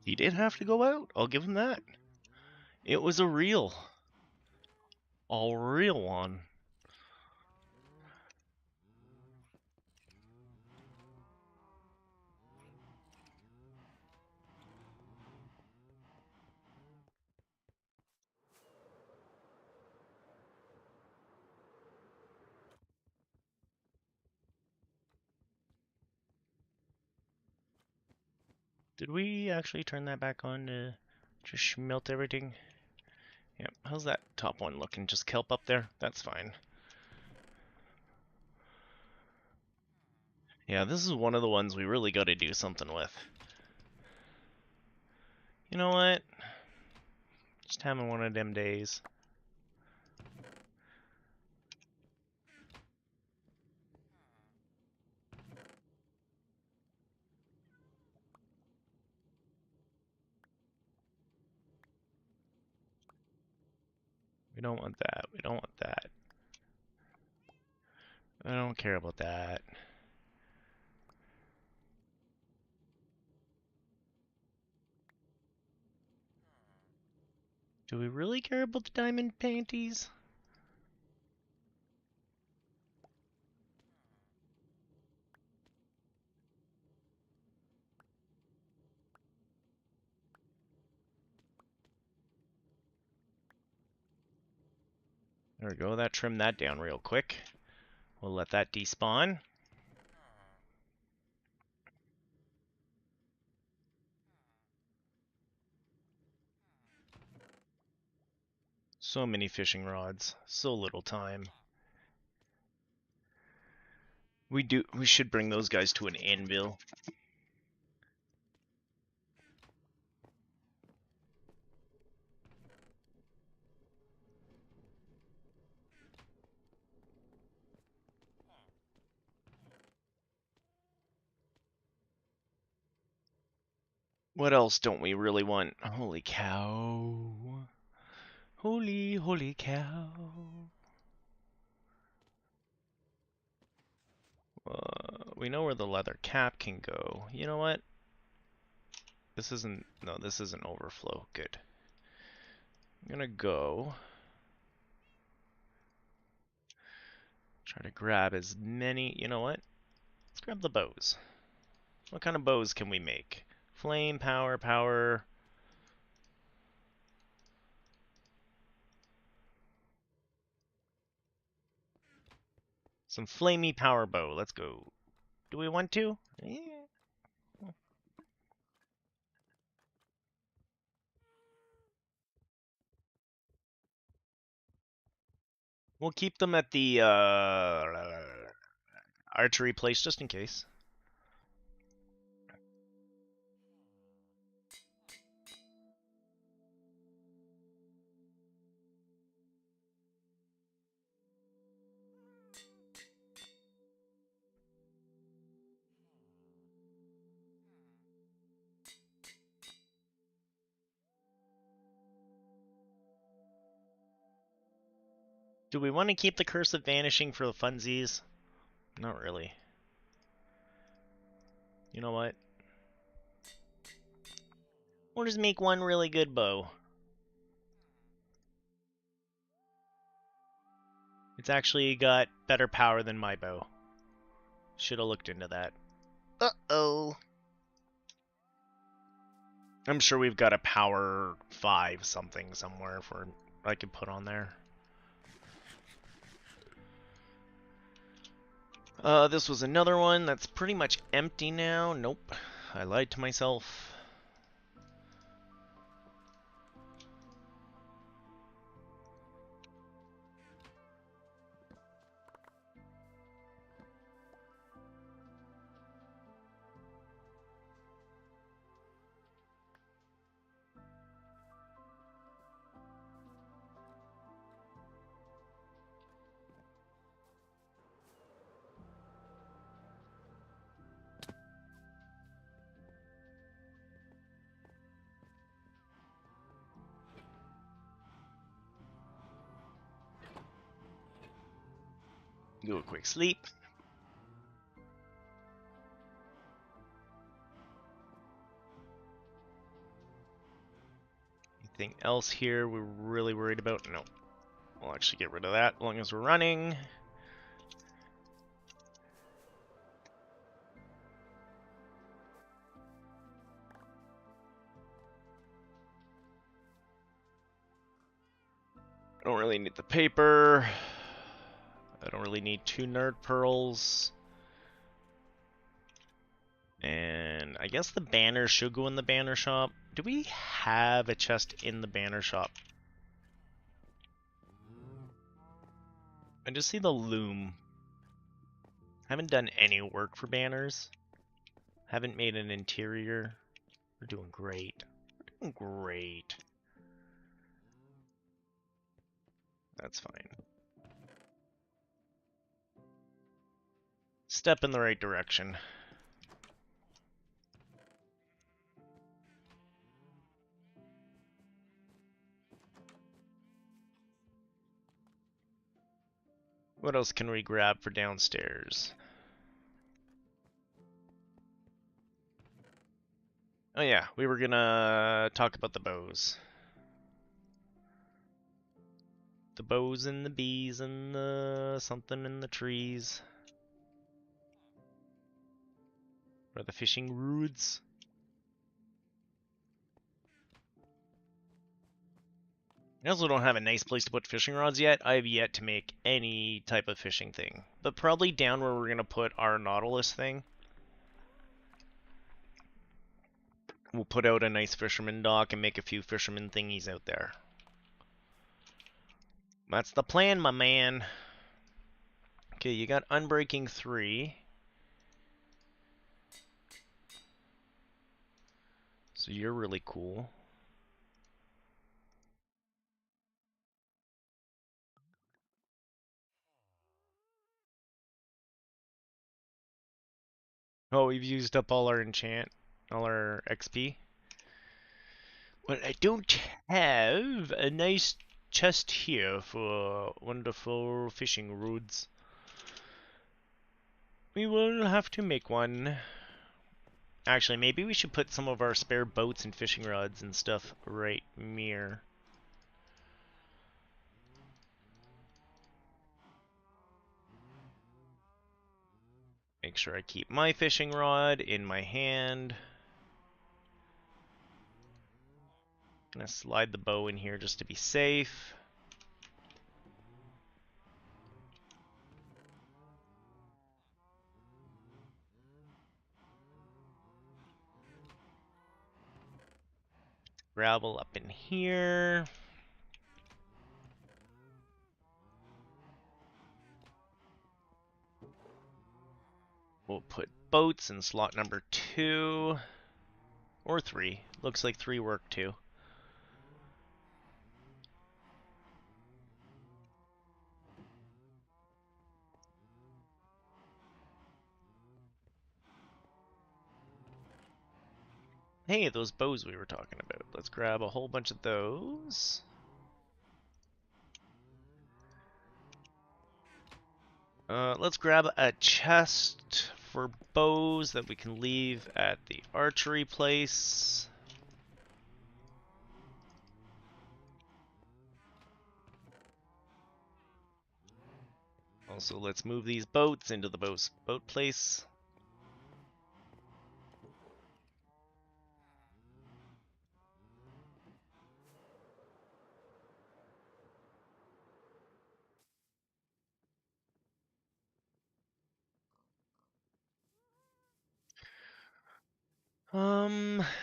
He did have to go out. I'll give him that. It was a real one. Did we actually turn that back on to just melt everything? Yep. How's that top one looking? Just kelp up there? That's fine. Yeah, this is one of the ones we really got to do something with. You know what? Just having one of them days. We don't want that. We don't want that. I don't care about that. Do we really care about the diamond panties? There we go. That trimmed that down real quick. We'll let that despawn. So many fishing rods. So little time. We should bring those guys to an anvil. What else don't we really want? Holy cow. Holy cow. We know where the leather cap can go. You know what? This isn't overflow. Good. I'm gonna go try to grab as many. You know what? Let's grab the bows. What kind of bows can we make? Flame, power. Some flamey power bow. Let's go. Do we want to? Yeah. We'll keep them at the archery place just in case. Do we want to keep the Curse of Vanishing for the funsies? Not really. You know what? We'll just make one really good bow. It's actually got better power than my bow. Should have looked into that. Uh-oh. I'm sure we've got a power 5 something somewhere for I could put on there. This was another one that's pretty much empty now. Nope. I lied to myself. Do a quick sleep. anything else here we're really worried about? No. We'll actually get rid of that as long as we're running. I don't really need the paper. I don't really need 2 nerd pearls. And I guess the banner should go in the banner shop. Do we have a chest in the banner shop? I just see the loom. Haven't done any work for banners. Haven't made an interior. We're doing great. We're doing great. That's fine. Step in the right direction. What else can we grab for downstairs? Oh yeah, we were gonna talk about the bows. The bows and the bees and the something in the trees. Or the fishing rods. I also don't have a nice place to put fishing rods yet. I have yet to make any type of fishing thing. But probably down where we're going to put our Nautilus thing. We'll put out a nice fisherman dock and make a few fisherman thingies out there. That's the plan, my man. Okay, you got Unbreaking 3. So you're really cool. Oh, we've used up all our all our XP. But I don't have a nice chest here for wonderful fishing rods. We will have to make one. Actually, maybe we should put some of our spare boats and fishing rods and stuff right here. Make sure I keep my fishing rod in my hand. Gonna slide the bow in here just to be safe. Gravel up in here. We'll put boats in slot number 2. Or 3. Looks like 3 work too. Hey, those bows we were talking about. Let's grab a whole bunch of those. Let's grab a chest for bows that we can leave at the archery place. Also, let's move these boats into the boat place.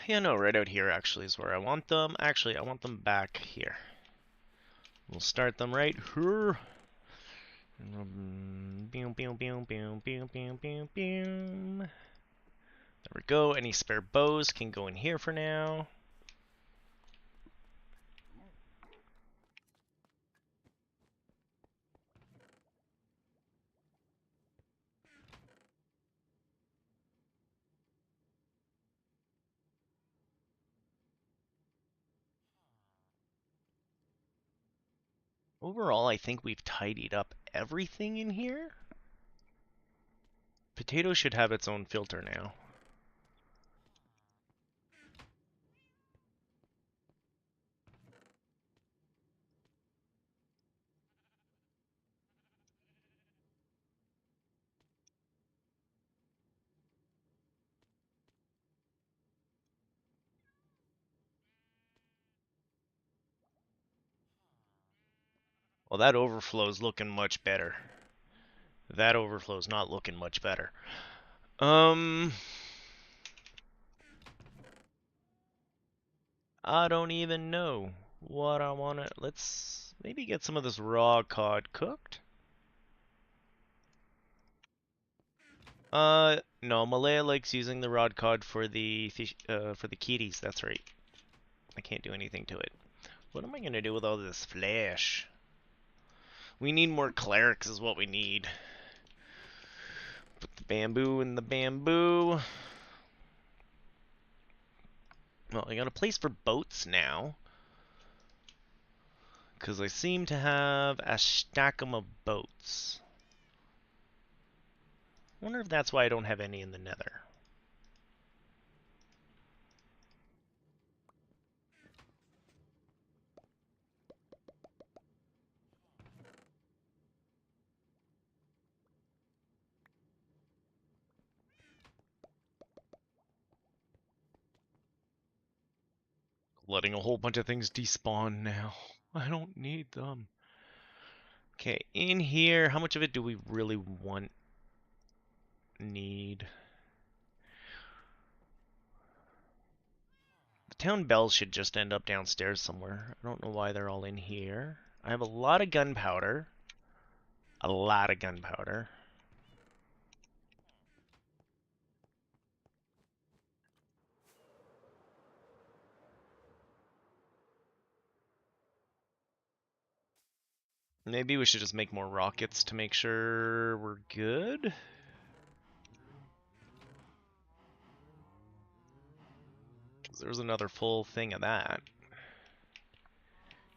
Yeah, no, right out here actually is where I want them. Actually, I want them back here. We'll start them right here. There we go. Any spare bows can go in here for now. Overall, I think we've tidied up everything in here. Potato should have its own filter now. Well, that overflow's looking much better. That overflow's not looking much better. Um, I don't even know what I wanna. Let's maybe get some of this raw cod cooked. No, Malaya likes using the rod cod for the fish, for the kitties. That's right. I can't do anything to it. What am I gonna do with all this flesh? We need more clerics, is what we need. Put the bamboo in the bamboo. Well, I got a place for boats now. Because I seem to have a stack of boats. I wonder if that's why I don't have any in the nether. Letting a whole bunch of things despawn now. I don't need them. Okay, in here, how much of it do we really need? The town bells should just end up downstairs somewhere. I don't know why they're all in here. I have a lot of gunpowder. A lot of gunpowder. Maybe we should just make more rockets to make sure we're good. There's another full thing of that.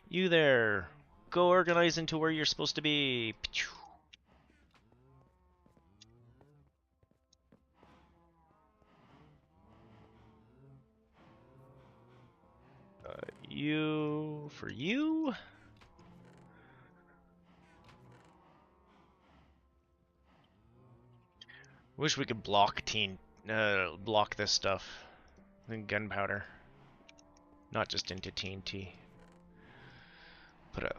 You there! Go organize into where you're supposed to be. You for you. Wish we could block this stuff. And gunpowder, not just into TNT. Put a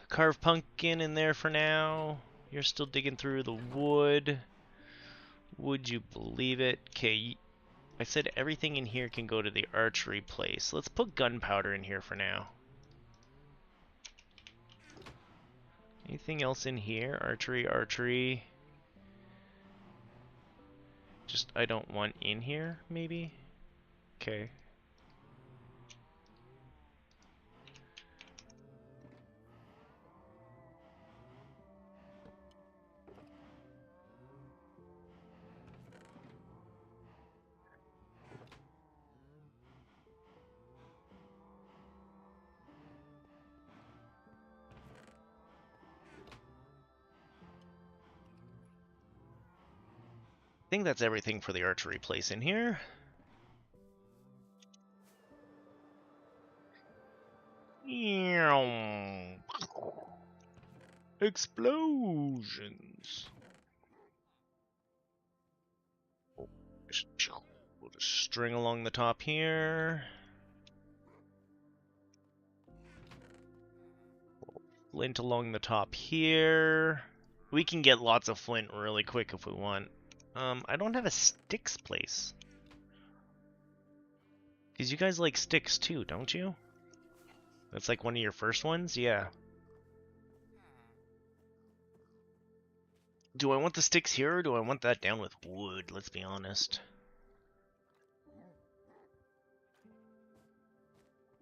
carved pumpkin in there for now. You're still digging through the wood. Would you believe it? Okay, I said everything in here can go to the archery place. Let's put gunpowder in here for now. Anything else in here? Archery, archery. Just I don't want in here, maybe? Okay. I think that's everything for the archery place in here. Explosions. We'll just string along the top here. Flint along the top here. We can get lots of flint really quick if we want. I don't have a sticks place. Because you guys like sticks too, don't you? That's like one of your first ones? Yeah. Do I want the sticks here or do I want that down with wood? Let's be honest.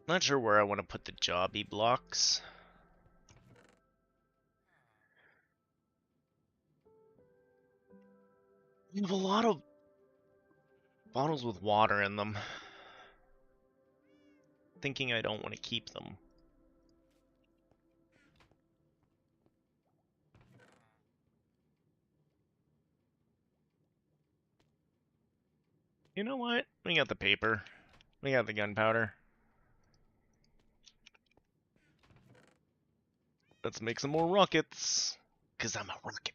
Not sure where I want to put the jobby blocks. We have a lot of bottles with water in them. Thinking I don't want to keep them. You know what? We got the paper. We got the gunpowder. Let's make some more rockets. Because I'm a rocket.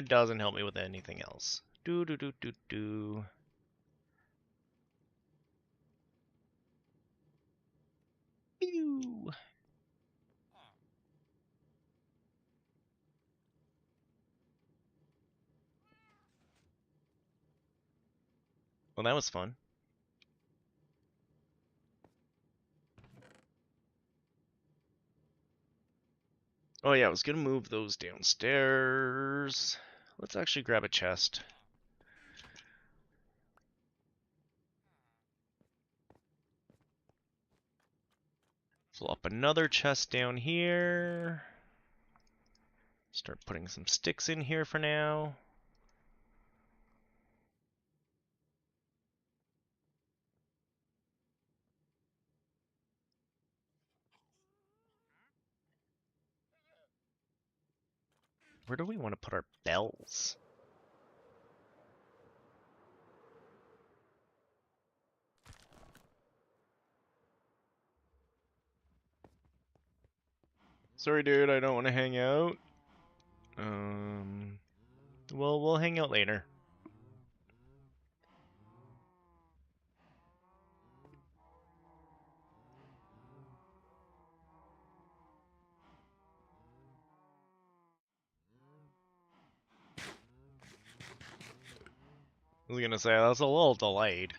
Doesn't help me with anything else. Do do do do do. Well, that was fun. Oh yeah, I was gonna move those downstairs. Let's actually grab a chest. Flop another chest down here. Start putting some sticks in here for now. Where do we want to put our bells? Sorry, dude, I don't want to hang out. Well, we'll hang out later. I was gonna say, that's a little delayed.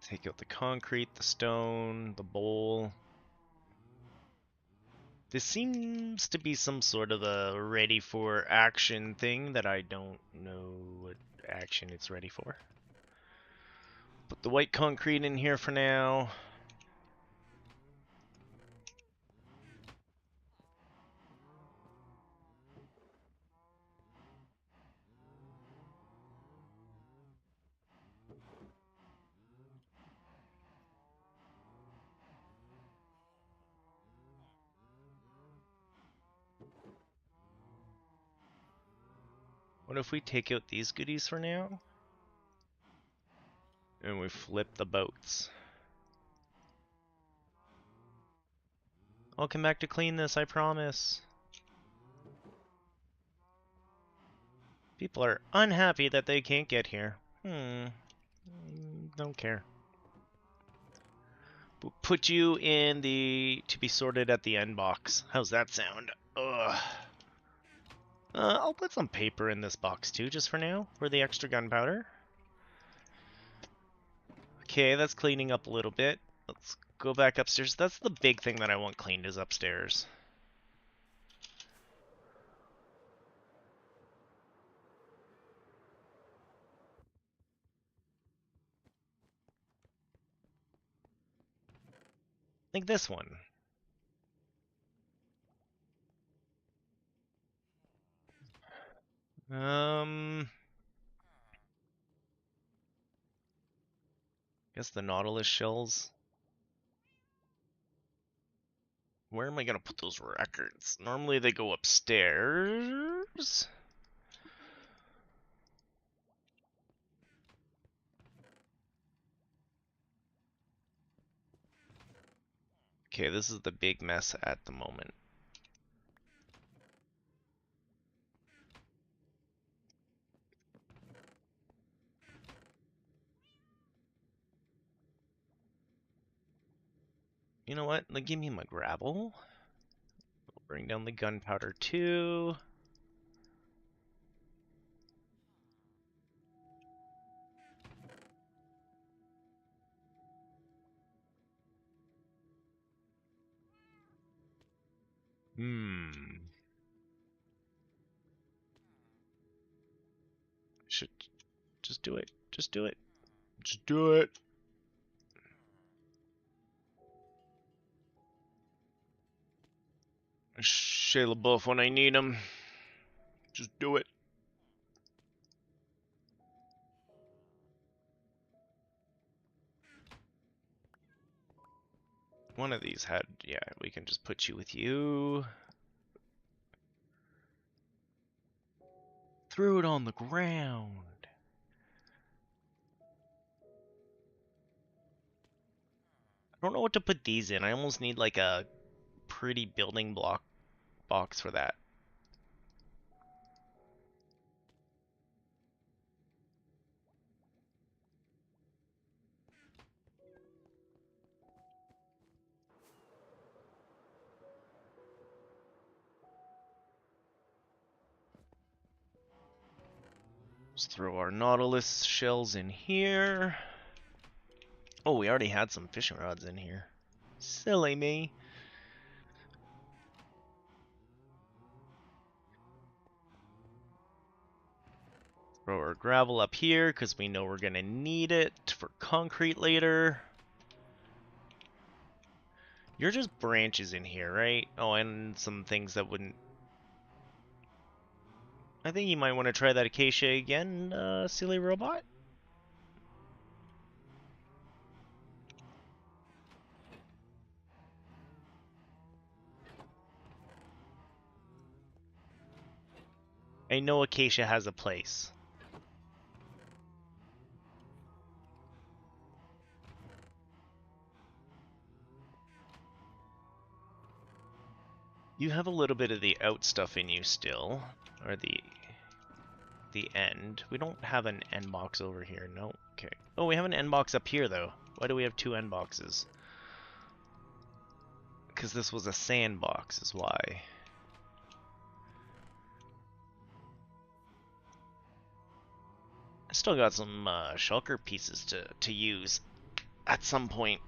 Take out the concrete, the stone, the bowl. This seems to be some sort of a ready for action thing that I don't know what action it's ready for. Put the white concrete in here for now. What if we take out these goodies for now? And we flip the boats. I'll come back to clean this, I promise. People are unhappy that they can't get here. Don't care. We'll put you in the to be sorted at the end box. How's that sound? Ugh. I'll put some paper in this box too, just for now, for the extra gunpowder. Okay, that's cleaning up a little bit. Let's go back upstairs. That's the big thing that I want cleaned is upstairs. Like this one. Guess the Nautilus shells. Where am I gonna put those records? Normally they go upstairs. Okay, this is the big mess at the moment. You know what? Like, give me my gravel. Bring down the gunpowder too. Should just do it. Just do it. Just do it. Shia LaBeouf when I need him. Just do it. One of these had, yeah, we can just put you with you. Threw it on the ground. I don't know what to put these in. I almost need like a pretty building block box for that. Let's throw our Nautilus shells in here. Oh, we already had some fishing rods in here. Silly me. Throw our gravel up here because we know we're going to need it for concrete later. You're just branches in here, right? Oh, and some things that wouldn't... I think you might want to try that acacia again, silly robot. I know acacia has a place. You have a little bit of the out stuff in you still, or the end. We don't have an end box over here, no. Okay. Oh, we have an end box up here though. Why do we have two end boxes? Because this was a sandbox is why. I still got some shulker pieces to use at some point.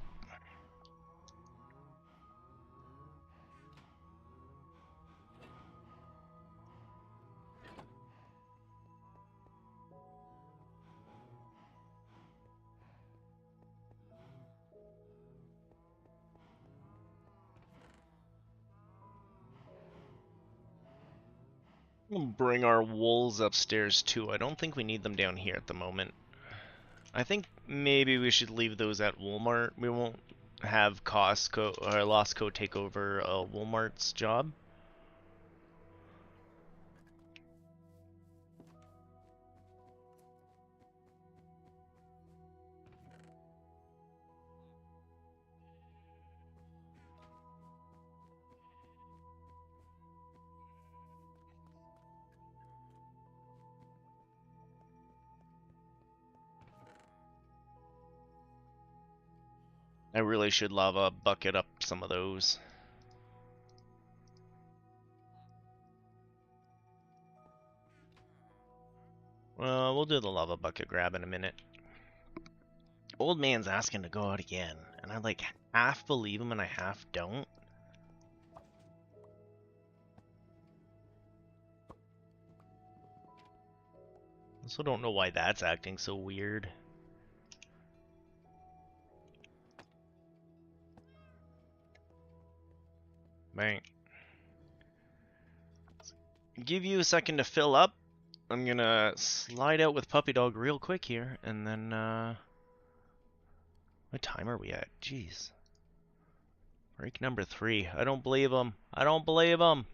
We'll bring our wolves upstairs too. I don't think we need them down here at the moment. I think maybe we should leave those at Walmart. We won't have Costco or Lostco take over Walmart's job. I really should lava bucket up some of those. We'll do the lava bucket grab in a minute. Old man's asking to go out again, and I like half believe him and I half don't. Also don't know why that's acting so weird. Right. Give you a second to fill up. I'm gonna slide out with Puppy Dog real quick here, and then, what time are we at? Jeez. Break number 3. I don't believe him. I don't believe him.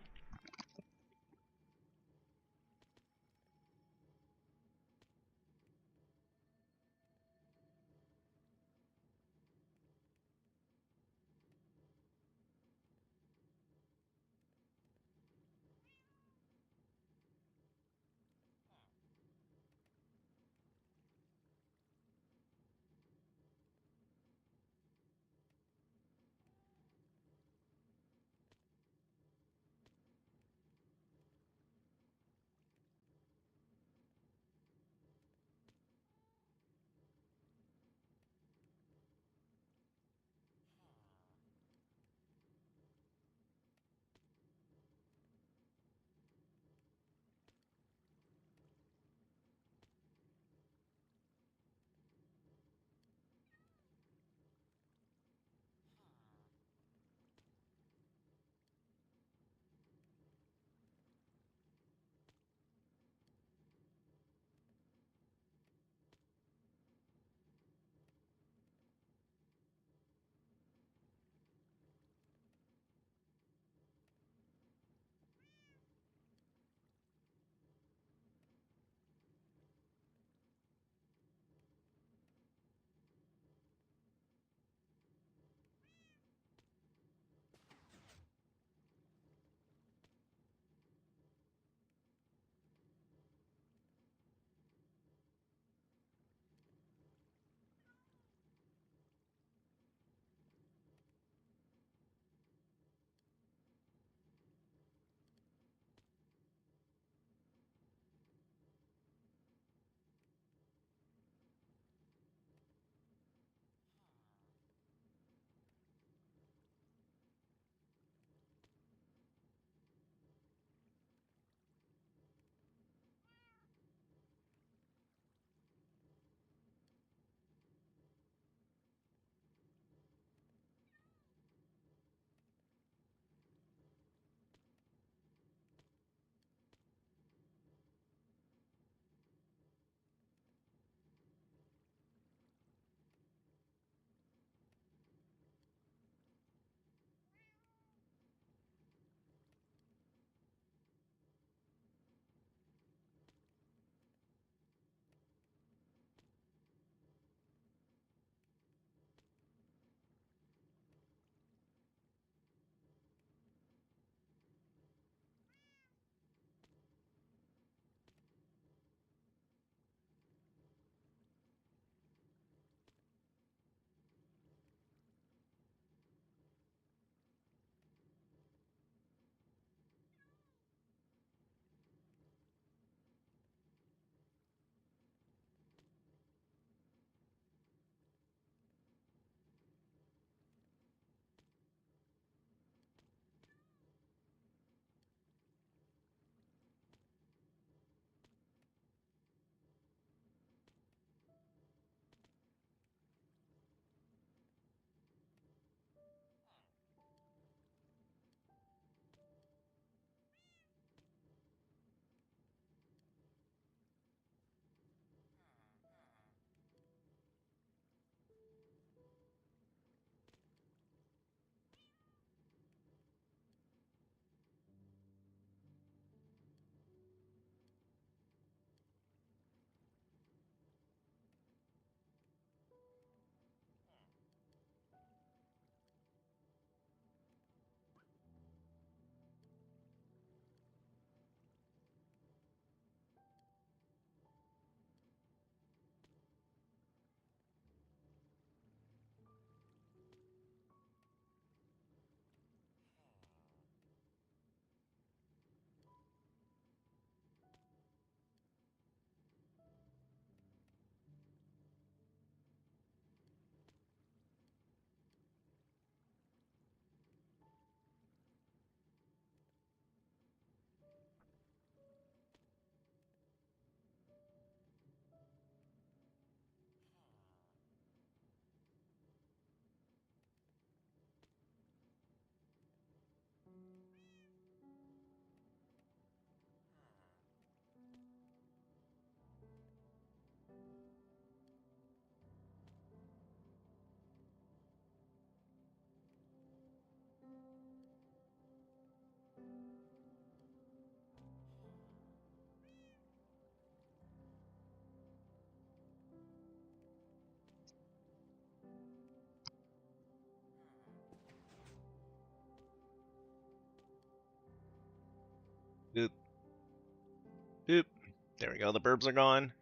There we go. The burbs are gone.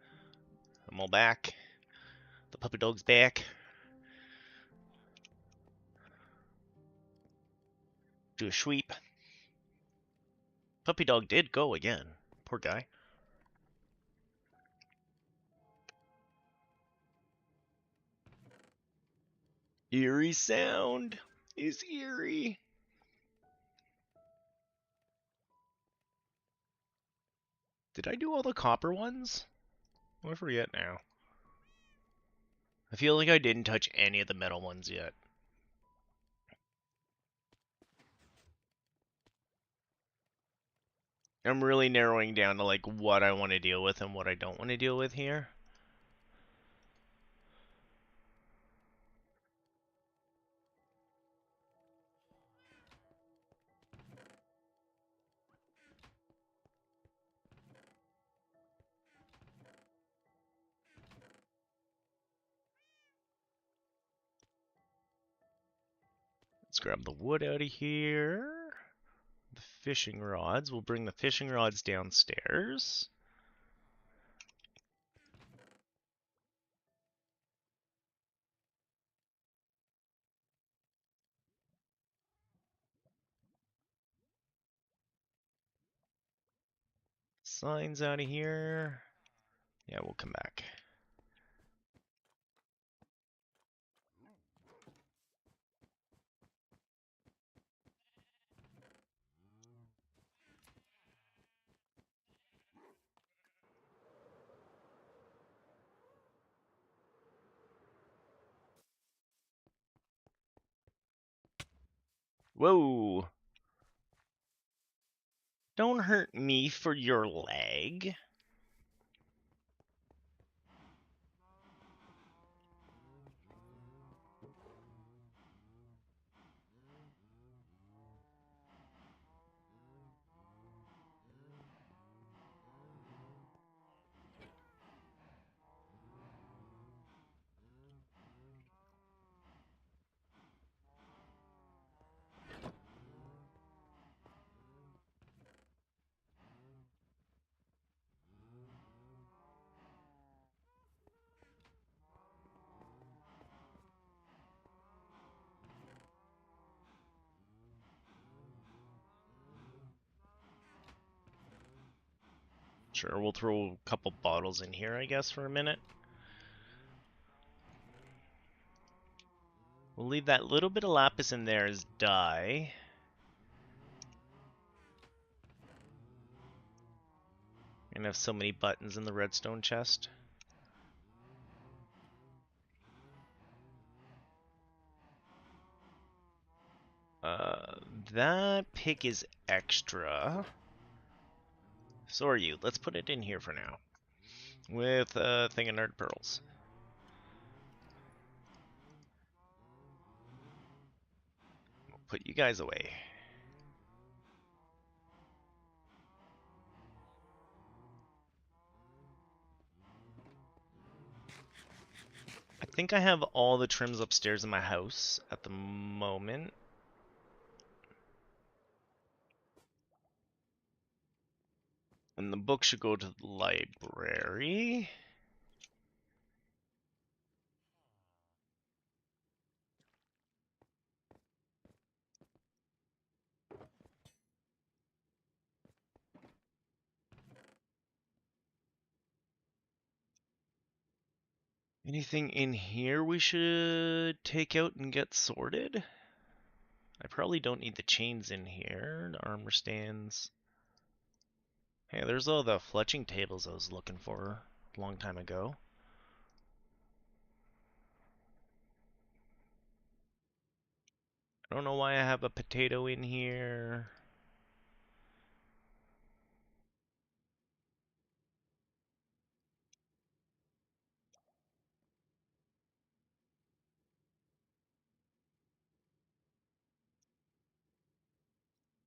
I'm all back. The puppy dog's back. Do a sweep. Puppy dog did go again. Poor guy. Eerie sound is eerie. Did I do all the copper ones? I forget now. I feel like I didn't touch any of the metal ones yet. I'm really narrowing down to like what I want to deal with and what I don't want to deal with here. Let's grab the wood out of here. The fishing rods. We'll bring the fishing rods downstairs. Signs out of here. Yeah, we'll come back. Whoa! Don't hurt me for your leg. Sure, we'll throw a couple bottles in here, I guess, for a minute. We'll leave that little bit of lapis in there as dye. And have so many buttons in the redstone chest. That pick is extra. So are you. Let's put it in here for now. With a thing of nerd pearls. We'll put you guys away. I think I have all the trims upstairs in my house at the moment. And the book should go to the library. Anything in here we should take out and get sorted? I probably don't need the chains in here. The armor stands. Hey, there's all the fletching tables I was looking for a long time ago. I don't know why I have a potato in here.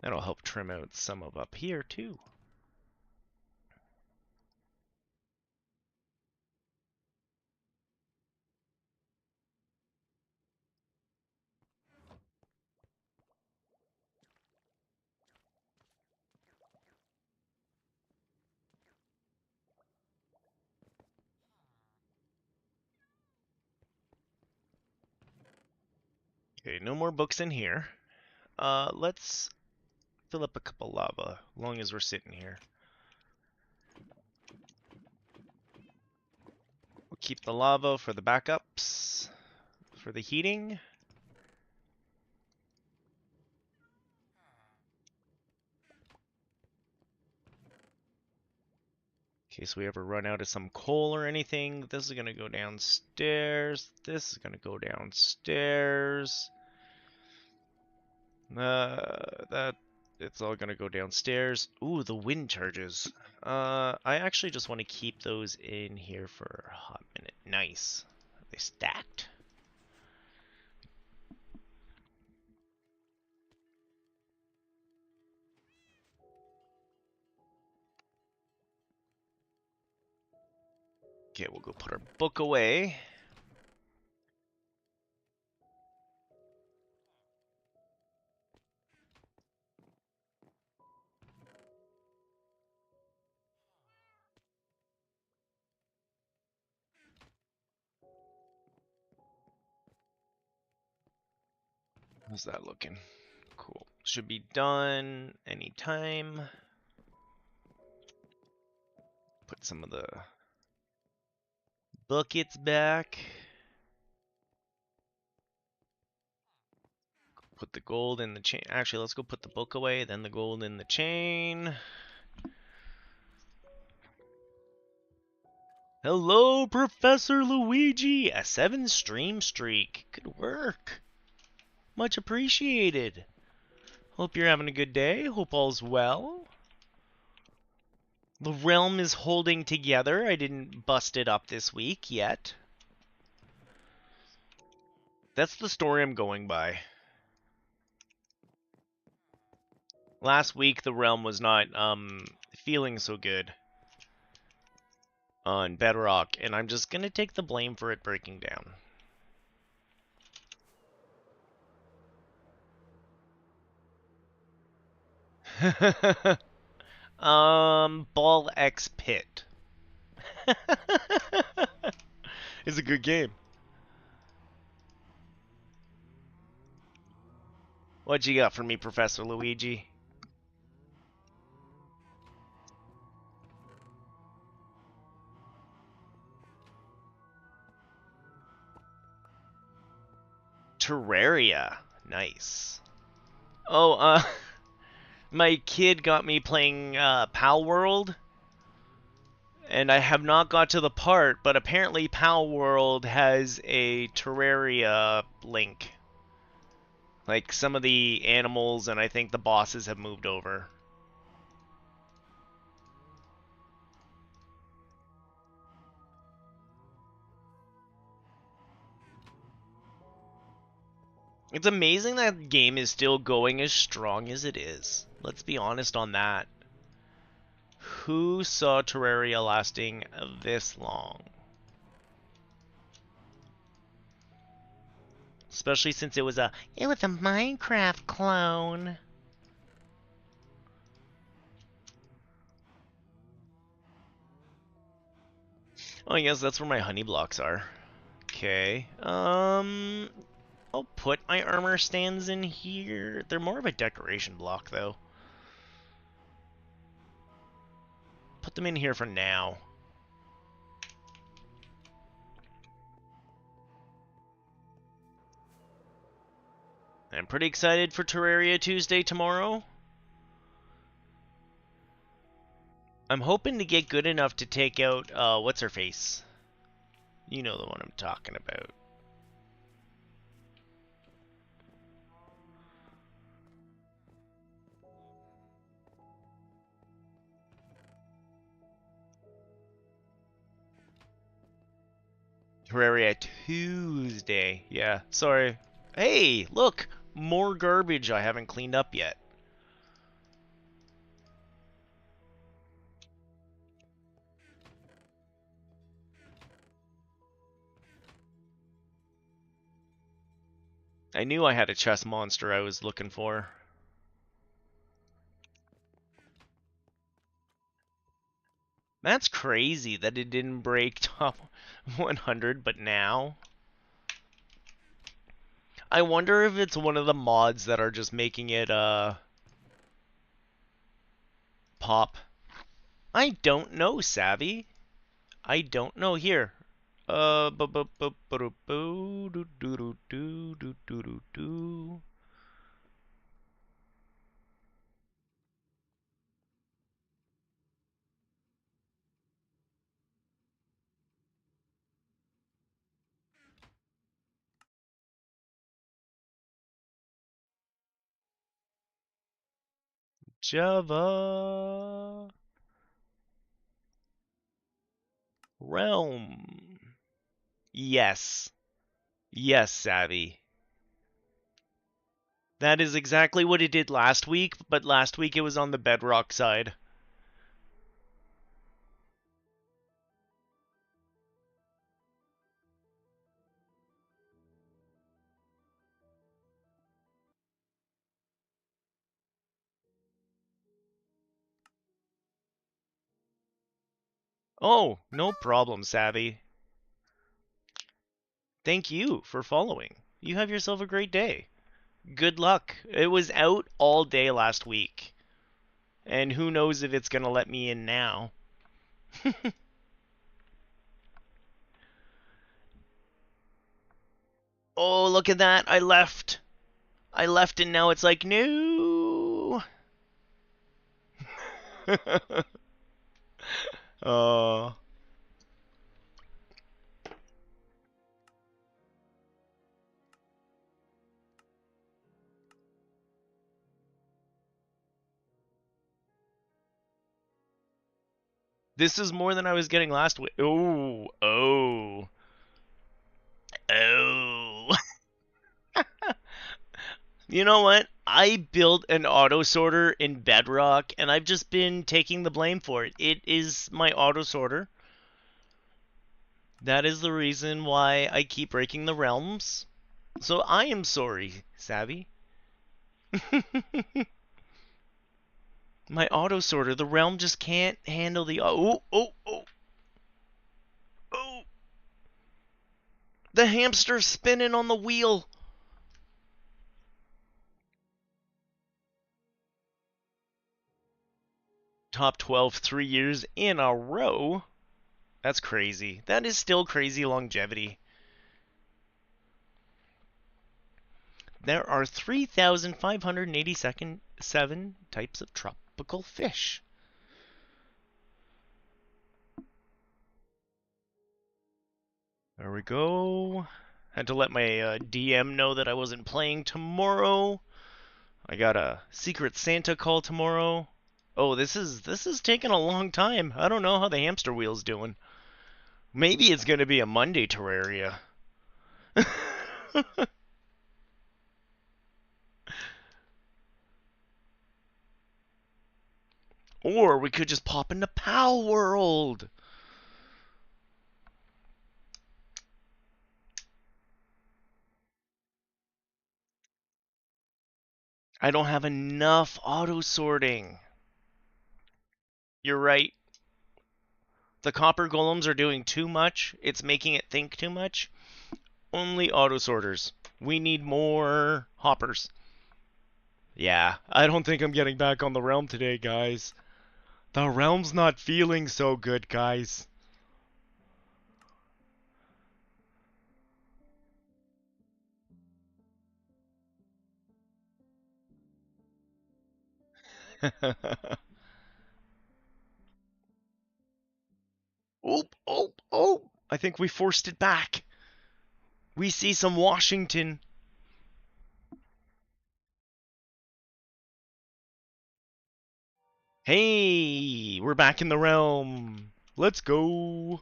That'll help trim out some of up here too. Okay, no more books in here. Let's fill up a cup of lava, as long as we're sitting here. We'll keep the lava for the backups, for the heating. In case we ever run out of some coal or anything. This is gonna go downstairs. This is gonna go downstairs. That it's all gonna go downstairs. Ooh, the wind charges. I actually just want to keep those in here for a hot minute. Nice. Are they stacked? Okay, we'll go put our book away. How's that looking? Cool. Should be done anytime. Put some of the buckets back. Put the gold in the chain. Actually, let's go put the book away, then the gold in the chain. Hello, Professor Luigi! A 7-stream streak. Good work. Much appreciated. Hope you're having a good day. Hope all's well. The realm is holding together. I didn't bust it up this week yet. That's the story I'm going by. Last week, the realm was not feeling so good on Bedrock, and I'm just going to take the blame for it breaking down. Ball X Pit. It's a good game. What you got for me, Professor Luigi? Terraria. Nice. Oh, my kid got me playing Pal World, and I have not got to the part, but apparently Pal World has a Terraria link. Like, some of the animals and I think the bosses have moved over. It's amazing that game is still going as strong as it is. Let's be honest on that. Who saw Terraria lasting this long? Especially since it was a Minecraft clone. Oh, I guess that's where my honey blocks are. Okay. I'll put my armor stands in here. They're more of a decoration block, though. Put them in here for now. I'm pretty excited for Terraria Tuesday tomorrow. I'm hoping to get good enough to take out, what's her face? You know the one I'm talking about. Terraria Tuesday. Yeah, sorry. Hey, look! More garbage I haven't cleaned up yet. I knew I had a chest monster I was looking for. That's crazy that it didn't break top 100, but now... I wonder if it's one of the mods that are just making it pop. I don't know, Savvy. I don't know. Here. Bu- bu- bu- bu- bu- do- do- do- do- do- do- do- do. Java Realm. Yes. Yes, Savvy. That is exactly what it did last week, but last week it was on the Bedrock side. Oh, no problem, Savvy. Thank you for following. You have yourself a great day. Good luck. It was out all day last week. And who knows if it's going to let me in now. Oh, look at that. I left. I left and now it's like, no. uh, this is more than I was getting last week. Oh, oh, oh. You know what? I built an auto sorter in Bedrock and I've just been taking the blame for it. It is my auto sorter. That is the reason why I keep breaking the realms. So I am sorry, Savvy. My auto sorter, the realm just can't handle the. Oh, oh, oh, oh. The hamster's spinning on the wheel. Top 12 3 years in a row. That's crazy. That is still crazy longevity. There are 3,587 types of tropical fish. There we go. Had to let my DM know that I wasn't playing tomorrow. I got a Secret Santa call tomorrow. Oh, this is taking a long time. I don't know how the hamster wheel's doing. Maybe it's gonna be a Monday Terraria. Or we could just pop into Pal World. I don't have enough auto sorting. You're right. The copper golems are doing too much. It's making it think too much. Only auto sorters. We need more hoppers. Yeah, I don't think I'm getting back on the realm today, guys. The realm's not feeling so good, guys. Oh, oh, oh! I think we forced it back. We see some Washington. Hey, we're back in the realm. Let's go.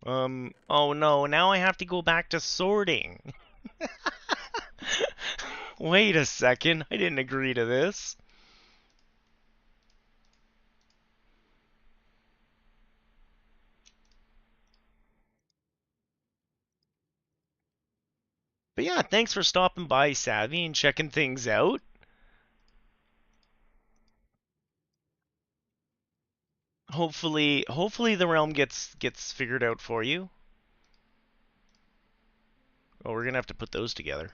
Oh no, now I have to go back to sorting. Wait a second, I didn't agree to this. But yeah, thanks for stopping by, Savvy, and checking things out. Hopefully the realm gets figured out for you. Oh, we're gonna have to put those together.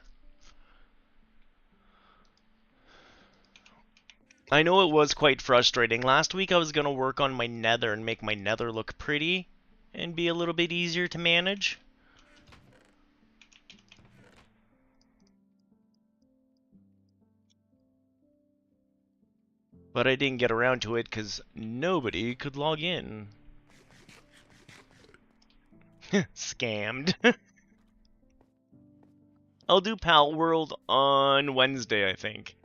I know it was quite frustrating. Last week I was going to work on my nether and make my nether look pretty and be a little bit easier to manage. But I didn't get around to it because nobody could log in. Scammed. I'll do Pal World on Wednesday, I think.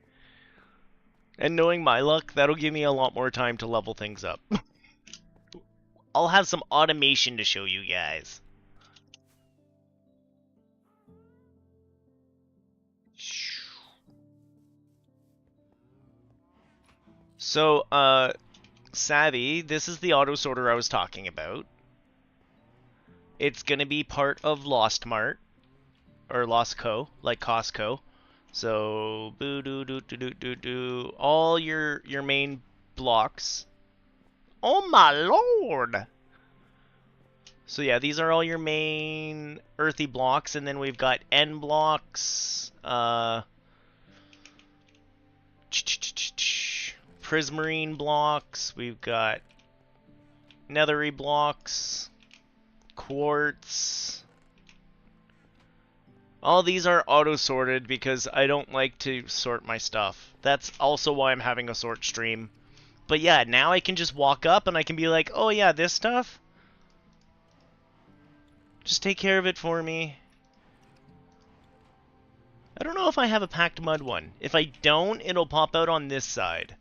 And knowing my luck, that'll give me a lot more time to level things up. I'll have some automation to show you guys. So, Savvy, this is the auto sorter I was talking about. It's gonna be part of Lost Mart or Lost Co, like Costco. So, boo doo doo doo doo doo doo. All your main blocks. Oh my lord! So yeah, these are all your main earthy blocks, and then we've got N blocks, prismarine blocks. We've got nethery blocks, quartz. All these are auto-sorted because I don't like to sort my stuff. That's also why I'm having a sort stream. But yeah, now I can just walk up and I can be like, oh yeah, this stuff? Just take care of it for me. I don't know if I have a packed mud one. If I don't, it'll pop out on this side.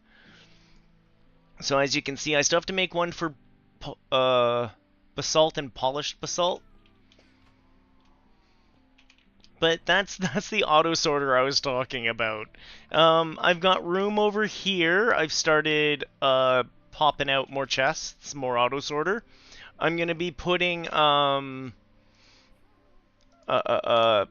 So as you can see, I still have to make one for basalt and polished basalt. But that's the auto sorter I was talking about. I've got room over here. I've started popping out more chests, more auto sorter. I'm gonna be putting all the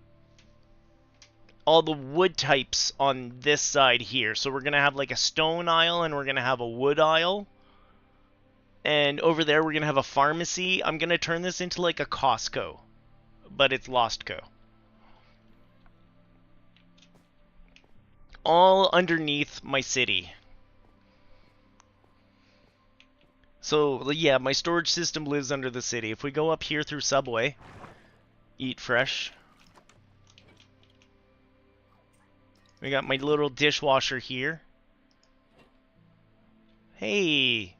wood types on this side here. So we're gonna have like a stone aisle and we're gonna have a wood aisle. And over there we're gonna have a pharmacy. I'm gonna turn this into like a Costco, but it's Lostco. All underneath my city. So yeah, my storage system lives under the city. If we go up here through Subway, eat fresh. We got my little dishwasher here. Hey.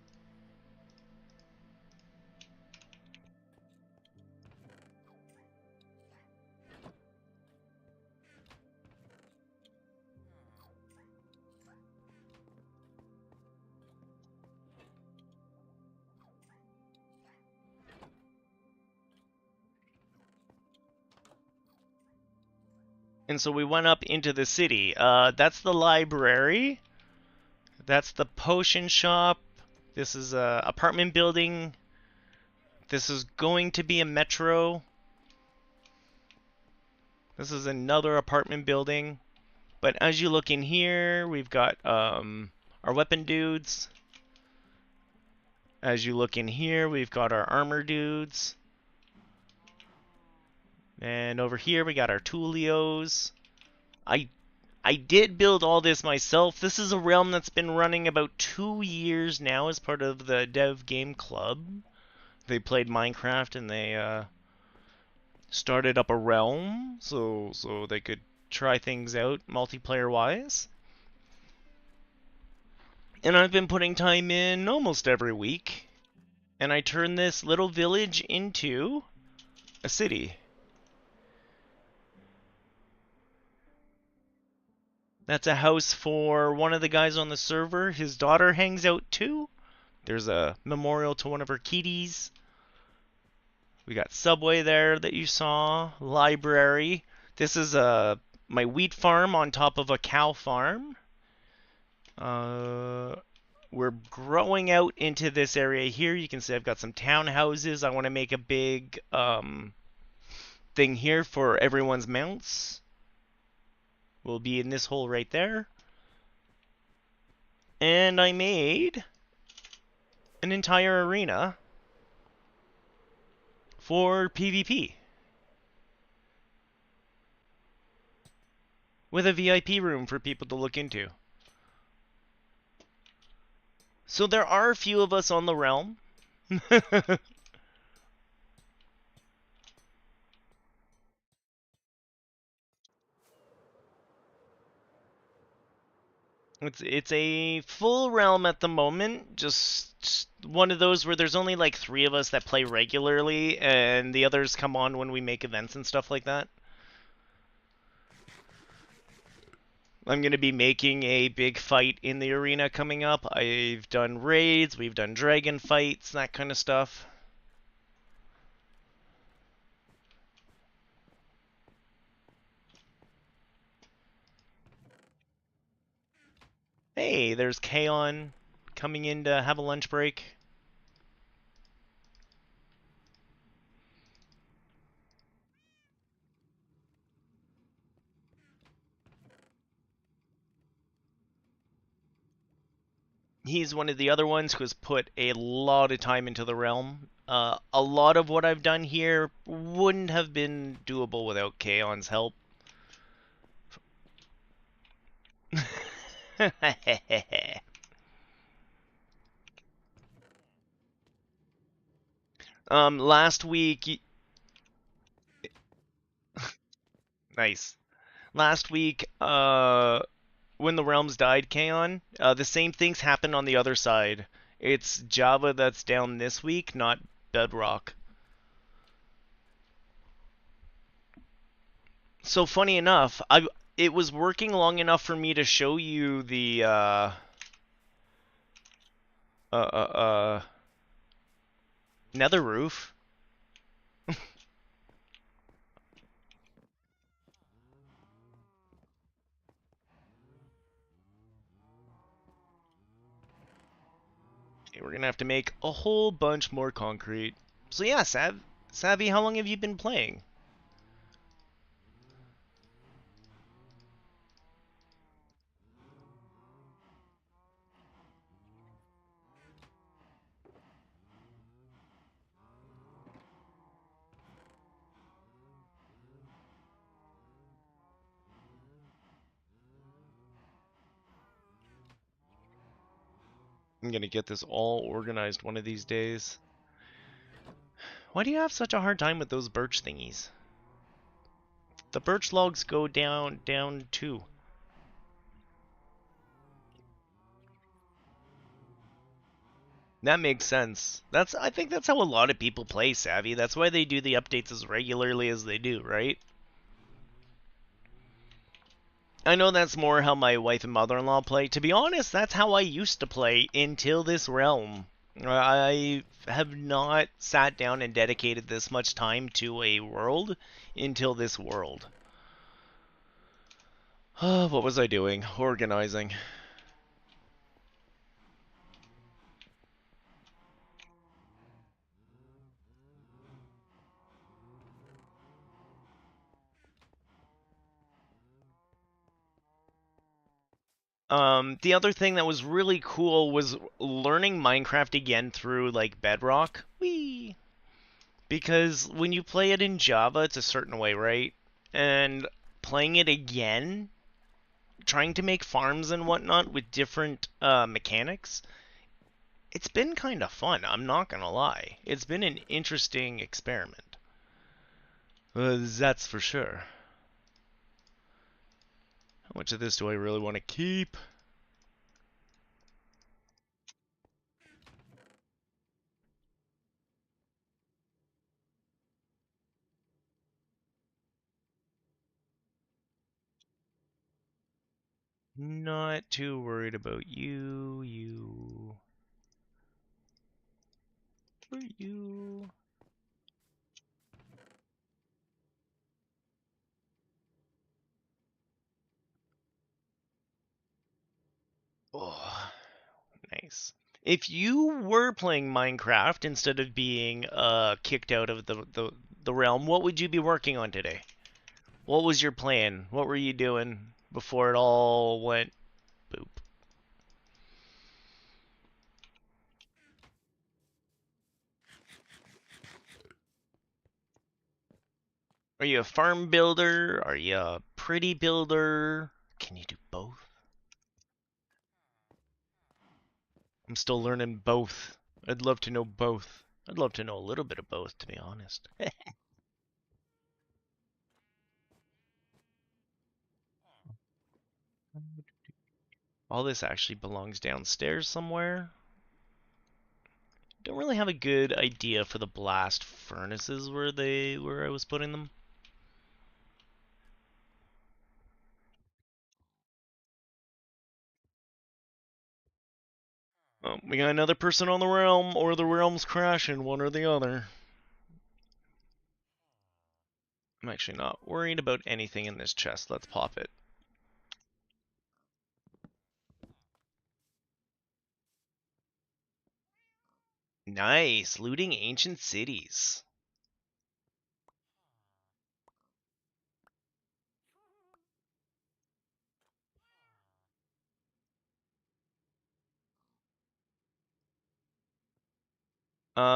And so we went up into the city. That's the library. That's the potion shop. This is a apartment building. This is going to be a metro. This is another apartment building. But as you look in here, we've got our weapon dudes. As you look in here, we've got our armor dudes. And over here, we got our Tulios. I did build all this myself. This is a realm that's been running about 2 years now as part of the Dev Game Club. They played Minecraft and they started up a realm so they could try things out multiplayer-wise. And I've been putting time in almost every week. And I turned this little village into a city. That's a house for one of the guys on the server. His daughter hangs out too. There's a memorial to one of her kitties. We got Subway there that you saw. Library. This is my wheat farm on top of a cow farm. We're growing out into this area here. You can see I've got some townhouses. I want to make a big thing here for everyone's mounts. Will be in this hole right there. And I made an entire arena for PvP. With a VIP room for people to look into. So there are a few of us on the realm. It's a full realm at the moment. Just one of those where there's only like three of us that play regularly, and the others come on when we make events and stuff like that. I'm gonna be making a big fight in the arena coming up. I've done raids, we've done dragon fights, that kind of stuff. Hey, there's Kaon coming in to have a lunch break. He's one of the other ones who has put a lot of time into the realm. A lot of what I've done here wouldn't have been doable without Kaon's help. Last week, nice. Last week, when the realms died, Kaon, the same things happened on the other side. It's Java that's down this week, not Bedrock. So funny enough, I it was working long enough for me to show you the uh, uh, uh, nether roof. We're gonna have to make a whole bunch more concrete. So yeah, Savvy, how long have you been playing? I'm gonna get this all organized one of these days. Why do you have such a hard time with those birch thingies? The birch logs go down too. That makes sense. I think that's how a lot of people play Savvy. That's why they do the updates as regularly as they do, right? I know that's more how my wife and mother-in-law play. To be honest, that's how I used to play until this realm. I have not sat down and dedicated this much time to a world until this world. What was I doing? Organizing. The other thing that was really cool was learning Minecraft again through like Bedrock. Whee! Because when you play it in Java, it's a certain way, right? And playing it again, trying to make farms and whatnot with different mechanics, it's been kind of fun. I'm not gonna lie. It's been an interesting experiment. That's for sure. How much of this do I really want to keep? Not too worried about you, or you. Oh, nice. If you were playing Minecraft instead of being kicked out of the realm, what would you be working on today? What was your plan? What were you doing before it all went boop? Are you a farm builder? Are you a pretty builder? Can you do both? I'm still learning both. I'd love to know both. I'd love to know a little bit of both, to be honest. All this actually belongs downstairs somewhere. Don't really have a good idea for the blast furnaces where I was putting them. We got another person on the realm, or the realm's crashing, one or the other. I'm actually not worried about anything in this chest. Let's pop it. Nice, looting ancient cities.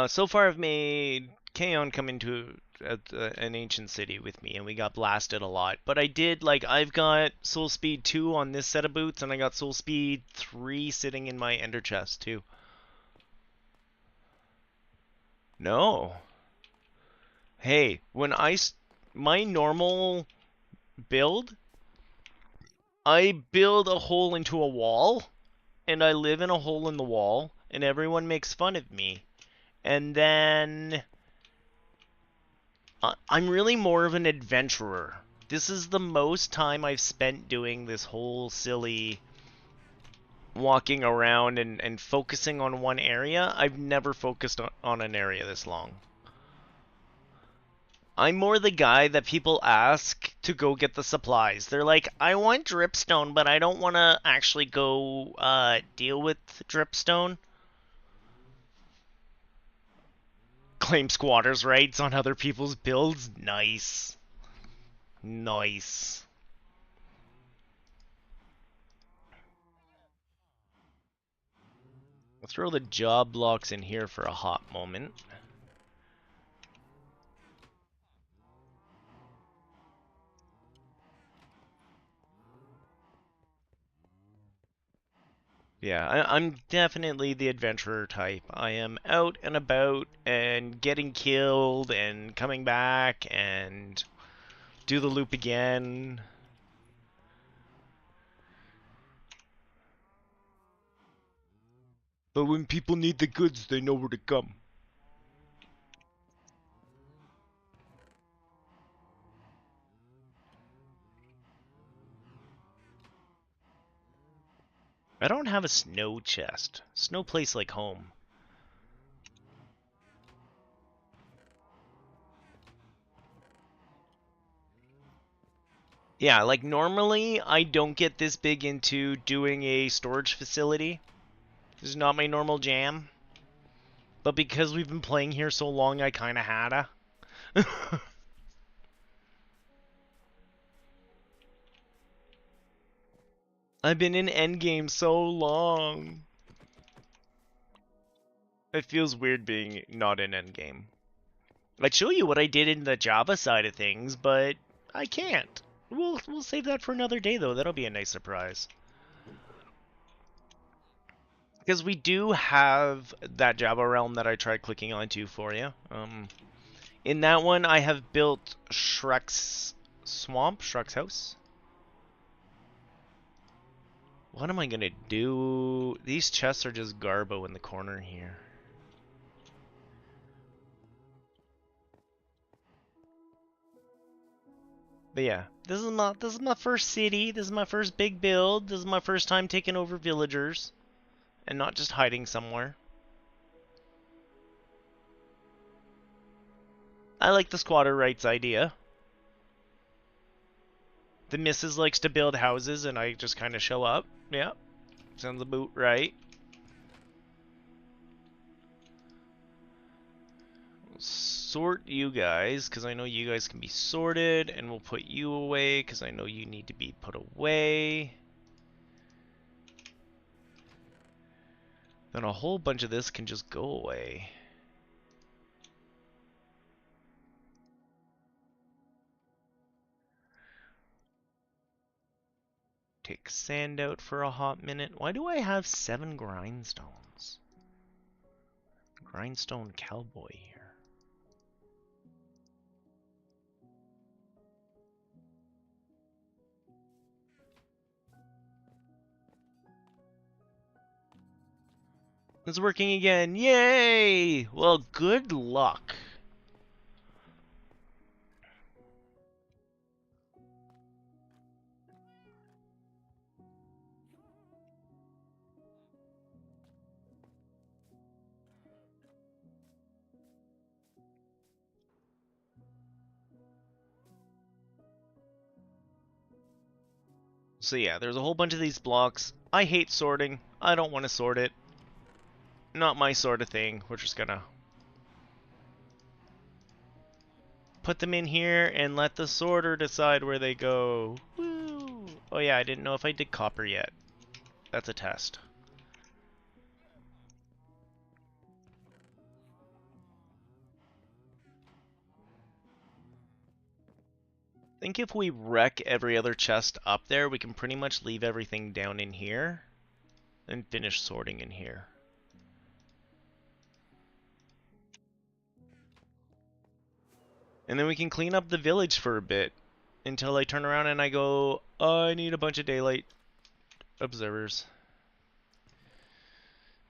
So far I've made Kaon come into an ancient city with me, and we got blasted a lot. But I did, like, I've got Soul Speed 2 on this set of boots, and I got Soul Speed 3 sitting in my Ender chest, too. No. Hey, my normal build, I build a hole into a wall, and I live in a hole in the wall, and everyone makes fun of me. And then I'm really more of an adventurer. This is the most time I've spent doing this whole silly walking around and focusing on one area. I've never focused on an area this long. I'm more the guy that people ask to go get the supplies. They're like, I want dripstone, but I don't want to actually go deal with dripstone. Claim squatters' rights on other people's builds. Nice. Nice. I'll throw the job blocks in here for a hot moment. Yeah, I'm definitely the adventurer type. I am out and about and getting killed and coming back and do the loop again. But when people need the goods, they know where to come. I don't have a snow chest. Snow place like home. Yeah, like normally I don't get this big into doing a storage facility. This is not my normal jam. But because we've been playing here so long, I kinda hadda. I've been in endgame so long. It feels weird being not in endgame. I'd show you what I did in the Java side of things, but I can't. We'll save that for another day though. That'll be a nice surprise. Because we do have that Java realm that I tried clicking onto for you. In that one, I have built Shrek's swamp, Shrek's house. What am I gonna do? These chests are just garbo in the corner here. But yeah, this is my first city. This is my first big build. This is my first time taking over villagers and not just hiding somewhere. I like the squatter rights idea. The missus likes to build houses and I just kind of show up. Yeah, sounds about right. We'll sort you guys because I know you guys can be sorted, and we'll put you away because I know you need to be put away. Then a whole bunch of this can just go away. Take sand out for a hot minute. Why do I have 7 grindstones? Is Grindstone Cowboy here? It's working again. Yay! Well, good luck. So yeah, there's a whole bunch of these blocks. I hate sorting. I don't want to sort it. Not my sort of thing. We're just gonna put them in here and let the sorter decide where they go. Woo! Oh yeah, I didn't know if I did copper yet. That's a test. I think if we wreck every other chest up there, we can pretty much leave everything down in here and finish sorting in here. And then we can clean up the village for a bit until I turn around and I go, oh, I need a bunch of daylight observers.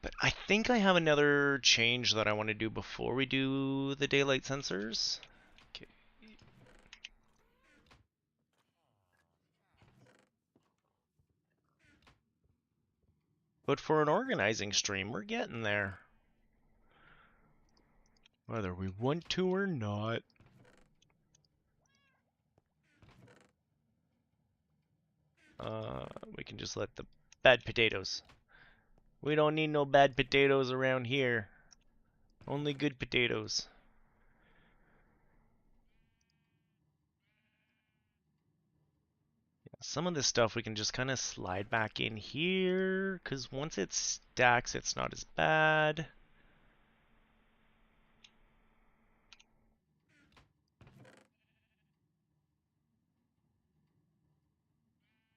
But I think I have another change that I want to do before we do the daylight sensors. Okay. But for an organizing stream, we're getting there. Whether we want to or not. We can just let the bad potatoes. We don't need no bad potatoes around here. Only good potatoes. Some of this stuff we can just kind of slide back in here, because once it stacks, it's not as bad.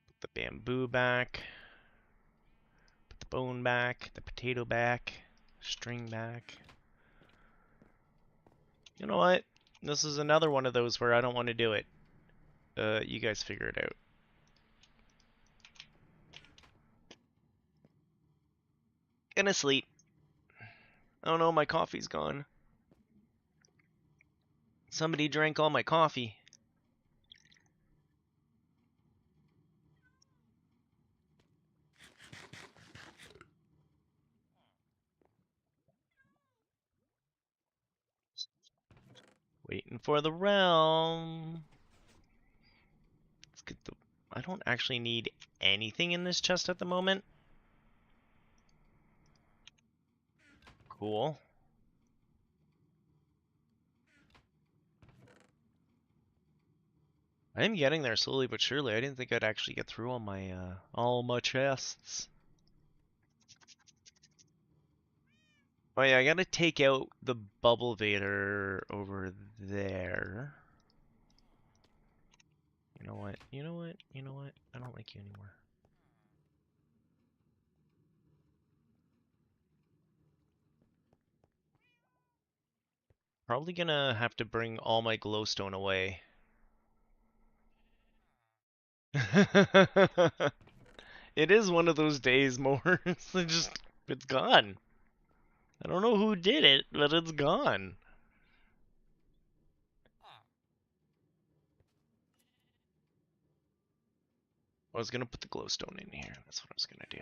Put the bamboo back. Put the bone back. The potato back. String back. You know what? This is another one of those where I don't want to do it. You guys figure it out. Gonna sleep. Oh no, my coffee's gone. Somebody drank all my coffee. Waiting for the realm. Let's get the... I don't actually need anything in this chest at the moment. Cool. I am getting there slowly but surely. I didn't think I'd actually get through all my chests. Oh yeah, I gotta take out the bubble vader over there. You know what? You know what? You know what? I don't like you anymore. Probably gonna have to bring all my glowstone away. It is one of those days, more. It's gone. I don't know who did it, but it's gone. I was gonna put the glowstone in here. That's what I was gonna do.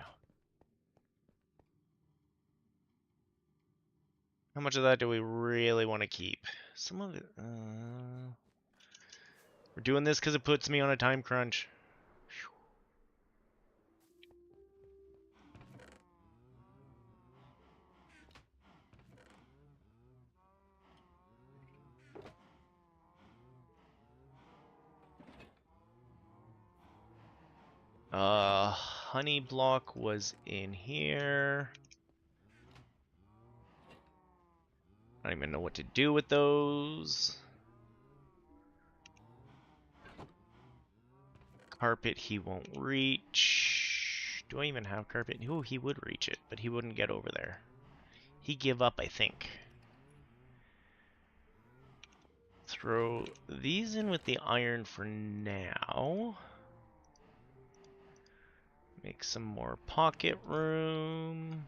How much of that do we really want to keep? Some of it. We're doing this because it puts me on a time crunch. Honey block was in here. I don't even know what to do with those. Carpet he won't reach. Do I even have carpet? Oh, he would reach it, but he wouldn't get over there. He give up, I think. Throw these in with the iron for now. Make some more pocket room.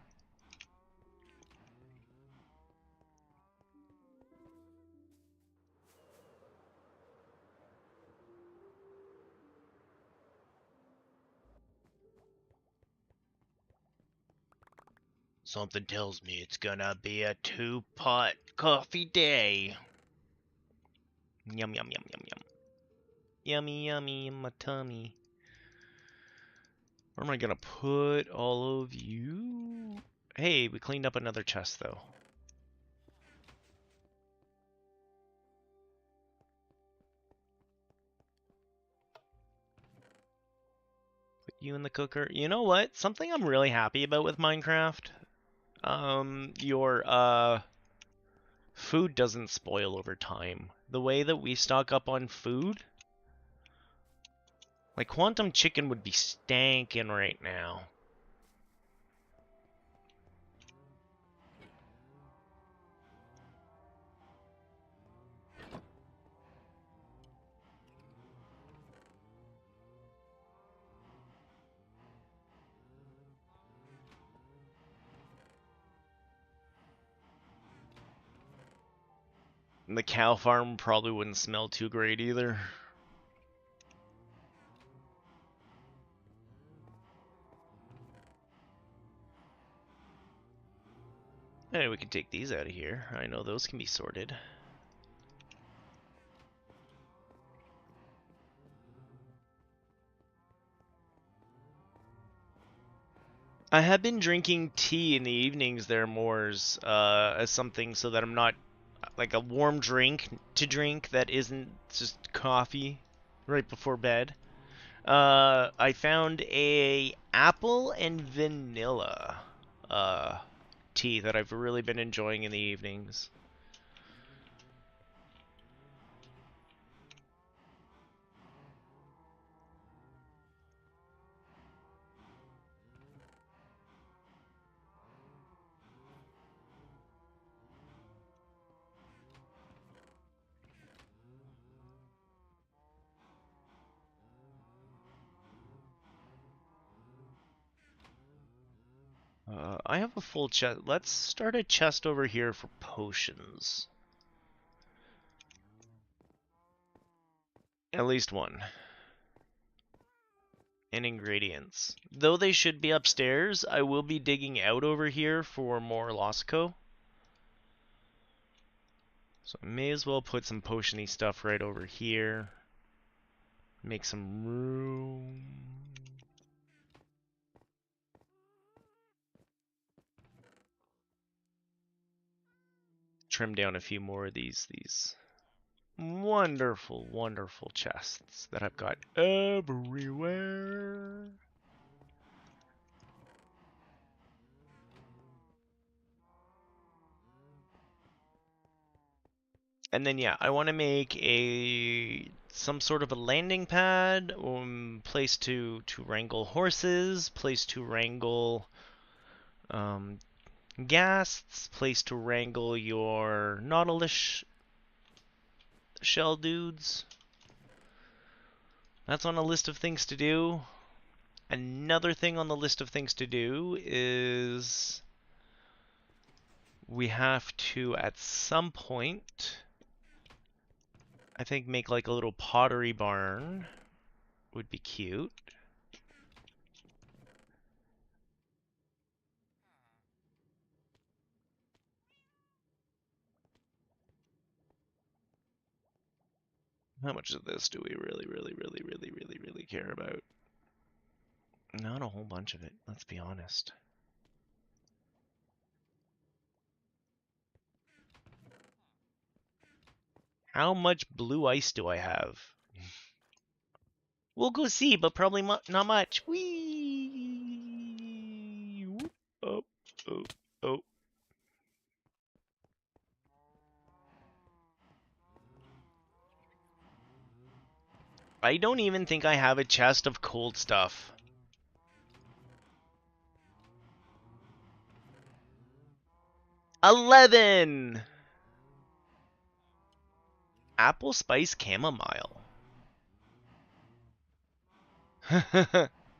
Something tells me it's gonna be a 2-pot coffee day. Yum, yum, yum, yum, yum. Yummy, yummy in my tummy. Where am I gonna put all of you? Hey, we cleaned up another chest, though. Put you in the cooker. You know what? Something I'm really happy about with Minecraft. Your food doesn't spoil over time. The way that we stock up on food, like quantum chicken would be stankin' right now. And the cow farm probably wouldn't smell too great either. Hey, we can take these out of here. I know those can be sorted. I have been drinking tea in the evenings there, Moors, as something so that I'm not like a warm drink to drink that isn't just coffee right before bed. I found a apple and vanilla tea that I've really been enjoying in the evenings. I have a full chest. Let's start a chest over here for potions. At least one. And ingredients. Though they should be upstairs, I will be digging out over here for more Losco. So I may as well put some potion-y stuff right over here. Make some room. Trim down a few more of these wonderful, wonderful chests that I've got everywhere. And then yeah, I want to make some sort of a landing pad, place to wrangle horses, place to wrangle ghasts, place to wrangle your Nautilus shell dudes. That's on a list of things to do. Another thing on the list of things to do is we have to, at some point, I think make like a little pottery barn. Would be cute. How much of this do we really care about? Not a whole bunch of it, let's be honest. How much blue ice do I have? We'll go see, but probably not much. Whee! Whoop. Oh, oh, oh. I don't even think I have a chest of cold stuff. 11! Apple spice chamomile.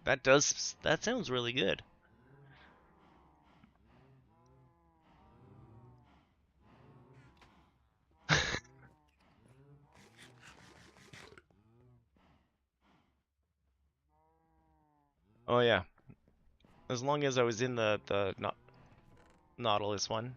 That sounds really good. Oh yeah, as long as I was in the Nautilus one.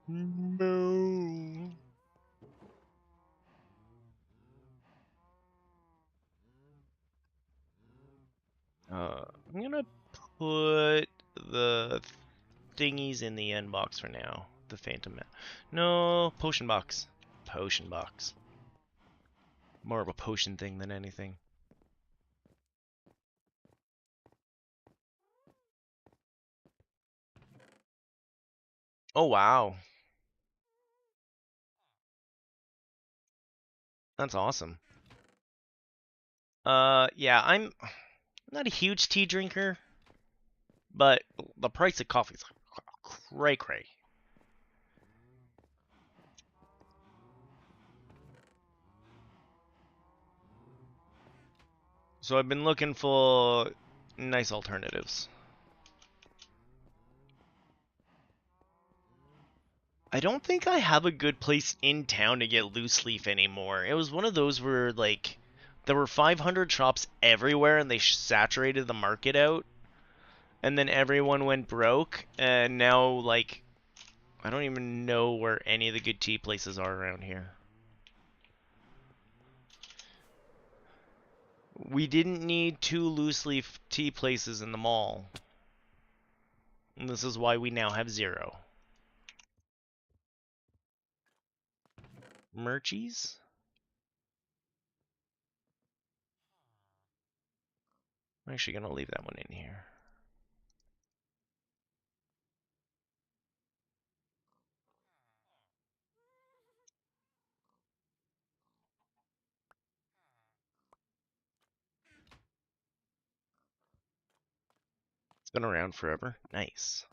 No. I'm gonna put the thingies in the end box for now. The Phantom. No, potion box. Potion box. More of a potion thing than anything. Oh wow, that's awesome. Yeah, I'm not a huge tea drinker, but the price of coffee is cray cray. So I've been looking for nice alternatives. I don't think I have a good place in town to get loose leaf anymore. It was one of those where like there were 500 shops everywhere and they saturated the market out, and then everyone went broke, and now like I don't even know where any of the good tea places are around here. We didn't need two loose leaf tea places in the mall. And this is why we now have zero. Merchies? I'm actually going to leave that one in here. It's been around forever. Nice.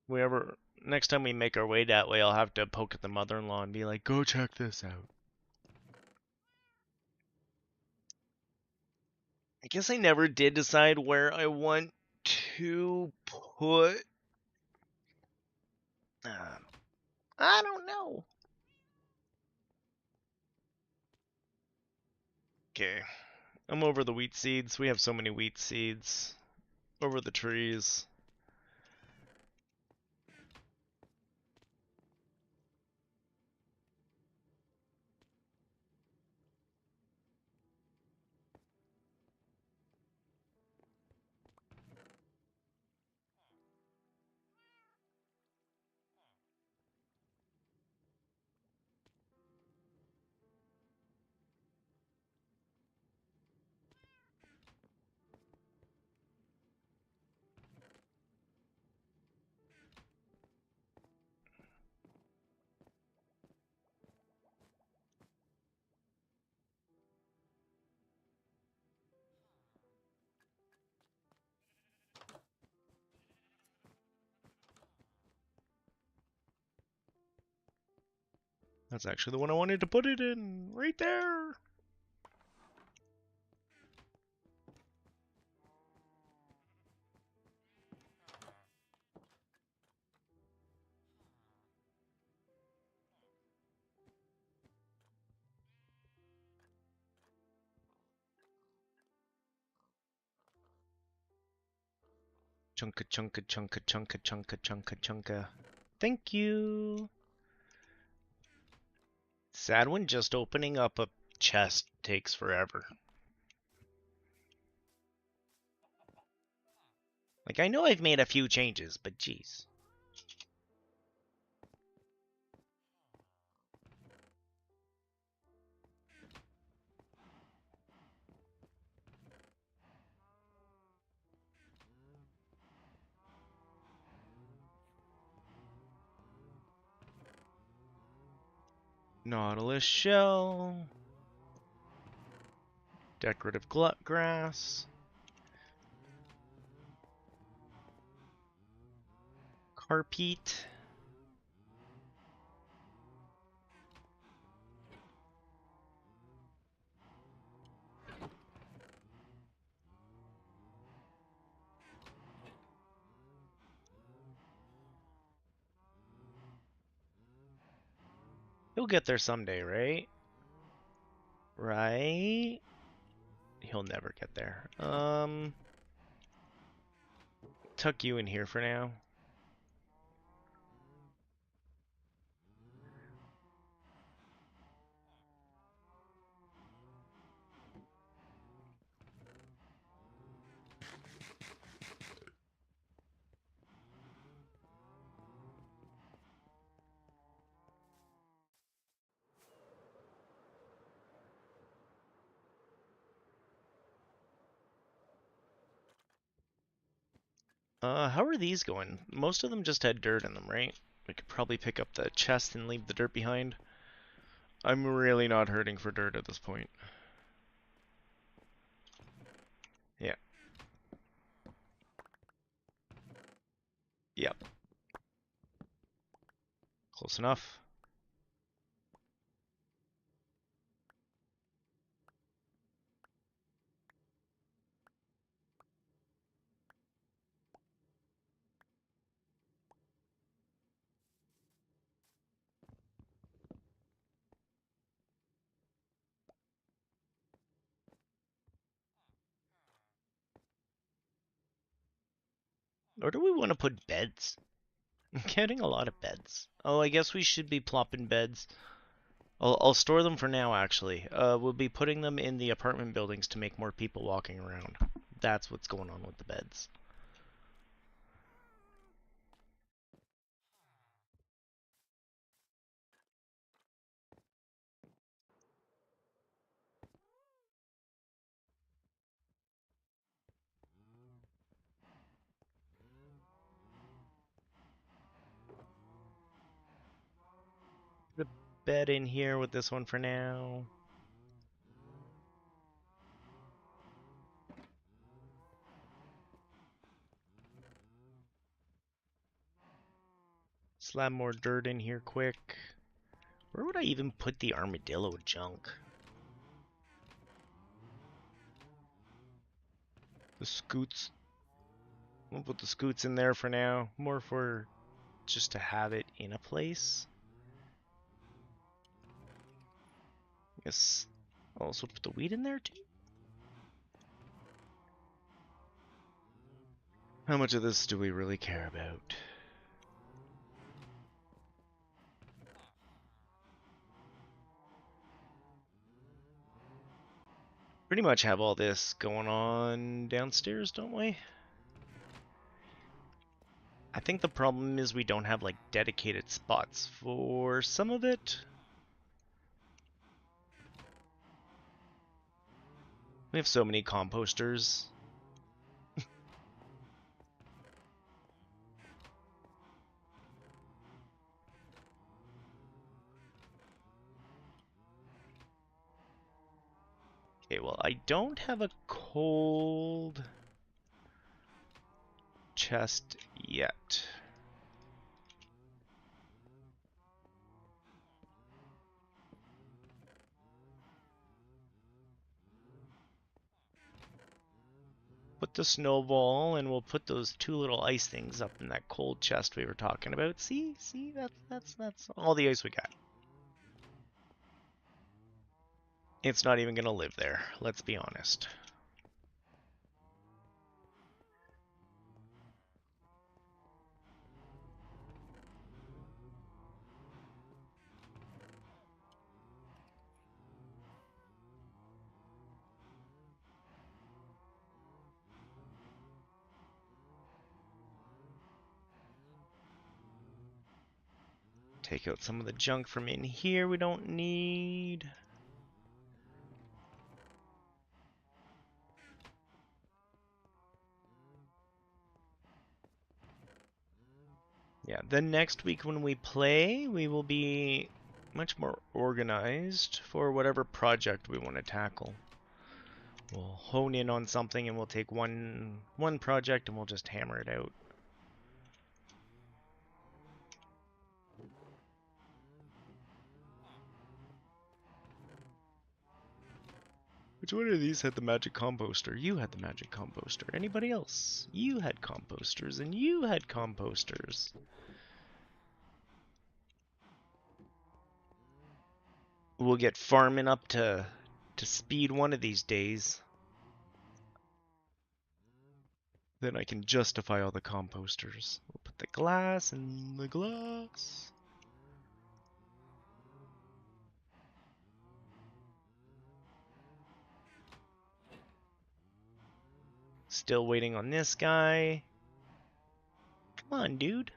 We ever next time we make our way that way, I'll have to poke at the mother-in-law and be like, "Go check this out." I guess I never did decide where I want to put. Uh, I don't know. Okay, I'm over the wheat seeds. We have so many wheat seeds over the trees. That's actually the one I wanted to put it in, right there. Chunka chunka chunka chunka chunka chunka chunka. Thank you. Sad when just opening up a chest takes forever. Like, I know I've made a few changes, but geez. Nautilus shell. Decorative grass. Carpet. He'll get there someday, right? Right? He'll never get there. Tuck you in here for now. How are these going? Most of them just had dirt in them, right? We could probably pick up the chest and leave the dirt behind. I'm really not hurting for dirt at this point. Yeah. Yep. Close enough. Or do we want to put beds? I'm getting a lot of beds. Oh, I guess we should be plopping beds. I'll store them for now, actually. We'll be putting them in the apartment buildings to make more people walking around. That's what's going on with the beds. The bed in here with this one for now. Slap more dirt in here quick. Where would I even put the armadillo junk? The scoots. We'll put the scoots in there for now. More for just to have it in a place. I guess I'll also put the wheat in there too. How much of this do we really care about? Pretty much have all this going on downstairs, don't we? I think the problem is we don't have like dedicated spots for some of it. We have so many composters. Okay, well, I don't have a cold chest yet. Put the snowball, and we'll put those two little ice things up in that cold chest we were talking about. See, that's all the ice we got. It's not even gonna live there. Let's be honest. Take out some of the junk from in here we don't need. Yeah, then next week when we play, we will be much more organized for whatever project we want to tackle. We'll hone in on something and we'll take one project and we'll just hammer it out. Which one of these had the magic composter? You had the magic composter. Anybody else? You had composters and you had composters. We'll get farming up to speed one of these days. Then I can justify all the composters. We'll put the glass in the glass. Still waiting on this guy. Come on, dude.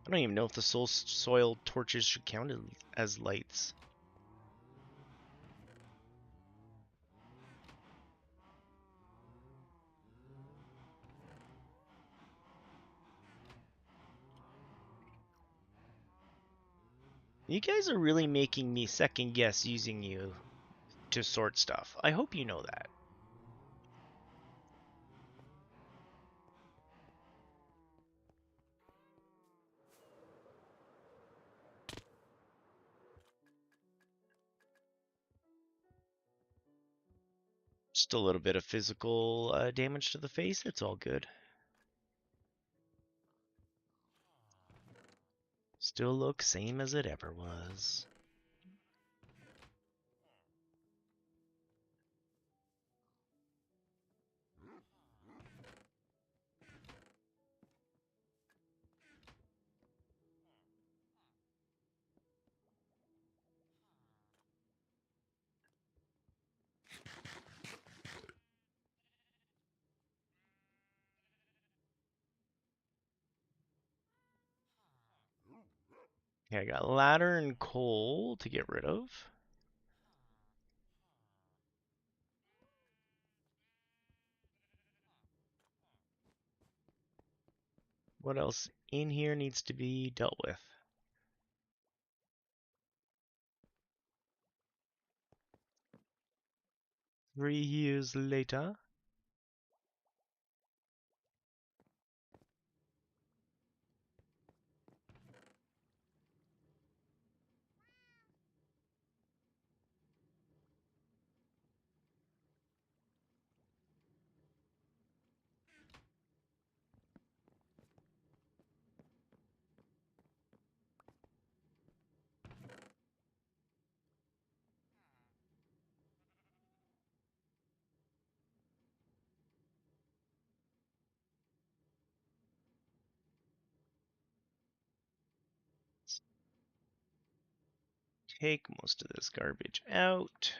I don't even know if the soil torches should count as lights. You guys are really making me second guess using you to sort stuff. I hope you know that. Just a little bit of physical damage to the face. It's all good. Still looks same as it ever was. Okay, I got ladder and coal to get rid of. What else in here needs to be dealt with? 3 years later. Take most of this garbage out.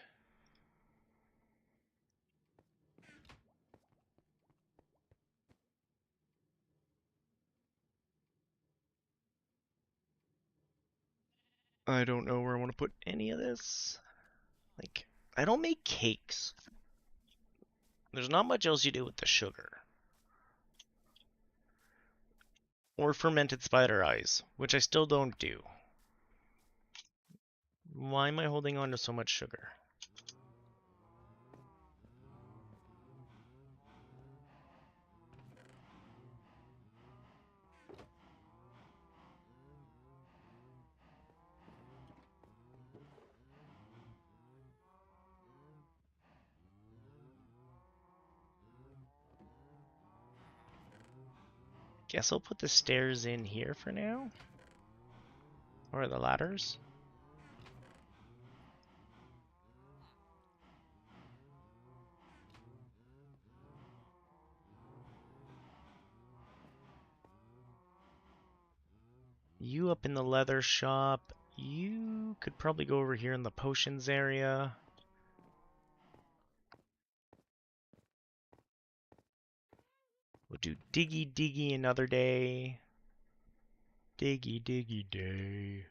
I don't know where I want to put any of this. Like, I don't make cakes. There's not much else you do with the sugar. Or fermented spider eyes, which I still don't do. Why am I holding on to so much sugar? Guess I'll put the stairs in here for now. Or the ladders. You up in the leather shop. you could probably go over here in the potions area. We'll do diggy diggy another day. Diggy diggy day.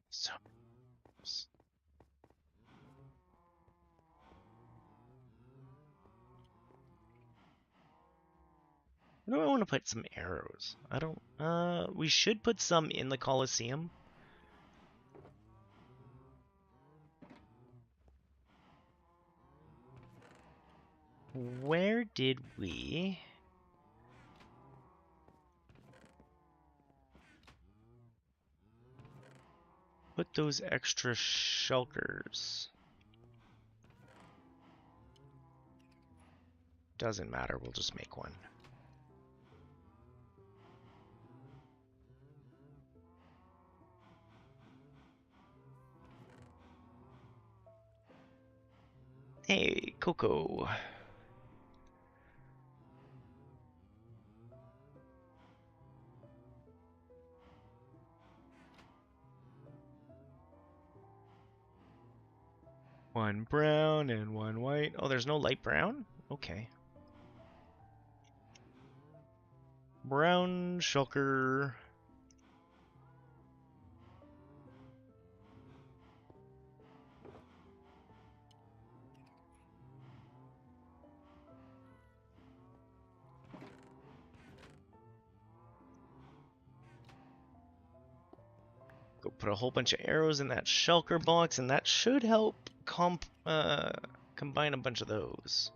So. Where do I want to put some arrows? I don't, we should put some in the Colosseum. Where did we... put those extra shulkers? Doesn't matter, we'll just make one. Hey, Coco. One brown and one white. Oh, there's no light brown? Okay. Brown shulker. Go put a whole bunch of arrows in that shulker box, and that should help combine a bunch of those.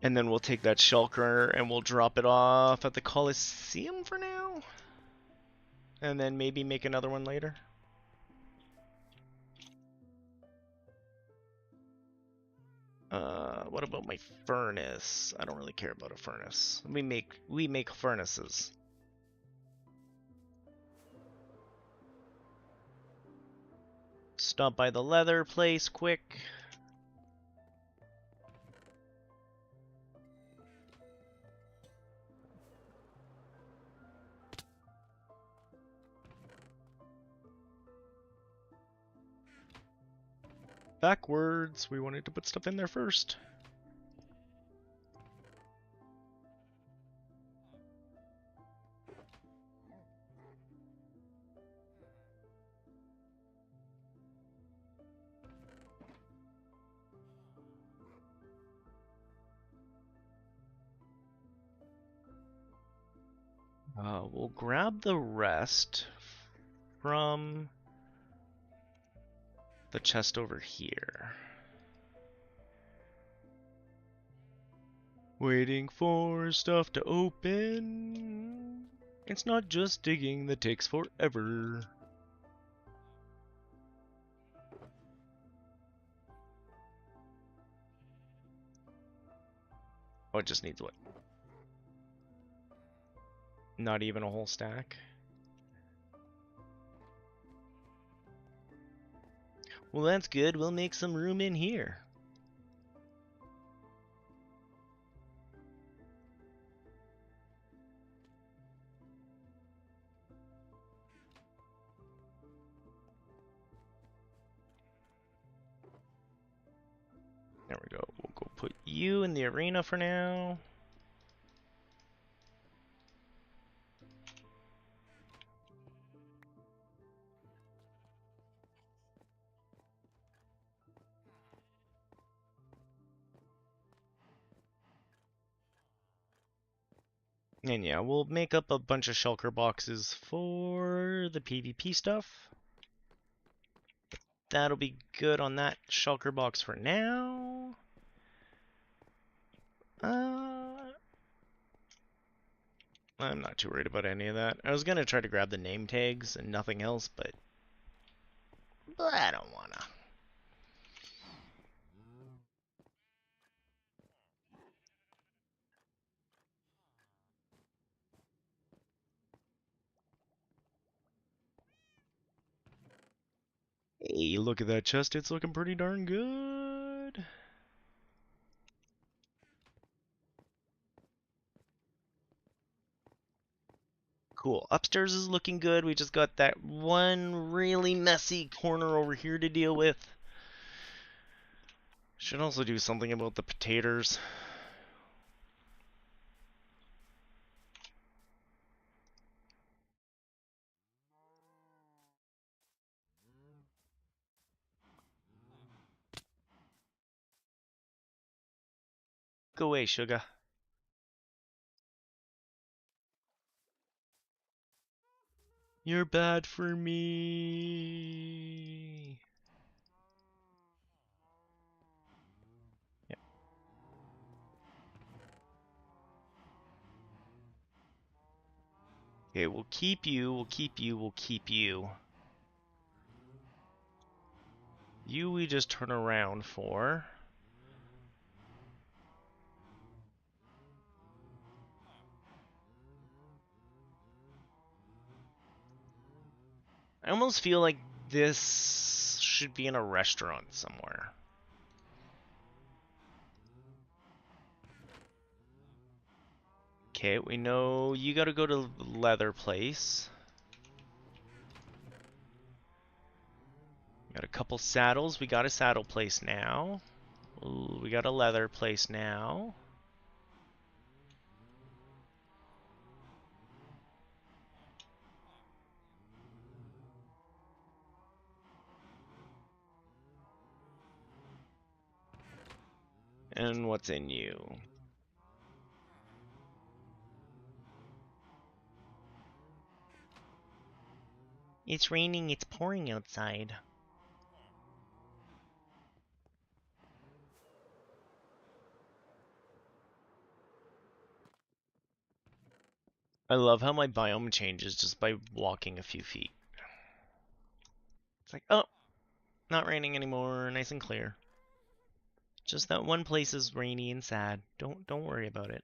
And then we'll take that shulker and we'll drop it off at the Coliseum for now. And then maybe make another one later. What about my furnace? I don't really care about a furnace. We make furnaces. Stop by the leather place quick. Backwards. We wanted to put stuff in there first. We'll grab the rest from the chest over here. Waiting for stuff to open. It's not just digging that takes forever. Oh, it just needs what? Not even a whole stack? Well, that's good. We'll make some room in here. There we go. We'll go put you in the arena for now. And yeah, we'll make up a bunch of shulker boxes for the PvP stuff. That'll be good on that shulker box for now. I'm not too worried about any of that. I was gonna try to grab the name tags and nothing else, but I don't wanna. Hey, look at that chest. It's looking pretty darn good. Cool. Upstairs is looking good. We just got that one really messy corner over here to deal with. Should also do something about the potatoes. Go away, sugar. You're bad for me. Yeah. Okay, we'll keep you, we'll keep you, we'll keep you. You we just turn around for. I almost feel like this should be in a restaurant somewhere. Okay, we know you gotta go to the leather place. Got a couple saddles. We got a saddle place now. Ooh, we got a leather place now. And what's in you? It's raining, it's pouring outside. I love how my biome changes just by walking a few feet. It's like, oh, not raining anymore, nice and clear. Just that one place is rainy and sad. Don't worry about it.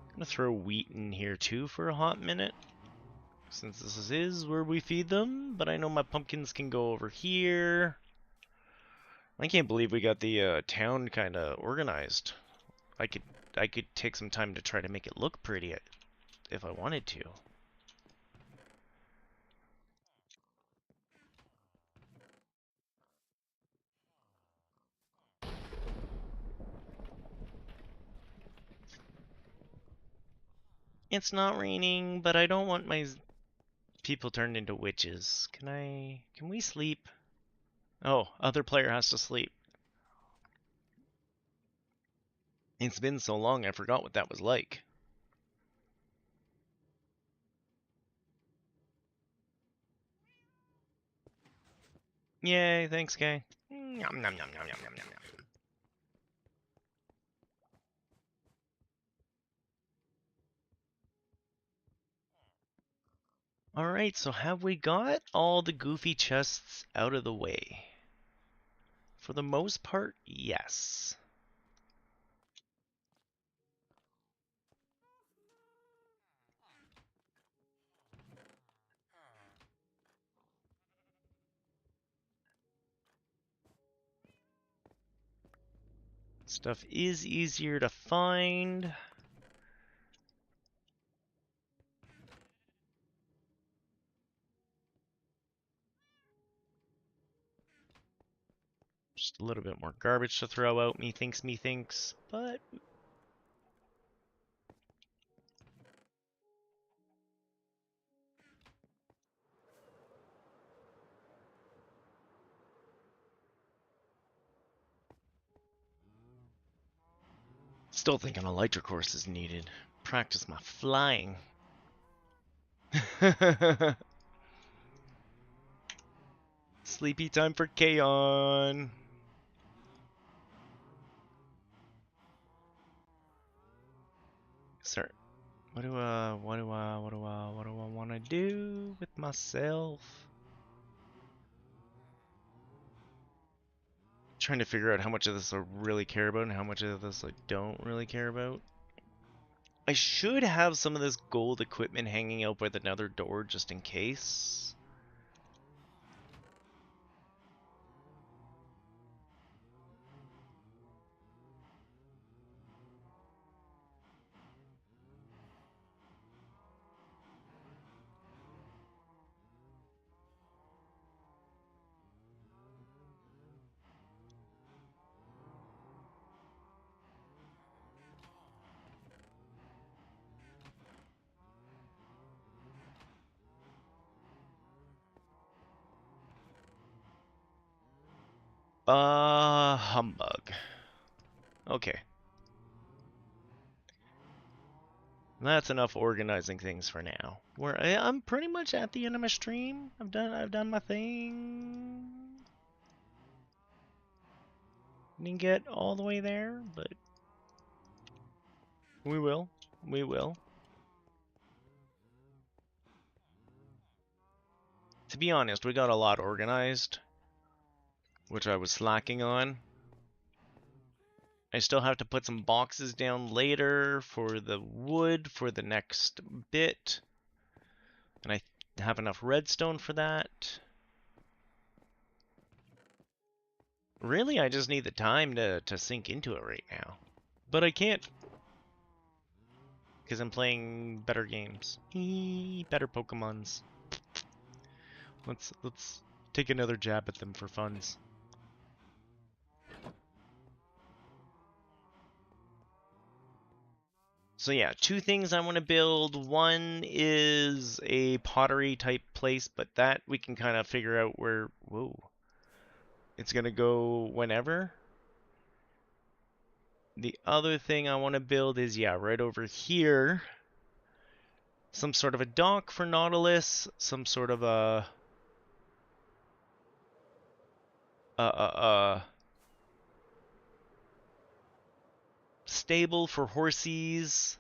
I'm gonna throw wheat in here too for a hot minute. Since this is where we feed them, but I know my pumpkins can go over here. I can't believe we got the town kind of organized. I could I could take some time to try to make it look pretty if I wanted to. It's not raining, but I don't want my people turned into witches. Can we sleep? Oh, other player has to sleep. It's been so long I forgot what that was like. Yay, thanks, guy. Nom, nom, nom, nom, nom, nom, nom. Alright, so have we got all the goofy chests out of the way? For the most part, yes. Stuff is easier to find. Just a little bit more garbage to throw out, methinks, but still think an electric horse is needed. Practice my flying. Sleepy time for Kaon. Sir, what do I want to do with myself? Trying to figure out how much of this I really care about and how much of this I don't really care about. I should have some of this gold equipment hanging out by the nether door just in case. Humbug. Okay. That's enough organizing things for now. I'm pretty much at the end of my stream. I've done my thing. Didn't get all the way there, but we will. We will. To be honest, we got a lot organized, which I was slacking on. I still have to put some boxes down later for the wood for the next bit. And I have enough redstone for that. Really, I just need the time to sink into it right now. But I can't. Because I'm playing better games. Better Pokemons. Let's take another jab at them for funs. So yeah, two things I want to build. One is a pottery type place, but that we can kind of figure out where, whoa, it's going to go whenever. The other thing I want to build is, yeah, right over here. Some sort of a dock for Nautilus, some sort of a stable for horses,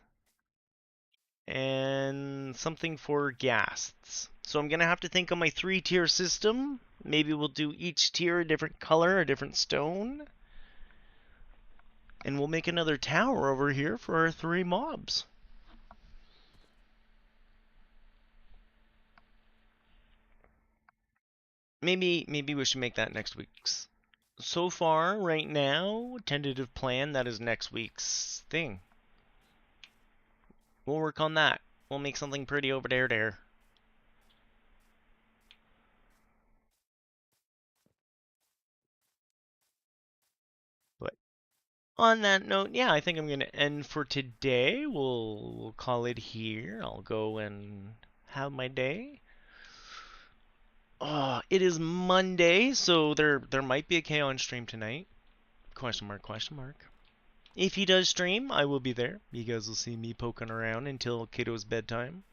and something for ghasts. So I'm gonna have to think of my 3-tier system. Maybe we'll do each tier a different color, a different stone. And we'll make another tower over here for our 3 mobs. Maybe we should make that next week's. So far, right now, tentative plan, that is next week's thing. We'll work on that. We'll make something pretty over there. But on that note, yeah, I think I'm going to end for today. We'll call it here. I'll go and have my day. It is Monday, so there might be a K-On! Stream tonight. Question mark, question mark. If he does stream, I will be there. You guys will see me poking around until kiddo's bedtime.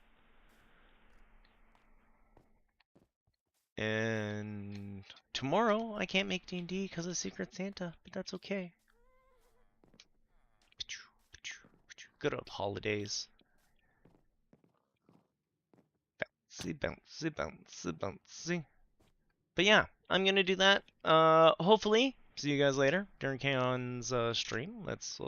And tomorrow, I can't make D&D because of Secret Santa, but that's okay. Good old holidays. Bouncy, bouncy, bouncy, bouncy. But yeah, I'm gonna do that. Hopefully, see you guys later during K-On's stream. Let's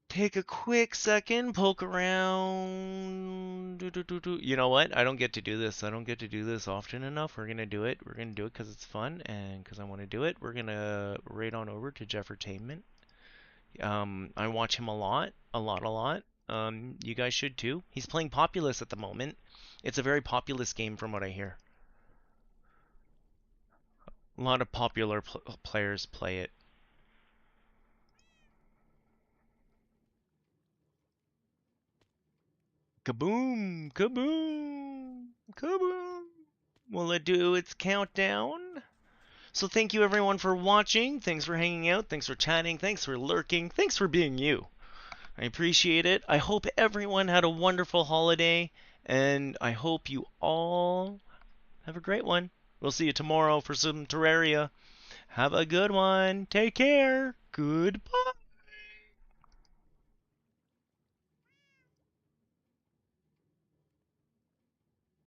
take a quick second, poke around. You know what? I don't get to do this. I don't get to do this often enough. We're gonna do it. We're gonna do it because it's fun and because I want to do it. We're gonna raid on over to Jeffertainment. I watch him a lot, a lot. You guys should too. He's playing Populous at the moment. It's a very populous game from what I hear. A lot of popular players play it. Kaboom! Kaboom! Kaboom! Will it do its countdown? So thank you everyone for watching. Thanks for hanging out. Thanks for chatting. Thanks for lurking. Thanks for being you. I appreciate it. I hope everyone had a wonderful holiday. And I hope you all have a great one. We'll see you tomorrow for some Terraria. Have a good one. Take care. Goodbye.